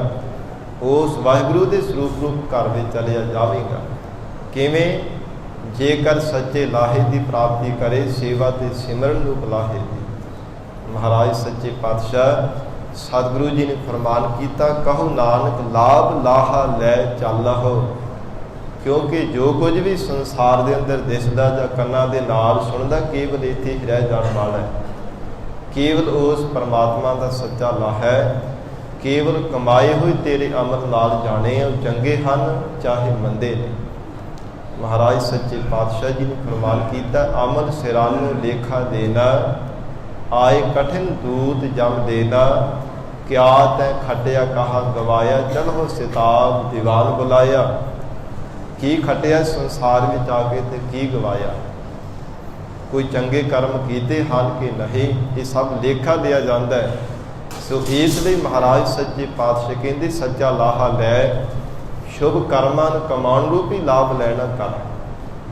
ਉਸ ਵਾਹਿਗੁਰੂ ਦੇ ਸਰੂਪ ਰੂਪ ਘਰ ਵਿੱਚ ਚਲਿਆ ਜਾਵੇਗਾ। ਕਿਵੇਂ? ਜੇਕਰ ਸੱਚੇ ਲਾਹੇ ਦੀ ਪ੍ਰਾਪਤੀ ਕਰੇ, ਸੇਵਾ ਤੇ ਸਿਮਰਨ ਨੂੰ ਲਾਹੇ ਦੀ। ਮਹਾਰਾਜ ਸੱਚੇ ਪਾਤਸ਼ਾਹ ਸਤਿਗੁਰੂ ਜੀ ਨੇ ਫਰਮਾਨ ਕੀਤਾ, ਕਹੋ ਨਾਨਕ ਲਾਭ ਲਾਹਾ ਲੈ ਚੱਲਹੁ। ਕਿਉਂਕਿ ਜੋ ਕੁਝ ਵੀ ਸੰਸਾਰ ਦੇ ਅੰਦਰ ਦਿਸਦਾ ਜਾਂ ਕੰਨਾਂ ਦੇ ਨਾਲ ਸੁਣਦਾ, ਕੇਵਲ ਇੱਥੇ ਹੀ ਰਹਿ ਜਾਣ ਵਾਲਾ ਹੈ। ਕੇਵਲ ਉਸ ਪਰਮਾਤਮਾ ਦਾ ਸੱਚਾ ਲਾਹਾ ਹੈ। ਕੇਵਲ ਕਮਾਏ ਹੋਏ ਤੇਰੇ ਅਮਰ ਨਾਲ ਜਾਣੇ ਉਹ ਚੰਗੇ ਹਨ ਚਾਹੇ ਮੰਦੇ ਨੇ। ਮਹਾਰਾਜ ਸੱਚੇ ਪਾਤਸ਼ਾਹ ਜੀ ਨੇ ਫਰਮਾਨ ਕੀਤਾ, ਅਮਲ ਸਿਰਾਨੂੰ ਲੇਖਾ ਦੇਣਾ, ਆਏ ਕਠਿਨ ਦੂਤ ਜਮ ਦੇਣਾ, ਕਿਆ ਤੈ ਖਟਿਆ ਕਹਾ ਗਵਾਇਆ, ਚਲੋ ਸਿਤਾਬ ਦੀਵਾਨ ਬੁਲਾਇਆ। ਕੀ ਖਟਿਆ ਸੰਸਾਰ ਵਿੱਚ ਆ ਕੇ ਤੇ ਕੀ ਗਵਾਇਆ? ਕੋਈ ਚੰਗੇ ਕਰਮ ਕੀਤੇ ਹਨ ਕਿ ਨਹੀਂ, ਇਹ ਸਭ ਲੇਖਾ ਦਿਆ ਜਾਂਦਾ ਹੈ। ਸੋ ਇਸ ਲਈ ਮਹਾਰਾਜ ਸੱਚੇ ਪਾਤਸ਼ਾਹ ਕਹਿੰਦੇ, ਸੱਚਾ ਲਾਹਾ ਲੈ, ਸ਼ੁਭ ਕਰਮਾਂ ਨੂੰ ਕਮਾਉਣ ਰੂਪੀ ਲਾਭ ਲੈਣਾ ਕਰ,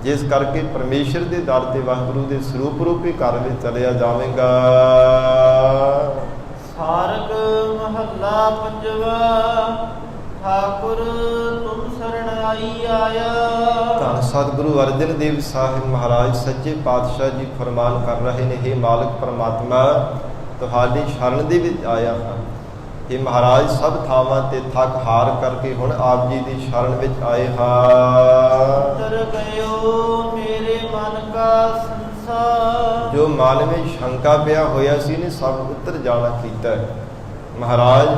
ਜਿਸ ਕਰਕੇ ਪਰਮੇਸ਼ਰ ਦੇ ਦਰ ਤੇ ਵਾਹਿਗੁਰੂ ਦੇ ਸਰੂਪ ਰੂਪੀ ਘਰ ਵਿੱਚ ਚਲਿਆ ਜਾਵੇਗਾ। ਸਾਰਗ ਮਹੱਲਾ ਪੰਜਵਾ। ਠਾਕੁਰ ਤੁਮ ਸਰਣ ਆਈ ਆਇਆ। ਧੰਨ ਸਤਿਗੁਰੂ ਅਰਜਨ ਦੇਵ ਸਾਹਿਬ ਮਹਾਰਾਜ ਸੱਚੇ ਪਾਤਸ਼ਾਹ ਜੀ ਫਰਮਾਨ ਕਰ ਰਹੇ ਨੇ, ਹੇ ਮਾਲਕ ਪਰਮਾਤਮਾ, ਤੁਹਾਡੀ ਸ਼ਰਨ ਦੇ ਵਿੱਚ ਆਇਆ ਹਾਂ। ਇਹ ਮਹਾਰਾਜ ਸਭ ਥਾਵਾਂ ਤੇ ਥੱਕ ਹਾਰ ਕਰਕੇ ਹੁਣ ਆਪ ਜੀ ਦੀ ਸ਼ਰਨ ਵਿੱਚ ਆਏ ਹਾਂ। ਉਤਰ ਗਇਓ ਮੇਰੇ ਮਨ ਕਾ ਸੰਸਾਰ। ਜੋ ਮਨ ਵਿੱਚ ਸ਼ੰਕਾ ਪਿਆ ਹੋਇਆ ਸੀ ਨੇ ਸਭ ਉਤਰ ਜਾਣਾ ਕੀਤਾ ਹੈ। ਮਹਾਰਾਜ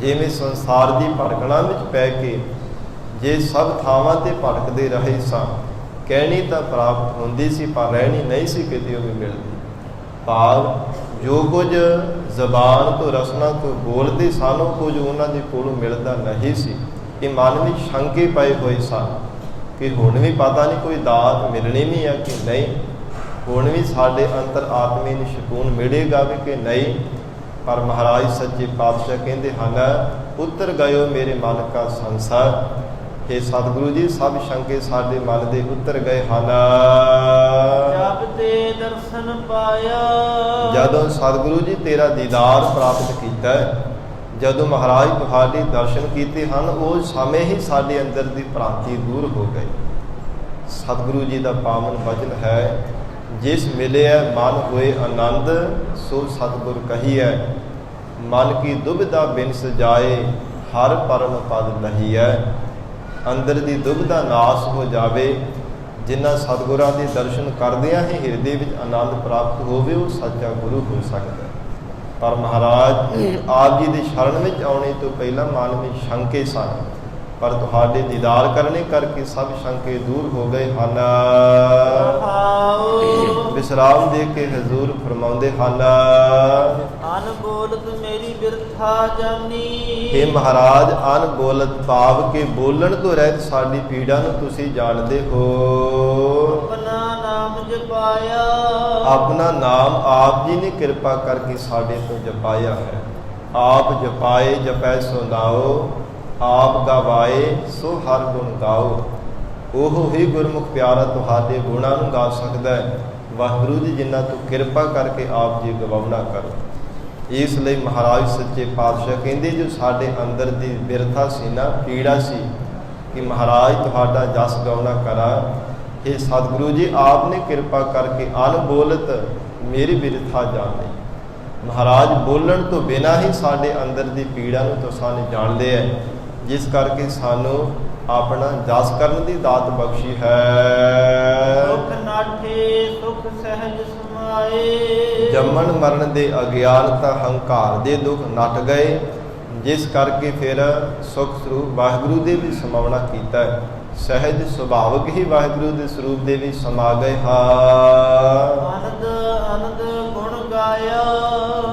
ਜਿਵੇਂ ਸੰਸਾਰ ਦੀ ਭਟਕਣਾ ਵਿੱਚ ਪੈ ਕੇ ਜੇ ਸਭ ਥਾਵਾਂ ਤੇ ਭਟਕਦੇ ਰਹੇ ਸਾਂ, ਕਹਿਣੀ ਤਾਂ ਪ੍ਰਾਪਤ ਹੁੰਦੀ ਸੀ ਪਰ ਰਹਿਣੀ ਨਹੀਂ ਸੀ ਕਿਤੇ ਉਹ ਵੀ ਮਿਲਦੀ। ਭਾਵ ਜੋ ਕੁਝ ਜ਼ਬਾਨ ਤੋਂ ਰਸਨਾ ਤੋਂ ਬੋਲਦੇ ਸਨ, ਉਹ ਕੁਝ ਉਹਨਾਂ ਦੇ ਕੋਲੋਂ ਮਿਲਦਾ ਨਹੀਂ ਸੀ। ਇਹ ਮਨ ਵਿੱਚ ਸ਼ੰਕੇ ਪਏ ਹੋਏ ਸਨ ਕਿ ਹੁਣ ਵੀ ਪਤਾ ਨਹੀਂ ਕੋਈ ਦਾਤ ਮਿਲਣੀ ਵੀ ਹੈ ਕਿ ਨਹੀਂ, ਹੁਣ ਵੀ ਸਾਡੇ ਅੰਤਰ ਆਤਮੇ ਨੂੰ ਸਕੂਨ ਮਿਲੇਗਾ ਵੀ ਕਿ ਨਹੀਂ। ਪਰ ਮਹਾਰਾਜ ਸੱਚੇ ਪਾਤਸ਼ਾਹ ਕਹਿੰਦੇ ਹਨ, ਉਤਰ ਗਇਓ ਮੇਰੇ ਮਨ ਕਾ ਸੰਸਾਰ। हे ਸਤਿਗੁਰੂ ਜੀ, ਸਭ ਸ਼ੰਕੇ ਸਾਡੇ ਮਨ ਦੇ ਉਤਰ ਗਏ ਹਨ। ਜਬ ਤੇ ਦਰਸ਼ਨ ਪਾਇਆ। ਜਦੋਂ ਸਤਿਗੁਰੂ ਜੀ ਤੇਰਾ ਦੀਦਾਰ ਪ੍ਰਾਪਤ ਕੀਤਾ, ਜਦੋਂ ਮਹਾਰਾਜ ਤੁਹਾਡੇ ਦਰਸ਼ਨ ਕੀਤੇ ਹਨ, ਉਹ ਸਮੇਂ ਹੀ ਸਾਡੇ ਅੰਦਰ ਦੀ ਭ੍ਰਾਂਤੀ ਦੂਰ ਹੋ ਗਈ। ਸਤਿਗੁਰੂ ਜੀ ਦਾ ਪਾਵਨ ਵਚਨ ਹੈ, ਜਿਸ ਮਿਲਿਆ ਮਨ ਹੋਏ ਆਨੰਦ, ਸੋ ਸਤਿਗੁਰ ਕਹੀਐ। ਮਨ ਕੀ ਦੁਬਿਧਾ ਬਿਨ ਸਜਾਏ, ਹਰ ਪਰਮ ਪਦ ਲਹੀਐ। ਅੰਦਰ ਦੀ ਦੁਬਿਧਾ ਨਾਸ ਹੋ ਜਾਵੇ। ਜਿਨ੍ਹਾਂ ਸਤਿਗੁਰਾਂ ਦੇ ਦਰਸ਼ਨ ਕਰਦਿਆਂ ਹੀ ਹਿਰਦੇ ਵਿੱਚ ਆਨੰਦ ਪ੍ਰਾਪਤ ਹੋਵੇ, ਉਹ ਸੱਚਾ ਗੁਰੂ ਹੋ ਸਕਦਾ। ਪਰ ਮਹਾਰਾਜ ਆਪ ਜੀ ਦੀ ਸ਼ਰਨ ਵਿੱਚ ਆਉਣੇ ਤੋਂ ਪਹਿਲਾਂ ਮਨ ਵਿੱਚ ਸ਼ੰਕੇ ਸਨ, ਪਰ ਤੁਹਾਡੇ ਦੀਦਾਰ ਕਰਨੇ ਕਰਕੇ ਸਭ ਸ਼ੰਕੇ ਦੂਰ ਹੋ ਗਏ ਹਨ। ਵਿਸਰਾਮ ਦੇ ਕੇ ਹਜ਼ੂਰ ਫਰਮਾਉਂਦੇ ਹਨ, ਅਨਬੋਲਤ ਮੇਰੀ ਬਿਰਥਾ ਜਾਨੀ। हे ਮਹਾਰਾਜ, ਅਨਬੋਲਤ ਭਾਵ ਕੇ ਬੋਲਣ ਤੋਂ ਰਹਿਤ ਸਾਡੀ ਪੀੜਾ ਨੂੰ ਤੁਸੀਂ ਜਾਣਦੇ ਹੋ। ਆਪਣਾ ਨਾਮ ਜਪਾਇਆ। ਆਪਣਾ ਨਾਮ ਆਪ ਜੀ ਨੇ ਕਿਰਪਾ ਕਰਕੇ ਸਾਡੇ ਤੋਂ ਜਪਾਇਆ ਹੈ। ਆਪ ਜਪਾਏ ਜਪੈ ਸੋ ਨਾਉ, ਆਪ ਗਵਾਏ ਸੋ ਹਰ ਗੁਣ ਗਾਓ। ਉਹ ਹੀ ਗੁਰਮੁਖ ਪਿਆਰਾ ਤੁਹਾਡੇ ਗੁਣਾਂ ਨੂੰ ਗਾ ਸਕਦਾ ਹੈ। ਵਾਹਿਗੁਰੂ ਜੀ ਜਿਨ੍ਹਾਂ ਤੋਂ ਕਿਰਪਾ ਕਰਕੇ ਆਪ ਜੀ ਗਵਾਉਣਾ ਕਰੋ। ਇਸ ਲਈ ਮਹਾਰਾਜ ਸੱਚੇ ਪਾਤਸ਼ਾਹ ਕਹਿੰਦੇ, ਜੋ ਸਾਡੇ ਅੰਦਰ ਦੀ ਬਿਰਥਾ ਸੀ ਨਾ, ਪੀੜਾ ਸੀ ਕਿ ਮਹਾਰਾਜ ਤੁਹਾਡਾ ਜਸ ਗਾਉਣਾ ਕਰਾਂ, ਇਹ ਸਤਿਗੁਰੂ ਜੀ ਆਪ ਨੇ ਕਿਰਪਾ ਕਰਕੇ ਅਨਬੋਲਤ ਮੇਰੀ ਬਿਰਥਾ ਜਾਣ ਲਈ। ਮਹਾਰਾਜ ਬੋਲਣ ਤੋਂ ਬਿਨਾਂ ਹੀ ਸਾਡੇ ਅੰਦਰ ਦੀ ਪੀੜਾ ਨੂੰ ਤੁਸੀਂ ਜਾਣਦੇ ਹੈ, ਜਿਸ ਕਰਕੇ ਸਾਨੂੰ ਆਪਣਾ ਜਸ ਕਰਨ ਦੀ ਦਾਤ ਬਖਸ਼ੀ ਹੈ। ਦੁਖ ਨਾਠੇ ਸੁਖ ਸਹਿਜ ਸਮਾਏ। ਜੰਮਣ ਮਰਨ ਦੇ ਅਗਿਆਨਤਾ ਹੰਕਾਰ ਦੇ ਦੁੱਖ ਨੱਠ ਗਏ, ਜਿਸ ਕਰਕੇ ਫਿਰ ਸੁਖ ਸਰੂਪ ਵਾਹਿਗੁਰੂ ਦੇ ਵੀ ਸਮਾਵਣਾ ਕੀਤਾ ਹੈ। ਸਹਿਜ ਸੁਭਾਵਕ ਹੀ ਵਾਹਿਗੁਰੂ ਦੇ ਸਰੂਪ ਦੇ ਵੀ ਸਮਾ ਗਏ ਹਾਂ। ਆਨੰਦ ਆਨੰਦ ਗੁਣ ਗਾਇਆ।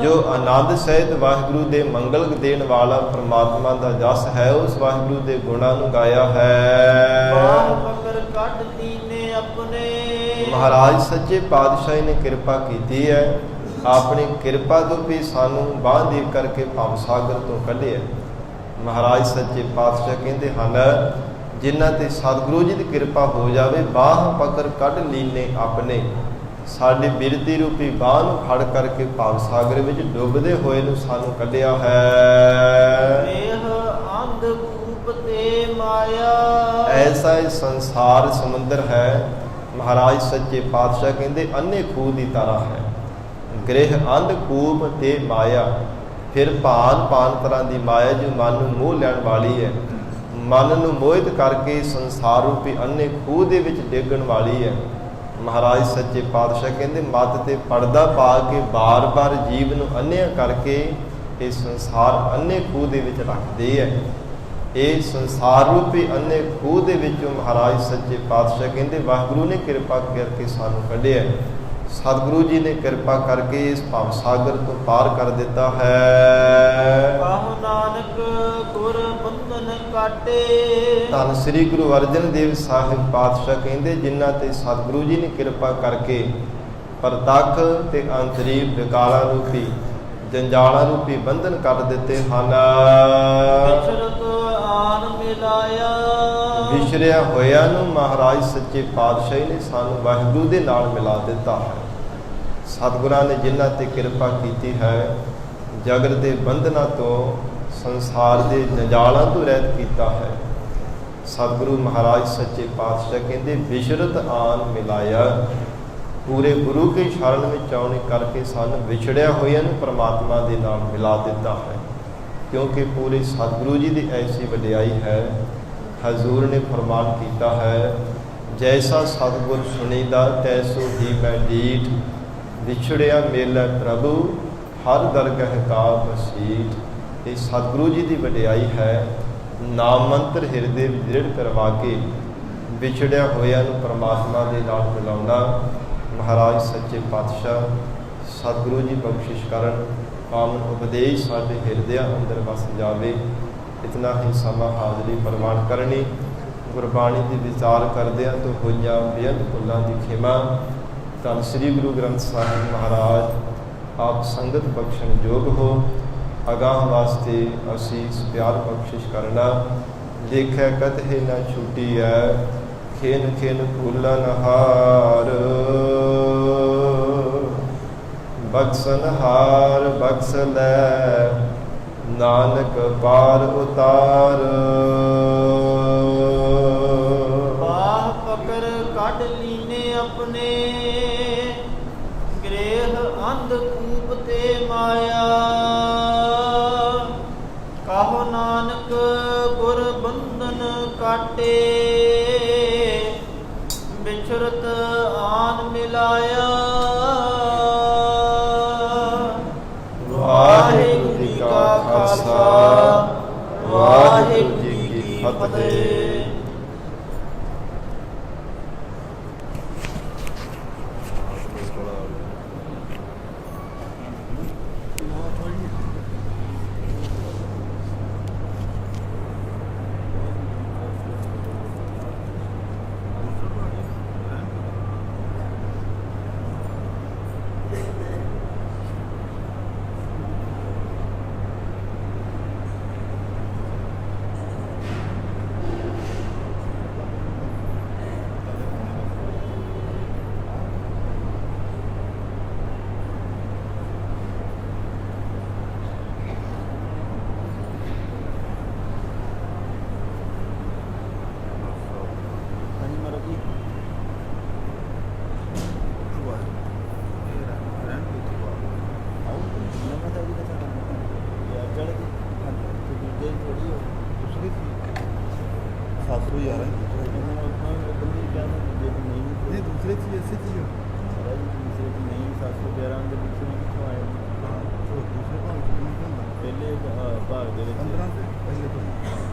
ਜੋ ਆਨੰਦ ਸਹਿਤ ਵਾਹਿਗੁਰੂ ਦੇ ਮੰਗਲ ਦੇਣ ਵਾਲਾ ਪ੍ਰਮਾਤਮਾ ਦਾ ਜਸ ਹੈ, ਉਸ ਵਾਹਿਗੁਰੂ ਦੇ ਗੁਣਾਂ ਨੂੰ ਗਾਇਆ ਹੈ। ਬਾਹ ਪਕੜ ਕੱਢ ਲੀਨੇ ਆਪਣੇ। ਮਹਾਰਾਜ ਸੱਚੇ ਪਾਤਸ਼ਾਹ ਨੇ ਕਿਰਪਾ ਕੀਤੀ ਹੈ। ਆਪਣੀ ਕਿਰਪਾ ਤੋਂ ਵੀ ਸਾਨੂੰ ਬਾਂਹ ਦੇ ਕਰਕੇ ਭਵ ਸਾਗਰ ਤੋਂ ਕੱਢਿਆ। ਮਹਾਰਾਜ ਸੱਚੇ ਪਾਤਸ਼ਾਹ ਕਹਿੰਦੇ ਹਨ, ਜਿਨ੍ਹਾਂ ਤੇ ਸਤਿਗੁਰੂ ਜੀ ਦੀ ਕਿਰਪਾ ਹੋ ਜਾਵੇ, ਬਾਂਹ ਪਕੜ ਕੱਢ ਲੀਨੇ ਆਪਣੇ। ਸਾਡੇ ਬਿਰਤੀ ਰੂਪੀ ਬਾਂਹ ਨੂੰ ਫੜ ਕਰਕੇ ਭਵ ਸਾਗਰ ਵਿੱਚ ਡੁੱਬਦੇ ਹੋਏ ਨੂੰ ਸਾਨੂੰ ਕੱਢਿਆ ਹੈ। ਵੇਹ ਅੰਧ ਕੂਪ ਤੇ ਮਾਇਆ। ਐਸਾ ਇਹ ਸੰਸਾਰ ਸਮੁੰਦਰ ਹੈ। ਮਹਾਰਾਜ ਸੱਚੇ ਪਾਤਸ਼ਾਹ ਕਹਿੰਦੇ ਅੰਨੇ ਖੂਹ ਦੀ ਤਰ੍ਹਾਂ ਹੈ। ਗ੍ਰਹਿ ਅੰਧ ਕੂਪ ਤੇ ਮਾਇਆ। ਫਿਰ ਭਾਨ ਤਰ੍ਹਾਂ ਦੀ ਮਾਇਆ ਜੋ ਮਨ ਨੂੰ ਮੋਹ ਲੈਣ ਵਾਲੀ ਹੈ, ਮਨ ਨੂੰ ਮੋਹਿਤ ਕਰਕੇ ਸੰਸਾਰ ਰੂਪੀ ਅੰਨੇ ਖੂਹ ਦੇ ਵਿੱਚ ਡੇਗਣ ਵਾਲੀ ਹੈ। ਮਹਾਰਾਜ ਸੱਚੇ ਪਾਤਸ਼ਾਹ ਕਹਿੰਦੇ ਮੱਤ ਤੇ ਪਰਦਾ ਪਾ ਕੇ ਬਾਰ-ਬਾਰ ਜੀਵ ਨੂੰ ਅੰਨ੍ਹਿਆ ਕਰਕੇ ਇਹ ਸੰਸਾਰ ਅੰਨੇ ਖੂਹ ਦੇ ਵਿੱਚ ਰੱਖਦੇ ਹੈ। ਇਹ ਸੰਸਾਰ ਰੂਪੀ ਅੰਨੇ ਖੂਹ ਦੇ ਵਿੱਚੋਂ ਮਹਾਰਾਜ ਸੱਚੇ ਪਾਤਸ਼ਾਹ ਕਹਿੰਦੇ ਵਾਹਿਗੁਰੂ ਨੇ ਕਿਰਪਾ ਕਰਕੇ ਸਾਨੂੰ ਕੱਢਿਆ। ਸਤਿਗੁਰੂ ਜੀ ਨੇ ਕਿਰਪਾ ਕਰਕੇ ਇਸ ਭਵ ਸਾਗਰ ਤੋਂ ਪਾਰ ਕਰ ਦਿੱਤਾ ਹੈ। ਕਹੋ ਨਾਨਕ ਗੁਰ ਬੰਧਨ ਕਾਟੇ। ਧੰਨ ਸ੍ਰੀ ਗੁਰੂ ਅਰਜਨ ਦੇਵ ਸਾਹਿਬ ਪਾਤਸ਼ਾਹ ਕਹਿੰਦੇ, ਜਿਨ੍ਹਾਂ ਤੇ ਸਤਿਗੁਰੂ ਜੀ ਨੇ ਕਿਰਪਾ ਕਰਕੇ ਪ੍ਰਤੱਖ ਤੇ ਅੰਤਰੀਵ ਵਿਕਾਰਾਂ ਰੂਪੀ ਜੰਜਾਲਾਂ ਰੂਪੀ ਬੰਧਨ ਕੱਢ ਦਿੱਤੇ ਹਨ। ਵਿਚਰਤ ਆਨ ਮਿਲਾਇਆ। ਵਿਛੜਿਆ ਹੋਇਆਂ ਨੂੰ ਮਹਾਰਾਜ ਸੱਚੇ ਪਾਤਸ਼ਾਹ ਨੇ ਸਾਨੂੰ ਵਾਹਿਗੁਰੂ ਦੇ ਨਾਲ ਮਿਲਾ ਦਿੱਤਾ ਹੈ। ਸਤਿਗੁਰਾਂ ਨੇ ਜਿਨ੍ਹਾਂ ਤੇ ਕਿਰਪਾ ਕੀਤੀ ਹੈ, ਜਗਤ ਦੇ ਬੰਧਨਾਂ ਤੋਂ, ਸੰਸਾਰ ਦੇ ਜੰਜਾਲਾਂ ਤੋਂ ਰਹਿਤ ਕੀਤਾ ਹੈ। ਸਤਿਗੁਰੂ ਮਹਾਰਾਜ ਸੱਚੇ ਪਾਤਸ਼ਾਹ ਕਹਿੰਦੇ ਵਿਛੜਤ ਆਨ ਮਿਲਾਇਆ। ਪੂਰੇ ਗੁਰੂ ਕੇ ਸ਼ਰਨ ਵਿੱਚ ਆਉਣ ਕਰਕੇ ਸਾਨੂੰ ਵਿਛੜਿਆ ਹੋਇਆਂ ਨੂੰ ਪਰਮਾਤਮਾ ਦੇ ਨਾਲ ਮਿਲਾ ਦਿੱਤਾ ਹੈ। ਕਿਉਂਕਿ ਪੂਰੇ ਸਤਿਗੁਰੂ ਜੀ ਦੀ ਐਸੀ ਵਡਿਆਈ ਹੈ। ਹਜ਼ੂਰ ਨੇ ਫਰਮਾਨ ਕੀਤਾ ਹੈ, ਜੈਸਾ ਸਤਿਗੁਰ ਸੁਣੀਦਾ ਤੈਸੋ ਹੀ ਮੈਂ ਡੀਠ। ਵਿਛੜਿਆ ਮੇਲਾ ਪ੍ਰਭੂ ਹਰ ਦਰਗਹ ਕਾ ਬਸੀਠ। ਇਹ ਸਤਿਗੁਰੂ ਜੀ ਦੀ ਵਡਿਆਈ ਹੈ। ਨਾਮ ਮੰਤਰ ਹਿਰਦੇ ਵਿੱਚ ਦ੍ਰਿੜ ਕਰਵਾ ਕੇ ਵਿਛੜਿਆ ਹੋਇਆਂ ਨੂੰ ਪਰਮਾਤਮਾ ਦੇ ਨਾਲ ਮਿਲਾਉਣਾ। ਮਹਾਰਾਜ ਸੱਚੇ ਪਾਤਸ਼ਾਹ ਸਤਿਗੁਰੂ ਜੀ ਬਖਸ਼ਿਸ਼ ਕਰਨ, ਪਾਵਨ ਉਪਦੇਸ਼ ਸਾਡੇ ਹਿਰਦਿਆਂ ਅੰਦਰ ਵਸ ਜਾਵੇ। ਇਤਨਾ ਹੀ ਸਮਾਂ ਹਾਜ਼ਰੀ ਪ੍ਰਵਾਨ ਕਰਨੀ। ਗੁਰਬਾਣੀ ਦੀ ਵਿਚਾਰ ਕਰਦਿਆਂ ਤੋਂ ਹੋਈਆਂ ਬੇਅੰਤ ਭੁੱਲਾਂ ਦੀ ਖਿਮਾ। ਧੰਨ ਸ੍ਰੀ ਗੁਰੂ ਗ੍ਰੰਥ ਸਾਹਿਬ ਮਹਾਰਾਜ ਆਪ ਸੰਗਤ ਬਖਸ਼ਣ ਯੋਗ ਹੋ। ਅਗਾਹ ਵਾਸਤੇ ਅਸੀਸ ਪਿਆਰ ਬਖਸ਼ਿਸ਼ ਕਰਨਾ। ਦੇਖਿਆ ਕਤਹਿ ਨਾ ਛੁੱਟੀ ਹੈ, ਖੇਨ ਖੇਨ ਭੁੱਲਨ ਹਾਰ। ਬਖਸ਼ਣ ਹਾਰ ਬਖਸ਼ ਲੈ, ਨਾਨਕ ਪਾਰ ਉਤਾਰ। ਬਾਹ ਪਕੜ ਕੱਢ ਲੀਨੇ ਆਪਣੇ। ਗ੍ਰਹਿ ਅੰਧ ਕੂਪ ਤੇ ਮਾਇਆ। ਕਹੋ ਨਾਨਕ ਗੁਰ ਬੰਧਨ ਕਾਟੇ। ਵਿਛੜਤ ਆਨ ਮਿਲਾਇਆ। ਵਾਹਿਗੁਰੂ ਜੀ ਕਾ ਖਾਲਸਾ, ਵਾਹਿਗੁਰੂ ਜੀ ਕੀ ਫਤਿਹ। ਤੀਸਰੇ ਚ ਮਹਾਰਾਜ ਤੀਸਰੇ ਚ ਨਹੀਂ 711 ਦੇ ਵਿੱਚ ਕਿੱਥੋਂ ਆਏ ਹਾਂ ਉਹ ਦੂਸਰੇ ਭਾਗ ਚ ਨਹੀਂ ਹੁੰਦਾ ਪਹਿਲੇ ਭਾਗ ਦੇ ਵਿੱਚ 15 ਦੇ ਪਹਿਲੇ ਤੋਂ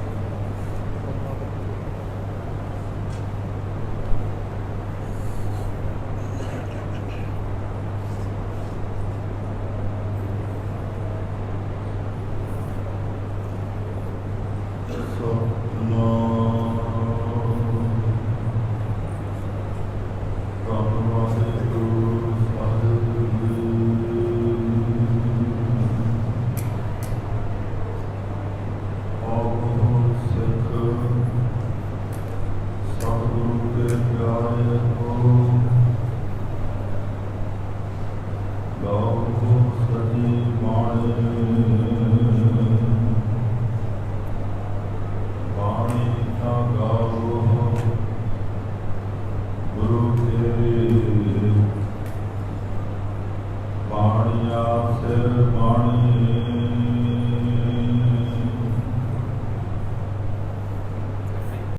Baਣੀ